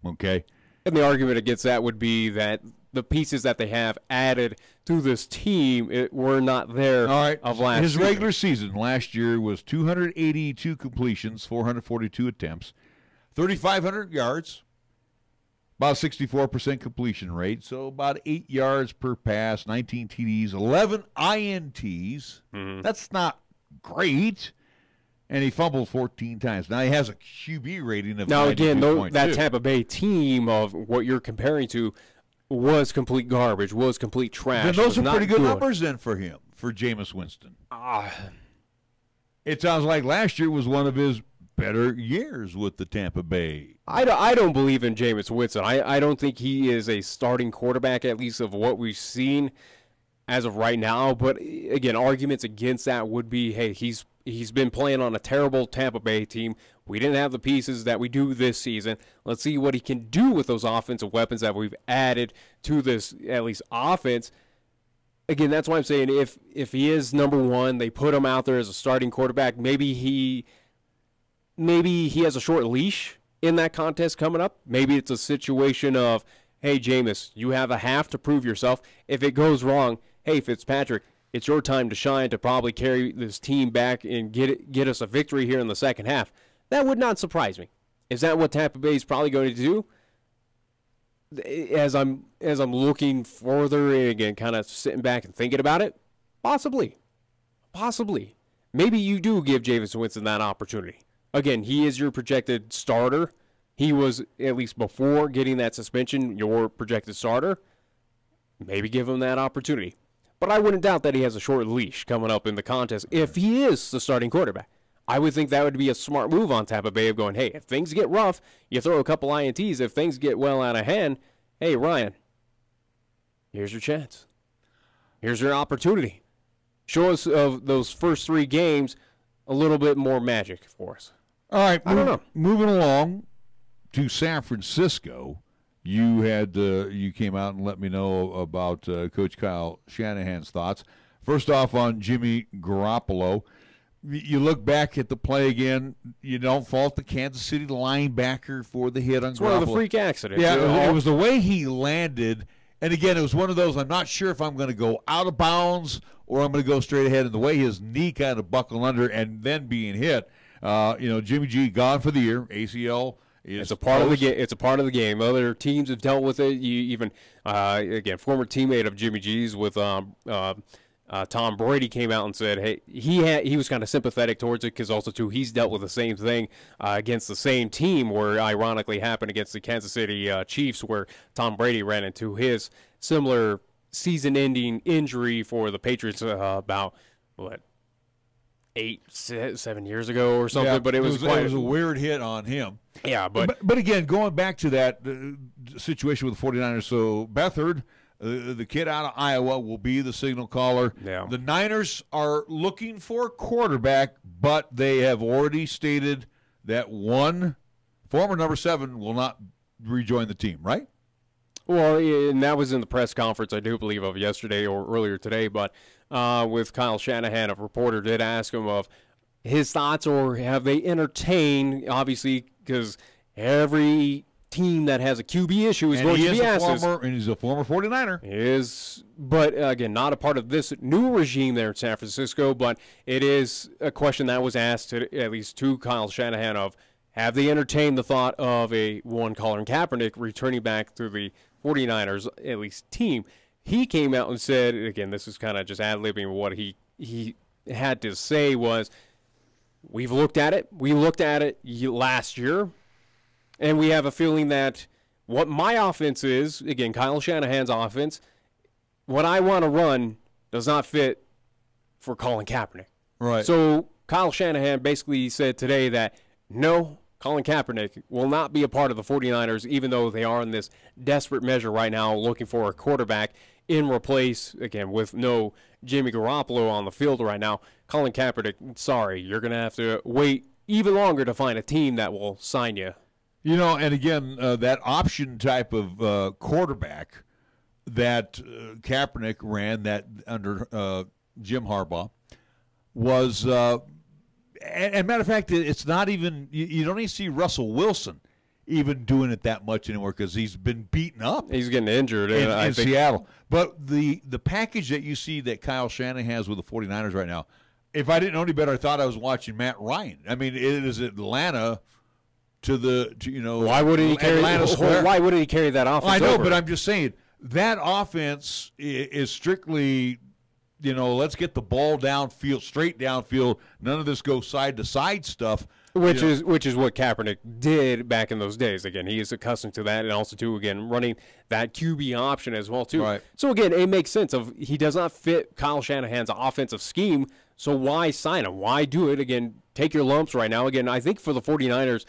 Speaker 2: Okay?
Speaker 3: And the argument against that would be that the pieces that they have added to this team were not there of last
Speaker 2: His
Speaker 3: season.
Speaker 2: regular season last year was 282 completions, 442 attempts, 3,500 yards, about 64% completion rate, so about 8 yards per pass, 19 TDs, 11 INTs. That's not great. And he fumbled 14 times. Now he has a QB rating of 92.2.
Speaker 3: That Tampa Bay team of what you're comparing to was complete garbage, was complete trash.
Speaker 2: Then those are pretty good numbers then for him, for Jameis Winston. It sounds like last year was one of his better years with the Tampa Bay.
Speaker 3: I don't believe in Jameis Winston. I don't think he is a starting quarterback, at least of what we've seen as of right now. But again, arguments against that would be, hey, he's been playing on a terrible Tampa Bay team. We didn't have the pieces that we do this season. Let's see what he can do with those offensive weapons that we've added to this, at least, offense. Again, that's why I'm saying if he is number 1, they put him out there as a starting quarterback, maybe he has a short leash in that contest coming up. Maybe it's a situation of, hey, Jameis, you have a half to prove yourself. If it goes wrong, hey, Fitzpatrick, it's your time to shine, to probably carry this team back and get us a victory here in the second half. That would not surprise me. Is that what Tampa Bay is probably going to do? As I'm looking further and again, kind of sitting back and thinking about it, possibly. Maybe you do give Jameis Winston that opportunity. Again, he is your projected starter. He was, at least before getting that suspension, your projected starter. Maybe give him that opportunity. But I wouldn't doubt that he has a short leash coming up in the contest if he is the starting quarterback. I would think that would be a smart move on Tampa Bay of going, hey, if things get rough, you throw a couple INTs. If things get well out of hand, hey, Ryan, here's your chance. Here's your opportunity. Show us of those first 3 games a little bit more magic for us.
Speaker 2: All right,
Speaker 3: I don't know.
Speaker 2: Moving along to San Francisco, you came out and let me know about Coach Kyle Shanahan's thoughts. First off, on Jimmy Garoppolo, you look back at the play again. You don't fault the Kansas City linebacker for the hit on Garoppolo.
Speaker 3: It's one of the freak accidents.
Speaker 2: Yeah, it was the way he landed. And again, it was one of those, I'm not sure if I'm going to go out of bounds or I'm going to go straight ahead. And the way his knee kind of buckled under and then being hit, Jimmy G gone for the year. ACL is
Speaker 3: It's a part of the game. It's a part of the game. Other teams have dealt with it. You even, again, former teammate of Jimmy G's with Tom Brady came out and said, hey, he was kind of sympathetic towards it because also, too, he's dealt with the same thing against the same team where ironically happened against the Kansas City Chiefs where Tom Brady ran into his similar season-ending injury for the Patriots about, 7 years ago or something, but it was
Speaker 2: a weird hit on him.
Speaker 3: Yeah, but
Speaker 2: again, going back to that situation with the 49ers, so Beathard, the kid out of Iowa, will be the signal caller.
Speaker 3: Yeah.
Speaker 2: The Niners are looking for a quarterback, but they have already stated that one former number 7 will not rejoin the team, right?
Speaker 3: Well, and that was in the press conference, I do believe, of yesterday or earlier today, but with Kyle Shanahan, a reporter did ask him of his thoughts or have they entertained, obviously, because every team that has a QB issue is going to be asked.
Speaker 2: And he's a former 49er.
Speaker 3: But again, not a part of this new regime there in San Francisco, but it is a question that was asked at least to Kyle Shanahan of, have they entertained the thought of Colin Kaepernick returning back to the 49ers, at least team? He came out and said, again, this is kind of just ad-libbing what he had to say was, we've looked at it. We looked at it last year, and we have a feeling that what my offense is, again, Kyle Shanahan's offense, what I want to run does not fit for Colin Kaepernick.
Speaker 2: Right.
Speaker 3: So Kyle Shanahan basically said today that, no, Colin Kaepernick will not be a part of the 49ers, even though they are in this desperate measure right now looking for a quarterback in replace, again, with no Jimmy Garoppolo on the field right now. Colin Kaepernick, sorry, you're going to have to wait even longer to find a team that will sign you.
Speaker 2: And again, that option type of quarterback that Kaepernick ran that under Jim Harbaugh was and matter of fact, it's not even you don't even see Russell Wilson even doing it that much anymore because he's been beaten up.
Speaker 3: He's getting injured
Speaker 2: in Seattle. But the package that you see that Kyle Shanahan has with the 49ers right now, if I didn't know any better, I thought I was watching Matt Ryan. I mean, it is Atlanta
Speaker 3: why wouldn't he carry
Speaker 2: Atlanta Square.
Speaker 3: Why wouldn't he carry that offense?
Speaker 2: I know,
Speaker 3: over?
Speaker 2: But I'm just saying that offense is strictly, let's get the ball downfield, straight downfield. None of this go side to side stuff.
Speaker 3: Which is what Kaepernick did back in those days. Again, he is accustomed to that, and also too, again, running that QB option as well too.
Speaker 2: Right.
Speaker 3: So again, it makes sense of he does not fit Kyle Shanahan's offensive scheme. So why sign him? Why do it? Again, take your lumps right now. Again, I think for the 49ers.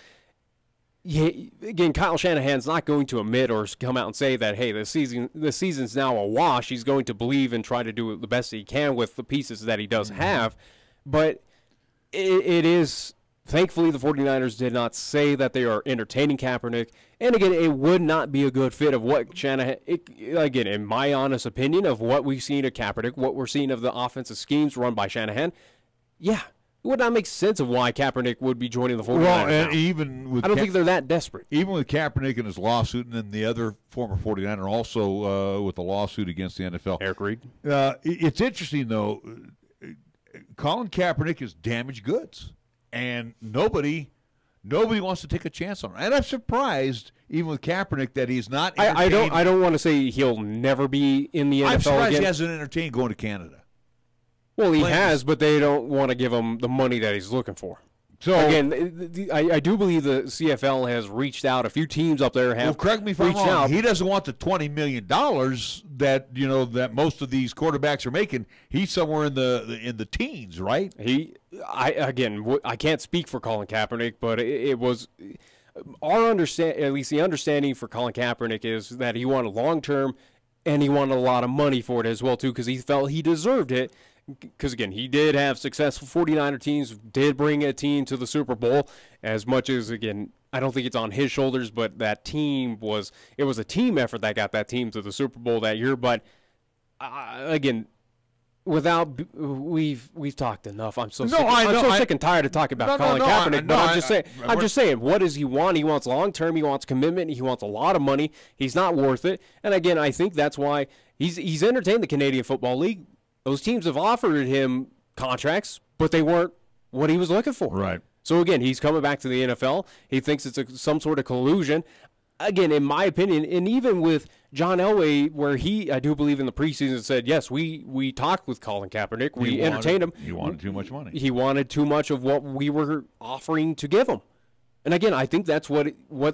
Speaker 3: Again, Kyle Shanahan's not going to admit or come out and say that, hey, the season's now a wash. He's going to believe and try to do the best he can with the pieces that he does have. But it is, thankfully, the 49ers did not say that they are entertaining Kaepernick. And again, it would not be a good fit of what Shanahan, again, in my honest opinion, of what we've seen of Kaepernick, what we're seeing of the offensive schemes run by Shanahan. Yeah. It would not make sense of why Kaepernick would be joining the 49ers.
Speaker 2: Well, and even with
Speaker 3: I don't think they're that desperate.
Speaker 2: Even with Kaepernick and his lawsuit, and then the other former 49er also with the lawsuit against the NFL.
Speaker 3: Eric Reed.
Speaker 2: It's interesting, though. Colin Kaepernick is damaged goods, and nobody wants to take a chance on him. And I'm surprised, even with Kaepernick, that he's not.
Speaker 3: I don't want to say he'll never be in the NFL
Speaker 2: I'm surprised
Speaker 3: again.
Speaker 2: He hasn't entertained going to Canada.
Speaker 3: Well, he has, but they don't want to give him the money that he's looking for. So again, I do believe the CFL has reached out. A few teams up there have.
Speaker 2: Well, correct me if I'm wrong.
Speaker 3: Out.
Speaker 2: He doesn't want the $20 million that that most of these quarterbacks are making. He's somewhere in the teens, right?
Speaker 3: I can't speak for Colin Kaepernick, but it was our understanding. At least the understanding for Colin Kaepernick is that he wanted long term, and he wanted a lot of money for it as well too, because he felt he deserved it. Because, again, he did have successful 49er teams, did bring a team to the Super Bowl, as much as, again, I don't think it's on his shoulders, but that team was a team effort that got that team to the Super Bowl that year. But, again, we've talked enough. I'm so sick and tired of talking about Colin Kaepernick. But I'm just saying, what does he want? He wants long-term. He wants commitment. He wants a lot of money. He's not worth it. And, again, I think that's why he's entertained the Canadian Football League. Those teams have offered him contracts, but they weren't what he was looking for.
Speaker 2: Right.
Speaker 3: So, again, he's coming back to the NFL. He thinks it's some sort of collusion. Again, in my opinion, and even with John Elway, where I do believe in the preseason said, yes, we talked with Colin Kaepernick. We entertained him.
Speaker 2: He wanted too much money.
Speaker 3: He wanted too much of what we were offering to give him. And again, I think that's what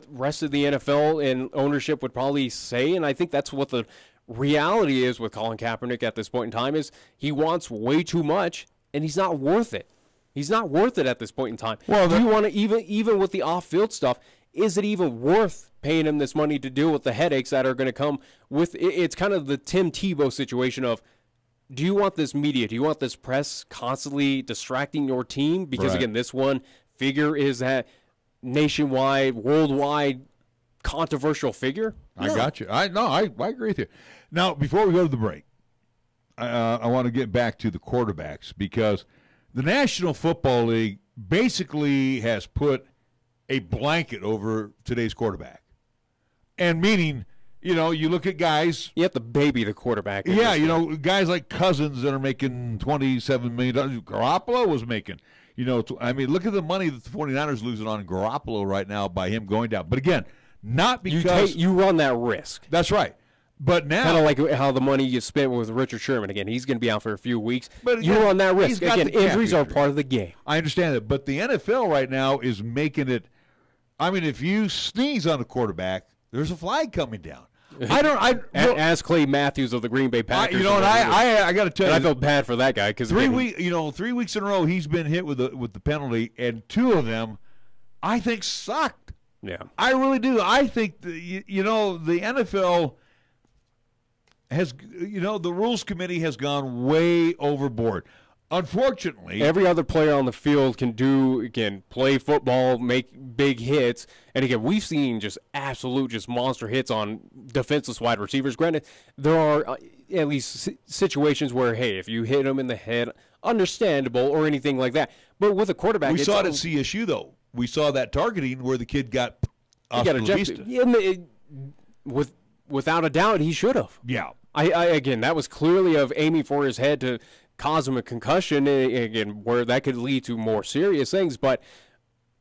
Speaker 3: rest of the NFL and ownership would probably say, and I think that's what the reality is with Colin Kaepernick at this point in time is he wants way too much, and he's not worth it. He's not worth it at this point in time. Well, do you want to even with the off-field stuff? Is it even worth paying him this money to deal with the headaches that are going to come with it? It's kind of the Tim Tebow situation of, do you want this media? Do you want this press constantly distracting your team? Because, again, this one figure is that nationwide, worldwide controversial figure.
Speaker 2: I got you. I agree with you. Now, before we go to the break, I want to get back to the quarterbacks because the National Football League basically has put a blanket over today's quarterback. And meaning, you look at guys.
Speaker 3: You have to baby the quarterback.
Speaker 2: Yeah, guys like Cousins that are making $27 million. Garoppolo was making, look at the money that the 49ers losing on Garoppolo right now by him going down. But again, not because.
Speaker 3: You run that risk.
Speaker 2: That's right. But now.
Speaker 3: Kind of like how the money you spent with Richard Sherman. Again, he's going to be out for a few weeks.
Speaker 2: But
Speaker 3: you run that risk. Again, injuries are part of the game.
Speaker 2: I understand that. But the NFL right now is making it. If you sneeze on a quarterback, there's a flag coming down.
Speaker 3: Ask Clay Matthews of the Green Bay Packers.
Speaker 2: I got to tell you,
Speaker 3: I felt bad for that guy because
Speaker 2: 3 weeks in a row he's been hit with the penalty, and 2 of them, I think, sucked.
Speaker 3: Yeah,
Speaker 2: I really do. I think the NFL has, the rules committee has gone way overboard. Unfortunately,
Speaker 3: every other player on the field can play football, make big hits, and again, we've seen just monster hits on defenseless wide receivers. Granted, there are at least situations where, hey, if you hit them in the head, understandable or anything like that. But with a quarterback,
Speaker 2: we saw it at CSU though. We saw that targeting where the kid got
Speaker 3: ejected. Without a doubt, he should have.
Speaker 2: Yeah.
Speaker 3: Again, that was clearly of aiming for his head to cause him a concussion, again, where that could lead to more serious things. But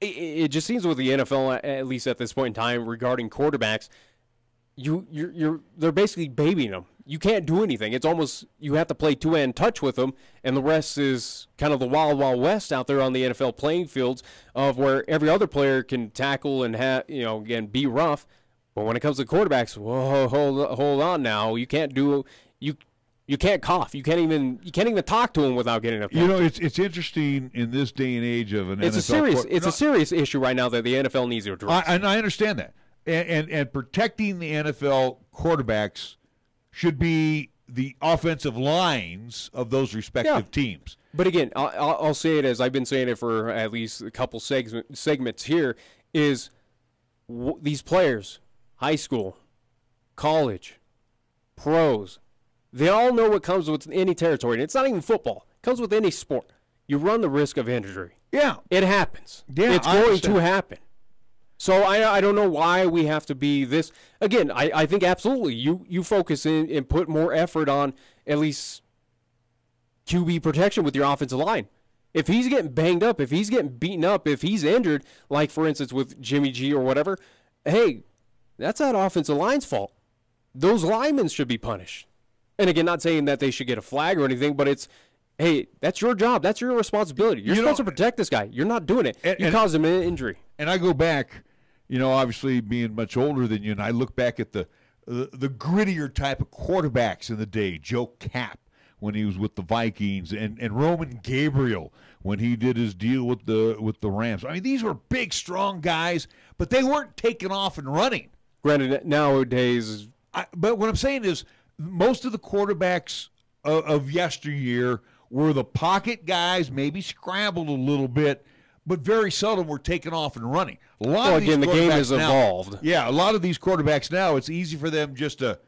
Speaker 3: it just seems with the NFL, at least at this point in time, regarding quarterbacks, they're basically babying them. You can't do anything. It's almost you have to play two-hand touch with them, and the rest is kind of the wild, wild west out there on the NFL playing fields of where every other player can tackle and again, be rough. But when it comes to quarterbacks, whoa, hold on now. You can't do you can't cough. You can't even talk to him without getting a penalty.
Speaker 2: It's interesting in this day and age of an
Speaker 3: NFL. It's a serious issue right now that the NFL needs to address.
Speaker 2: And I understand that. And protecting the NFL quarterbacks should be the offensive lines of those respective teams.
Speaker 3: But again, I'll say it as I've been saying it for at least a couple segments here, is these players, high school, college, pros, they all know what comes with any territory. And it's not even football. It comes with any sport. You run the risk of injury.
Speaker 2: Yeah.
Speaker 3: It happens.
Speaker 2: Yeah,
Speaker 3: it's going to happen. So I don't know why we have to be this. Again, I think absolutely you focus in and put more effort on at least QB protection with your offensive line. If he's getting banged up, if he's getting beaten up, if he's injured, like for instance with Jimmy G or whatever, hey, that's that offensive line's fault. Those linemen should be punished. And again, not saying that they should get a flag or anything, but it's, hey, that's your job. That's your responsibility. You're supposed to protect this guy. You're not doing it. You caused him an injury.
Speaker 2: And I go back, obviously being much older than you, and I look back at the grittier type of quarterbacks in the day. Joe Kapp when he was with the Vikings, and Roman Gabriel when he did his deal with the Rams. I mean, these were big, strong guys, but they weren't taking off and running.
Speaker 3: Granted, nowadays.
Speaker 2: But what I'm saying is, most of the quarterbacks of yesteryear were the pocket guys, maybe scrambled a little bit, but very seldom were taking off and running. A lot of these
Speaker 3: the game has
Speaker 2: now,
Speaker 3: evolved.
Speaker 2: Yeah, a lot of these quarterbacks now, it's easy for them just to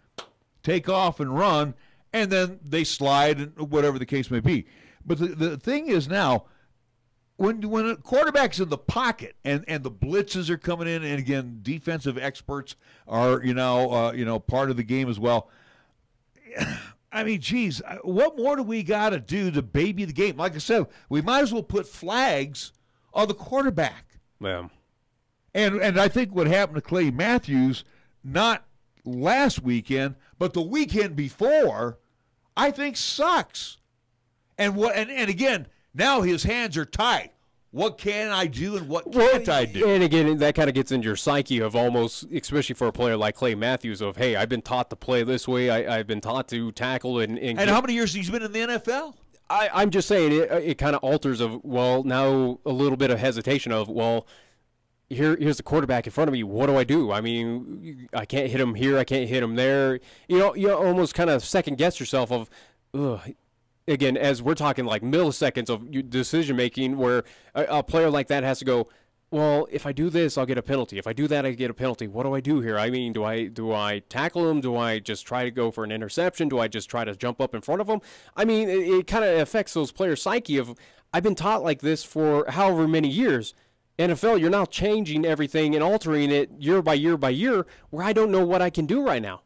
Speaker 2: take off and run, and then they slide, and whatever the case may be. But the thing is now, when a quarterback's in the pocket and the blitzes are coming in, and again, defensive experts are part of the game as well. I mean, geez, what more do we got to do to baby the game? Like I said, we might as well put flags of the quarterback.
Speaker 3: Yeah.
Speaker 2: And I think what happened to Clay Matthews, not last weekend, but the weekend before, I think sucks. And again, now his hands are tied. What can I do and what can't I do?
Speaker 3: And again, that kind of gets into your psyche of almost, especially for a player like Clay Matthews, of, hey, I've been taught to play this way. I've been taught to tackle. And
Speaker 2: how many years has he been in the NFL?
Speaker 3: I'm just saying it kind of alters of, well, now a little bit of hesitation of, well, here's the quarterback in front of me. What do I do? I mean, I can't hit him here. I can't hit him there. You almost kind of second guess yourself of, ugh. Again, as we're talking like milliseconds of decision making, where a player like that has to go, well, if I do this, I'll get a penalty. If I do that, I get a penalty. What do I do here? I mean, do I tackle him? Do I just try to go for an interception? Do I just try to jump up in front of him? I mean, it kind of affects those players' psyche of, I've been taught like this for however many years. NFL, you're now changing everything and altering it year by year by year, where I don't know what I can do right now.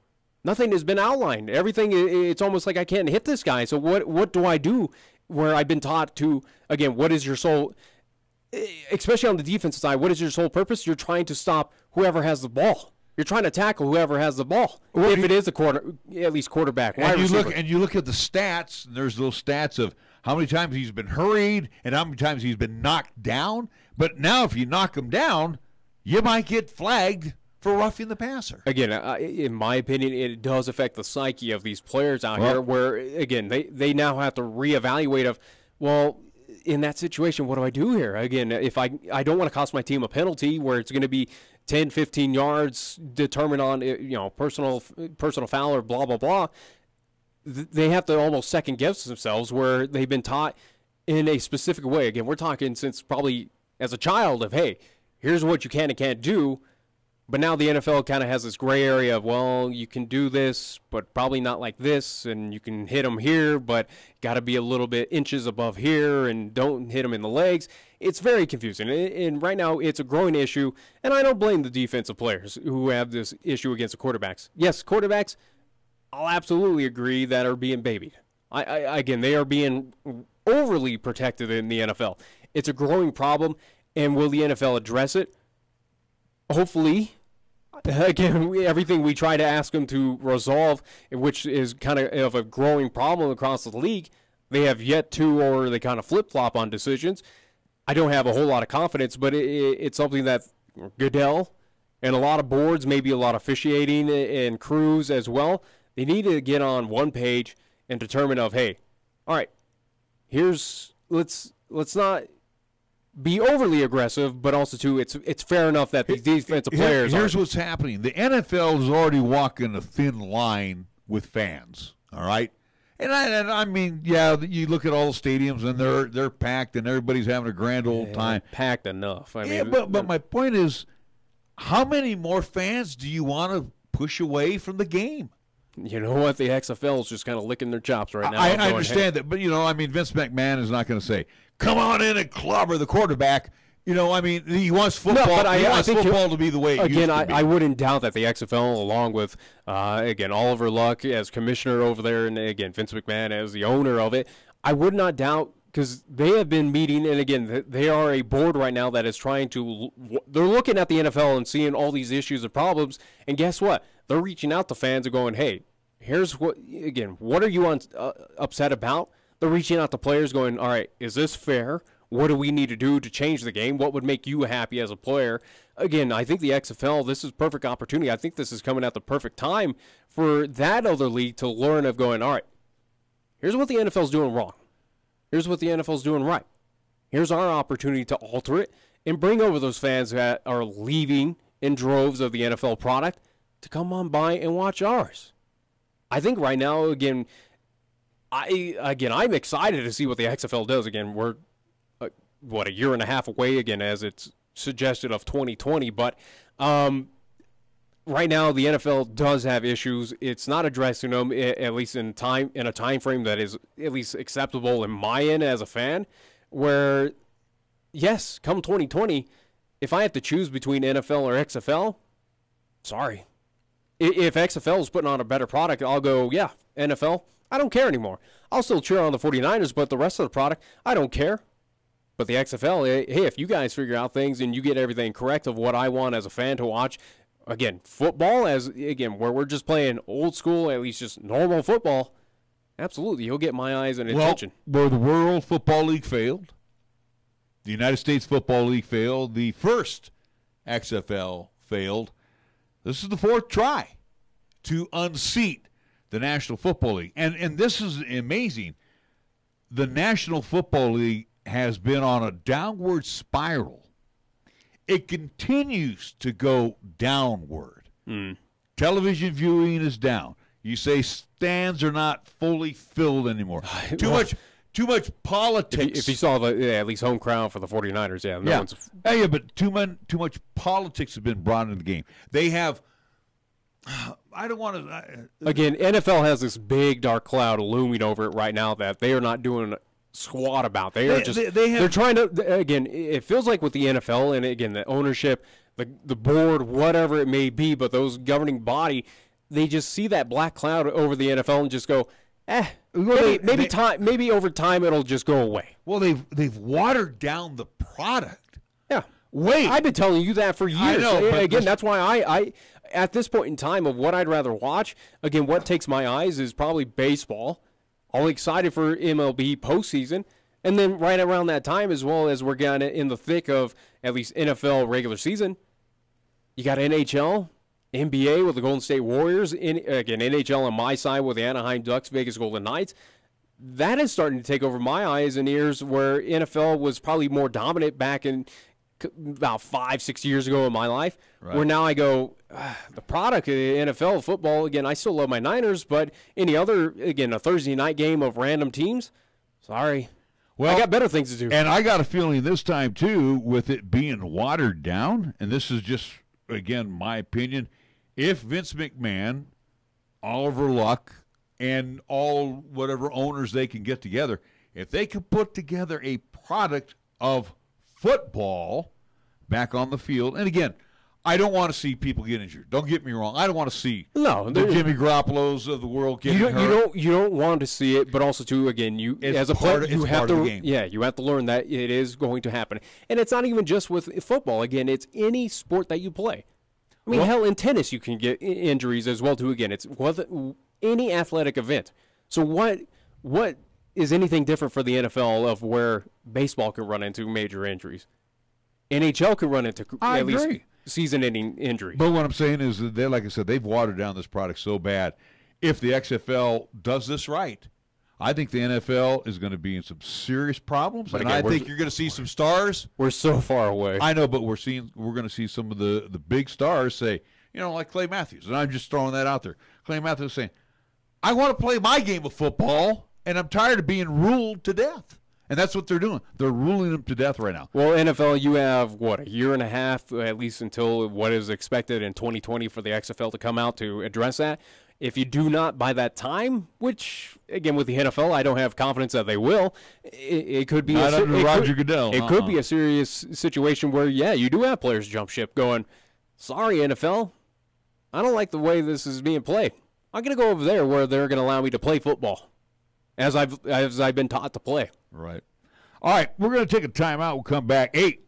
Speaker 3: Nothing has been outlined. Everything, it's almost like I can't hit this guy. So what do I do where I've been taught to, again, what is your sole, especially on the defensive side, what is your sole purpose? You're trying to stop whoever has the ball. You're trying to tackle whoever has the ball. Well, if it is at least quarterback.
Speaker 2: And you look at the stats, and there's those stats of how many times he's been hurried and how many times he's been knocked down. But now if you knock him down, you might get flagged for roughing the passer.
Speaker 3: Again, in my opinion, it does affect the psyche of these players out here where, again, they now have to reevaluate of, well, in that situation, what do I do here? Again, if I don't want to cost my team a penalty where it's going to be 10, 15 yards determined on, personal foul or blah, blah, blah, they have to almost second guess themselves where they've been taught in a specific way. Again, we're talking since probably as a child of, hey, here's what you can and can't do. But now the NFL kind of has this gray area of, well, you can do this, but probably not like this, and you can hit them here, but got to be a little bit inches above here, and don't hit them in the legs. It's very confusing, and right now it's a growing issue, and I don't blame the defensive players who have this issue against the quarterbacks. Yes, quarterbacks, I'll absolutely agree that are being babied. Again, they are being overly protected in the NFL. It's a growing problem, and will the NFL address it? Hopefully. Again, everything we try to ask them to resolve, which is kind of a growing problem across the league, they have yet to, or they kind of flip-flop on decisions. I don't have a whole lot of confidence, but it's something that Goodell and a lot of boards, maybe a lot of officiating and crews as well, they need to get on one page and determine of, hey, all right, let's not be overly aggressive, but also too, it's fair enough that the defensive players.
Speaker 2: Here's what's happening: the NFL is already walking a thin line with fans. All right, and I mean, yeah, you look at all the stadiums and they're packed and everybody's having a grand old time.
Speaker 3: Packed enough. I mean,
Speaker 2: yeah, but my point is, how many more fans do you want to push away from the game?
Speaker 3: You know what? The XFL is just kind of licking their chops right now.
Speaker 2: I understand that, but Vince McMahon is not going to say, "Come on in and clobber the quarterback." He wants football. No, but I think football to be the way it used to be.
Speaker 3: I wouldn't doubt that the XFL, along with Oliver Luck as commissioner over there, and again Vince McMahon as the owner of it, I would not doubt, because they have been meeting, and again they are a board right now that is trying to. They're looking at the NFL and seeing all these issues and problems, and guess what? They're reaching out to fans and going, hey, here's what are you upset about? They're reaching out to players going, all right, is this fair? What do we need to do to change the game? What would make you happy as a player? Again, I think the XFL, this is perfect opportunity. I think this is coming at the perfect time for that other league to learn of going, all right, here's what the NFL's doing wrong. Here's what the NFL's doing right. Here's our opportunity to alter it and bring over those fans that are leaving in droves of the NFL product to come on by and watch ours. I think right now, I'm excited to see what the XFL does. Again, we're a year and a half away again, as it's suggested, of 2020. But right now, the NFL does have issues. It's not addressing them, at least in a time frame that is at least acceptable in my end as a fan. Where, yes, come 2020, if I have to choose between NFL or XFL, sorry. If XFL is putting on a better product, I'll go, yeah, NFL. I don't care anymore. I'll still cheer on the 49ers, but the rest of the product, I don't care. But the XFL, hey, if you guys figure out things and you get everything correct of what I want as a fan to watch, again, football, where we're just playing old school, at least just normal football, absolutely, you'll get my eyes and attention.
Speaker 2: Where the World Football League failed, the United States Football League failed, the first XFL failed, this is the fourth try to unseat the National Football League. And this is amazing. The National Football League has been on a downward spiral. It continues to go downward. Television viewing is down. You say stands are not fully filled anymore. Too much politics.
Speaker 3: If you saw at least home crowd for the 49ers,
Speaker 2: yeah, but too much politics has been brought into the game. They have. I don't want to.
Speaker 3: Again, NFL has this big dark cloud looming over it right now that they are not doing squat about. They're trying to. Again, it feels like with the NFL and again the ownership, the board, whatever it may be, but those governing body, they just see that black cloud over the NFL and just go, maybe over time it'll just go away.
Speaker 2: Well, they've watered down the product.
Speaker 3: Yeah. Wait, I've been telling you that for years.
Speaker 2: I know, but
Speaker 3: again, that's why I at this point in time of what I'd rather watch, again, what takes my eyes is probably baseball. All excited for MLB postseason. And then right around that time, as well as we're getting in the thick of at least NFL regular season, you got NHL, NBA with the Golden State Warriors, NHL on my side with the Anaheim Ducks, Vegas Golden Knights. That is starting to take over my eyes and ears where NFL was probably more dominant back in about 5-6 years ago in my life, where now I go, the product of the NFL football, again, I still love my Niners, but any other, again, a Thursday night game of random teams, sorry. Well, I got better things to do.
Speaker 2: And I got a feeling this time, too, with it being watered down, and this is just, again, my opinion, if Vince McMahon, Oliver Luck, and all whatever owners they can get together, if they could put together a product of football back on the field, and again, I don't want to see people get injured. Don't get me wrong. I don't want to see the Jimmy Garoppolos of the world getting hurt.
Speaker 3: You don't want to see it, but also too, again, as a player, you have to. Yeah, you have to learn that it is going to happen, and it's not even just with football. Again, it's any sport that you play. I mean, hell, in tennis you can get injuries as well too. Again, it's any athletic event. So what is anything different for the NFL of where baseball can run into major injuries? NHL can run into at least season-ending injury.
Speaker 2: But what I'm saying is that, like I said, they've watered down this product so bad. If the XFL does this right, I think the NFL is going to be in some serious problems, but I think you're going to see some stars.
Speaker 3: We're so far away.
Speaker 2: I know, but we're going to see some of the big stars say, like Clay Matthews, and I'm just throwing that out there. Clay Matthews saying, I want to play my game of football, and I'm tired of being ruled to death. And that's what they're doing. They're ruling them to death right now.
Speaker 3: Well, NFL, you have, a year and a half, at least until what is expected in 2020 for the XFL to come out to address that. If you do not by that time, which, again, with the NFL, I don't have confidence that they will, it could be
Speaker 2: Roger Goodell.
Speaker 3: It could be a serious situation where, you do have players jump ship going, sorry, NFL, I don't like the way this is being played. I'm going to go over there where they're going to allow me to play football as I've been taught to play.
Speaker 2: Right. All right, we're going to take a timeout. We'll come back. Hey,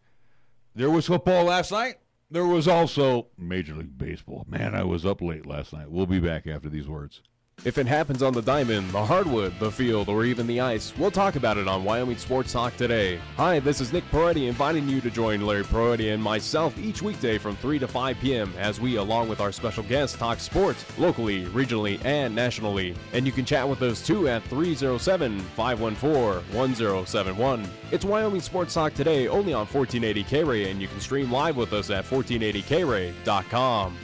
Speaker 2: there was football last night. There was also Major League Baseball. Man, I was up late last night. We'll be back after these words.
Speaker 3: If it happens on the diamond, the hardwood, the field, or even the ice, we'll talk about it on Wyoming Sports Talk today. Hi, this is Nick Peretti inviting you to join Larry Peretti and myself each weekday from 3 to 5 p.m. as we, along with our special guests, talk sports locally, regionally, and nationally. And you can chat with us too at 307-514-1071. It's Wyoming Sports Talk today only on 1480 KRAE, and you can stream live with us at 1480krae.com.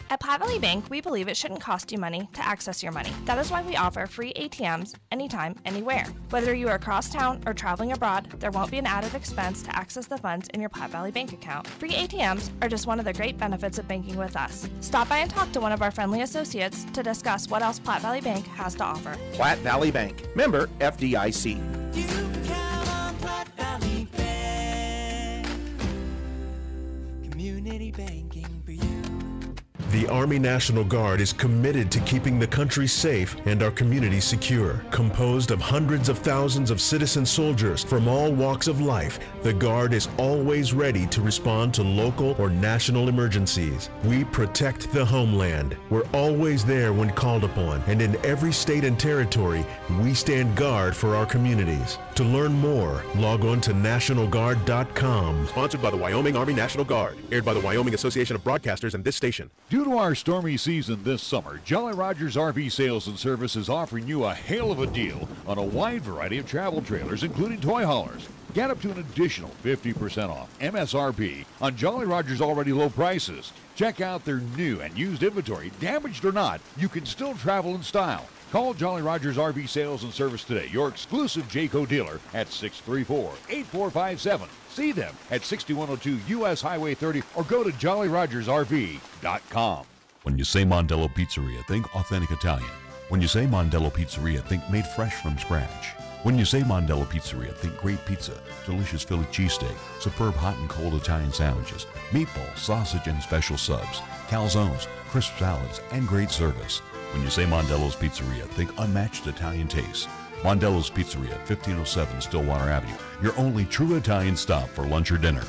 Speaker 13: At Platte Valley Bank, we believe it shouldn't cost you money to access your money. That is why we offer free ATMs anytime, anywhere. Whether you are across town or traveling abroad, there won't be an added expense to access the funds in your Platte Valley Bank account. Free ATMs are just one of the great benefits of banking with us. Stop by and talk to one of our friendly associates to discuss what else Platte Valley Bank has to offer.
Speaker 5: Platte Valley Bank, member FDIC.
Speaker 19: You can count on Platte Valley Bank. Community banking for you.
Speaker 15: The
Speaker 11: The Army National Guard is committed to keeping the country safe and our communities secure. Composed of hundreds of thousands of citizen soldiers from all walks of life, the Guard is always ready to respond to local or national emergencies. We protect the homeland. We're always there when called upon, and in every state and territory, we stand guard for our communities. To learn more, log on to NationalGuard.com. Sponsored by the Wyoming Army National Guard. Aired by the Wyoming Association of Broadcasters and this station.
Speaker 2: Due to our stormy season this summer, Jolly Rogers RV Sales and Service is offering you a hail of a deal on a wide variety of travel trailers, including toy haulers. Get up to an additional 50% off MSRP on Jolly Rogers' already low prices. Check out their new and used inventory. Damaged or not, you can still travel in style. Call Jolly Rogers RV Sales and Service today, your exclusive Jayco dealer, at 634-8457. See them at 6102 U.S. Highway 30 or go to jollyrogersrv.com.
Speaker 8: When you say Mondello Pizzeria, think authentic Italian. When you say Mondello Pizzeria, think made fresh from scratch. When you say Mondello Pizzeria, think great pizza, delicious Philly cheesesteak, superb hot and cold Italian sandwiches, meatballs, sausage, and special subs, calzones, crisp salads, and great service. When you say Mondello's Pizzeria, think unmatched Italian taste. Mondello's Pizzeria, 1507 Stillwater Avenue, your only true Italian stop for lunch or dinner.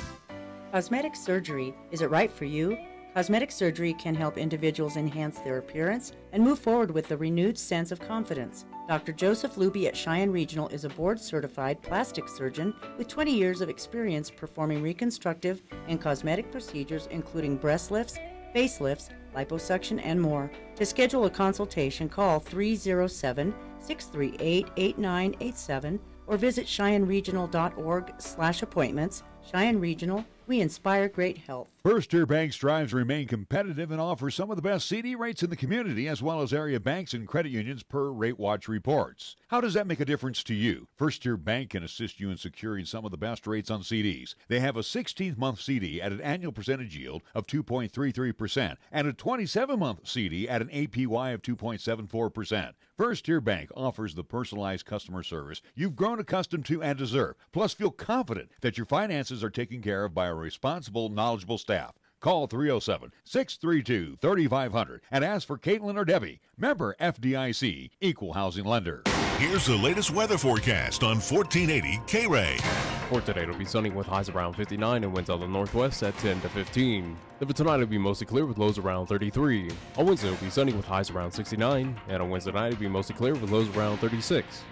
Speaker 15: Cosmetic surgery, is it right for you? Cosmetic surgery can help individuals enhance their appearance and move forward with a renewed sense of confidence. Dr. Joseph Luby at Cheyenne Regional is a board-certified plastic surgeon with 20 years of experience performing reconstructive and cosmetic procedures including breast lifts, facelifts, liposuction, and more. To schedule a consultation, call 307-638-8987 or visit CheyenneRegional.org/appointments. Cheyenne Regional, we inspire great health.
Speaker 2: First Tier Bank strives to remain competitive and offers some of the best CD rates in the community, as well as area banks and credit unions per Rate Watch reports. How does that make a difference to you? First Tier Bank can assist you in securing some of the best rates on CDs. They have a 16-month CD at an annual percentage yield of 2.33% and a 27-month CD at an APY of 2.74%. First Tier Bank offers the personalized customer service you've grown accustomed to and deserve. Plus, feel confident that your finances are taken care of by a responsible, knowledgeable staff. Call 307-632-3500 and ask for Caitlin or Debbie. Member FDIC, Equal Housing Lender.
Speaker 1: Here's the latest weather forecast on 1480 KRAE.
Speaker 3: For today, it'll be sunny with highs around 59 and winds out of the northwest at 10 to 15. Then for tonight, it'll be mostly clear with lows around 33. On Wednesday, it'll be sunny with highs around 69. And on Wednesday night, it'll be mostly clear with lows around 36.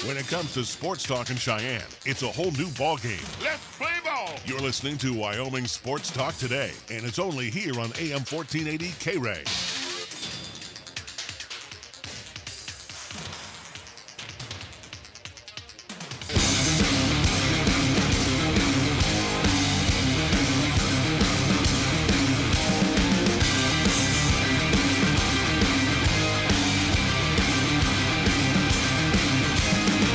Speaker 1: When it comes to sports talk in Cheyenne, it's a whole new ballgame. Let's play ball! You're listening to Wyoming Sports Talk today, and it's only here on AM 1480 KRAE.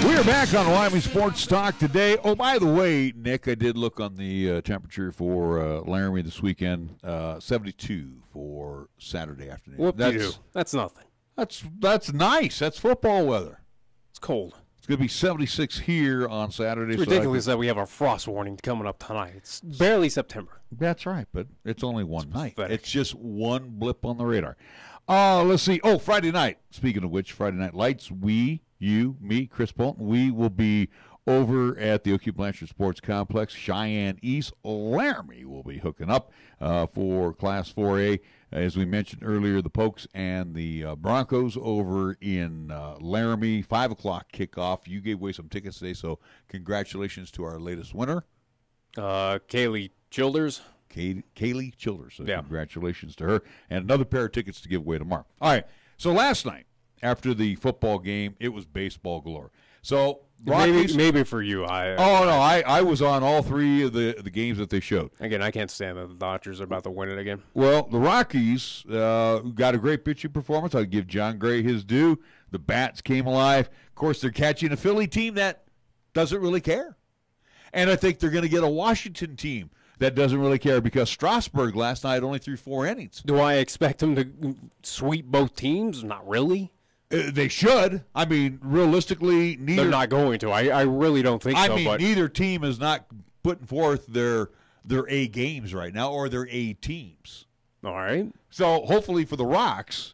Speaker 2: We're back on Wyoming Sports Talk today. Oh, by the way, Nick, I did look on the temperature for Laramie this weekend. 72 for Saturday afternoon.
Speaker 3: Whoop-de-doo. That's nothing.
Speaker 2: That's nice. That's football weather.
Speaker 3: It's cold.
Speaker 2: It's going to be 76 here on Saturday.
Speaker 3: It's ridiculous that we have our frost warning coming up tonight. It's barely September.
Speaker 2: That's right, but it's only one night.
Speaker 3: Pathetic.
Speaker 2: It's just one blip on the radar. Let's see. Oh, Friday night. Speaking of which, Friday Night Lights, you, me, Chris Bolton, we will be over at the O'Keefe Blanchard Sports Complex, Cheyenne East. Laramie will be hooking up for Class 4A. As we mentioned earlier, the Pokes and the Broncos over in Laramie, 5 o'clock kickoff. You gave away some tickets today, so congratulations to our latest winner.
Speaker 3: Kaylee Childers.
Speaker 2: Kaylee Childers. So
Speaker 3: yeah.
Speaker 2: Congratulations to her. And another pair of tickets to give away tomorrow. All right. So last night, after the football game, it was baseball galore. So
Speaker 3: maybe for you,
Speaker 2: I was on all three of the games that they showed.
Speaker 3: Again, I can't stand that the Dodgers are about to win it again.
Speaker 2: Well, the Rockies got a great pitching performance. I'll give John Gray his due. The bats came alive. Of course, they're catching a Philly team that doesn't really care. And I think they're going to get a Washington team that doesn't really care because Strasburg last night only threw 4 innings.
Speaker 3: Do I expect them to sweep both teams? Not really.
Speaker 2: They should. I mean, realistically, neither.
Speaker 3: They're not going to. I really don't think so.
Speaker 2: I mean, neither team is not putting forth their A games right now or their A teams.
Speaker 3: All right.
Speaker 2: So hopefully for the Rocks,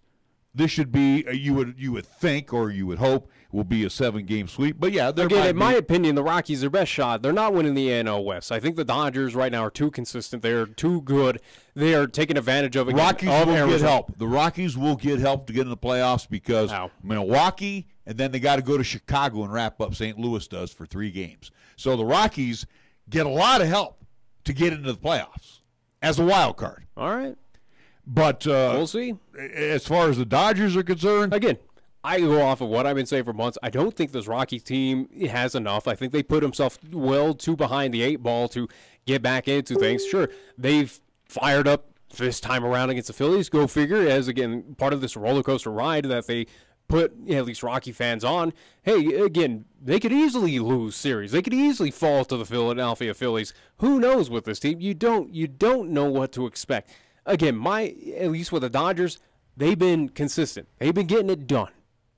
Speaker 2: this should be you would think or you would hope will be a 7-game sweep. But yeah,
Speaker 3: again, in my opinion, the Rockies, their best shot. They're not winning the NL West. I think the Dodgers right now are too consistent. They're too good. They are taking advantage of it.
Speaker 2: Rockies will get help. The Rockies will get help to get in the playoffs because Milwaukee, and then they got to go to Chicago and wrap up. St. Louis does for 3 games. So the Rockies get a lot of help to get into the playoffs as a wild card.
Speaker 3: All right.
Speaker 2: But
Speaker 3: we'll see.
Speaker 2: As far as the Dodgers are concerned,
Speaker 3: again, I go off of what I've been saying for months. I don't think this Rockies team has enough. I think they put themselves well too behind the 8 ball to get back into things. Sure, they've fired up this time around against the Phillies. Go figure, as, again, part of this roller coaster ride that they put at least Rocky fans on. Hey, again, they could easily lose series. They could easily fall to the Philadelphia Phillies. Who knows with this team? You don't know what to expect. Again, at least with the Dodgers, they've been consistent. They've been getting it done.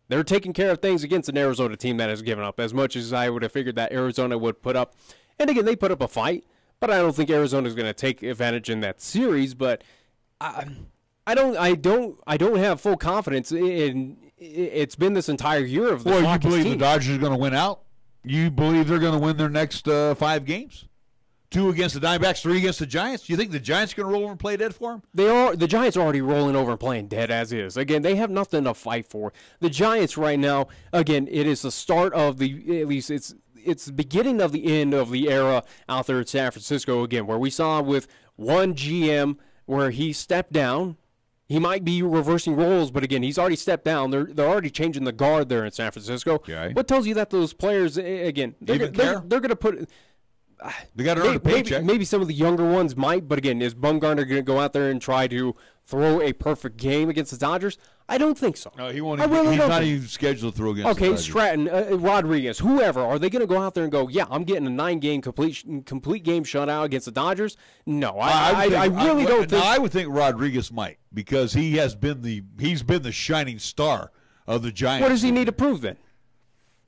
Speaker 3: They're taking care of things against an Arizona team that has given up as much as I would have figured that Arizona would put up. And again, they put up a fight, but I don't think Arizona is going to take advantage in that series. But I don't have full confidence in. It's been this entire year of the Rockies
Speaker 2: you believe
Speaker 3: team.
Speaker 2: the Dodgers are going to win out? You believe they're going to win their next 5 games? 2 against the Diamondbacks, 3 against the Giants. Do you think the Giants are going to roll over and play dead for them?
Speaker 3: The Giants are already rolling over and playing dead as is. Again, they have nothing to fight for. The Giants right now, again, it is the start of at least it's the beginning of the end of the era out there in San Francisco again, where we saw with one GM where he stepped down. He might be reversing roles, but again, he's already stepped down. They're already changing the guard there in San Francisco.
Speaker 2: Okay.
Speaker 3: What tells you that those players, again, they're going to put.
Speaker 2: They got to earn a paycheck.
Speaker 3: Maybe some of the younger ones might, but again, is Bumgarner going to go out there and try to throw a perfect game against the Dodgers? I don't think so.
Speaker 2: No, he won't. He's not even scheduled to throw against the Dodgers.
Speaker 3: Stratton, Rodriguez, whoever, are they going to go out there and go, yeah, I'm getting a 9-game complete game shutout against the Dodgers? No, I really don't think.
Speaker 2: I would think Rodriguez might, because he's been the shining star of the Giants.
Speaker 3: What does he need to prove then?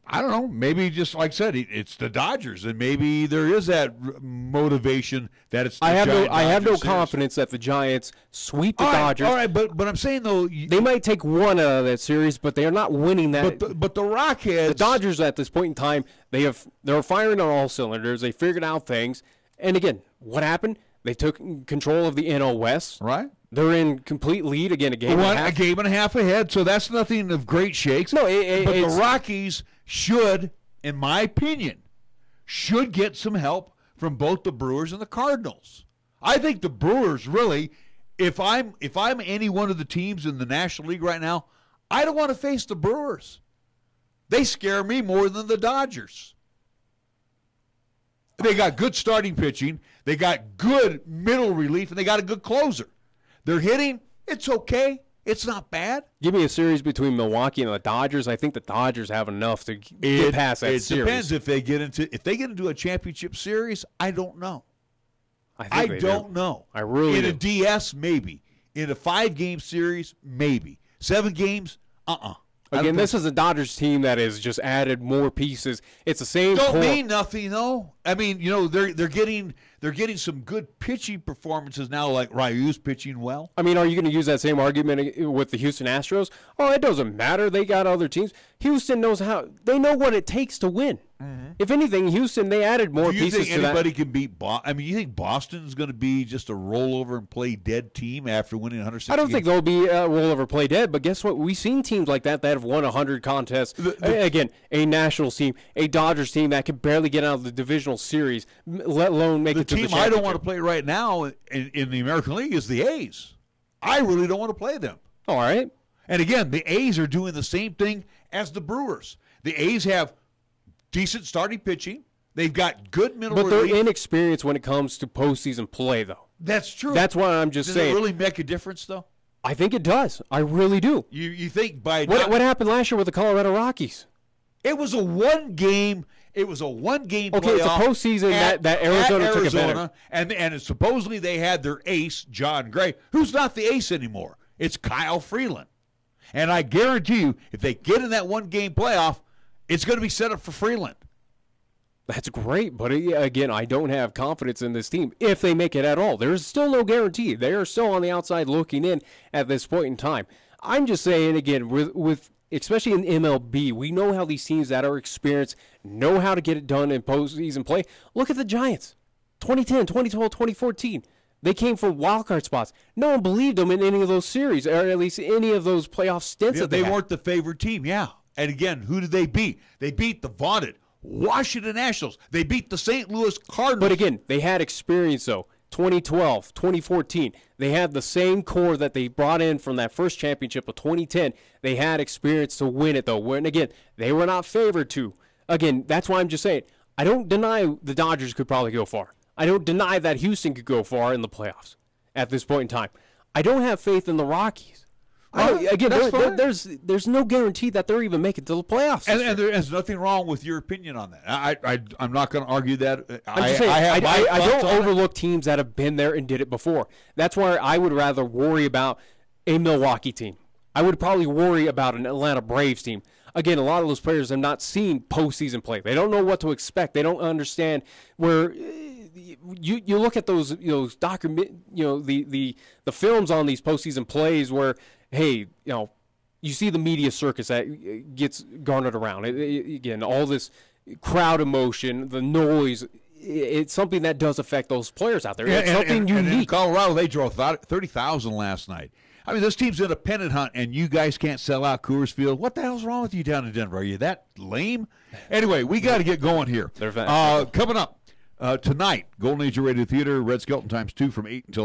Speaker 2: I don't know. Maybe just like I said, it's the Dodgers, and maybe there is that motivation that it's. I
Speaker 3: have no confidence that the Giants sweep the Dodgers.
Speaker 2: All right, but I'm saying though,
Speaker 3: they might take one out of that series, but they are not winning that.
Speaker 2: But the Rockheads,
Speaker 3: the Dodgers at this point in time, they're firing on all cylinders. They figured out things, and again, what happened? They took control of the NL West.
Speaker 2: Right.
Speaker 3: They're in complete lead again. A game
Speaker 2: and a half ahead, so that's nothing of great shakes.
Speaker 3: No,
Speaker 2: but the Rockies should, in my opinion, get some help from both the Brewers and the Cardinals. I think the Brewers really, if I'm any one of the teams in the National League right now, I don't want to face the Brewers. They scare me more than the Dodgers. They got good starting pitching, they got good middle relief, and they got a good closer. They're hitting, it's okay. It's not bad.
Speaker 3: Give me a series between Milwaukee and the Dodgers. I think the Dodgers have enough to get past that series.
Speaker 2: It depends if they get into a championship series. I don't know. I don't know.
Speaker 3: I really
Speaker 2: a DS, maybe. In a 5-game series, maybe. 7 games,
Speaker 3: Again, this is a Dodgers team that has just added more pieces. It's the same.
Speaker 2: Don't mean nothing though. I mean, they're getting some good pitching performances now. Like Ryu's pitching well.
Speaker 3: I mean, are you going to use that same argument with the Houston Astros? Oh, it doesn't matter. They got other teams. Houston knows how. They know what it takes to win. Mm-hmm. If anything, Houston, they added more pieces to that.
Speaker 2: Do you think anybody can beat Boston? I mean, you think Boston's going to be just a rollover and play dead team after winning 160
Speaker 3: I don't think they'll be a rollover play dead, but guess what? We've seen teams like that have won 100 contests. Again, a Nationals team, a Dodgers team that can barely get out of the divisional series, let alone make it to the championship.
Speaker 2: The team I don't want to play right now in the American League is the A's. I really don't want to play them.
Speaker 3: All right.
Speaker 2: And again, the A's are doing the same thing as the Brewers. The A's have decent starting pitching. They've got good middle relief.
Speaker 3: But they're inexperienced when it comes to postseason play, though.
Speaker 2: That's true.
Speaker 3: That's what I'm just saying.
Speaker 2: Does it really make a difference, though?
Speaker 3: I think it does. I really do.
Speaker 2: You think by
Speaker 3: what happened last year with the Colorado Rockies?
Speaker 2: It was a one-game. It was a one-game.
Speaker 3: Okay, it's a postseason that Arizona took advantage.
Speaker 2: And supposedly they had their ace, John Gray, who's not the ace anymore. It's Kyle Freeland. And I guarantee you, if they get in that one-game playoff, it's going to be set up for Freeland.
Speaker 3: That's great, but again, I don't have confidence in this team if they make it at all. There's still no guarantee. They are still on the outside looking in at this point in time. I'm just saying, again, with especially in MLB, we know how these teams that are experienced know how to get it done in postseason play. Look at the Giants, 2010, 2012, 2014. They came from wildcard spots. No one believed them in any of those series, or at least any of those playoff stints.
Speaker 2: Yeah, they weren't the favored team, yeah. And again, who did they beat? They beat the vaunted Washington Nationals. They beat the St. Louis Cardinals.
Speaker 3: But again, they had experience, though. 2012, 2014, they had the same core that they brought in from that first championship of 2010. They had experience to win it, though. And again, they were not favored to. Again, that's why I'm just saying, I don't deny the Dodgers could probably go far. I don't deny that Houston could go far in the playoffs at this point in time. I don't have faith in the Rockies. There's no guarantee that they're even making it to the playoffs.
Speaker 2: And there's nothing wrong with your opinion on that. I'm not going to argue that.
Speaker 3: I'm just saying, I don't overlook teams that have been there and did it before. That's why I would rather worry about a Milwaukee team. I would probably worry about an Atlanta Braves team. Again, a lot of those players have not seen postseason play. They don't know what to expect. They don't understand where you look at those the films on these postseason plays where, hey, you see the media circus that gets garnered around. Again, all this crowd emotion, the noise, it's something that does affect those players out there. It's something unique.
Speaker 2: And in Colorado, they drove 30,000 last night. I mean, this team's in a pennant hunt, and you guys can't sell out Coors Field. What the hell's wrong with you down in Denver? Are you that lame? Anyway, we got to get going here.
Speaker 3: They're fast.
Speaker 2: Coming up tonight, Golden Age Radio Theater, Red Skelton times 2 from 8 until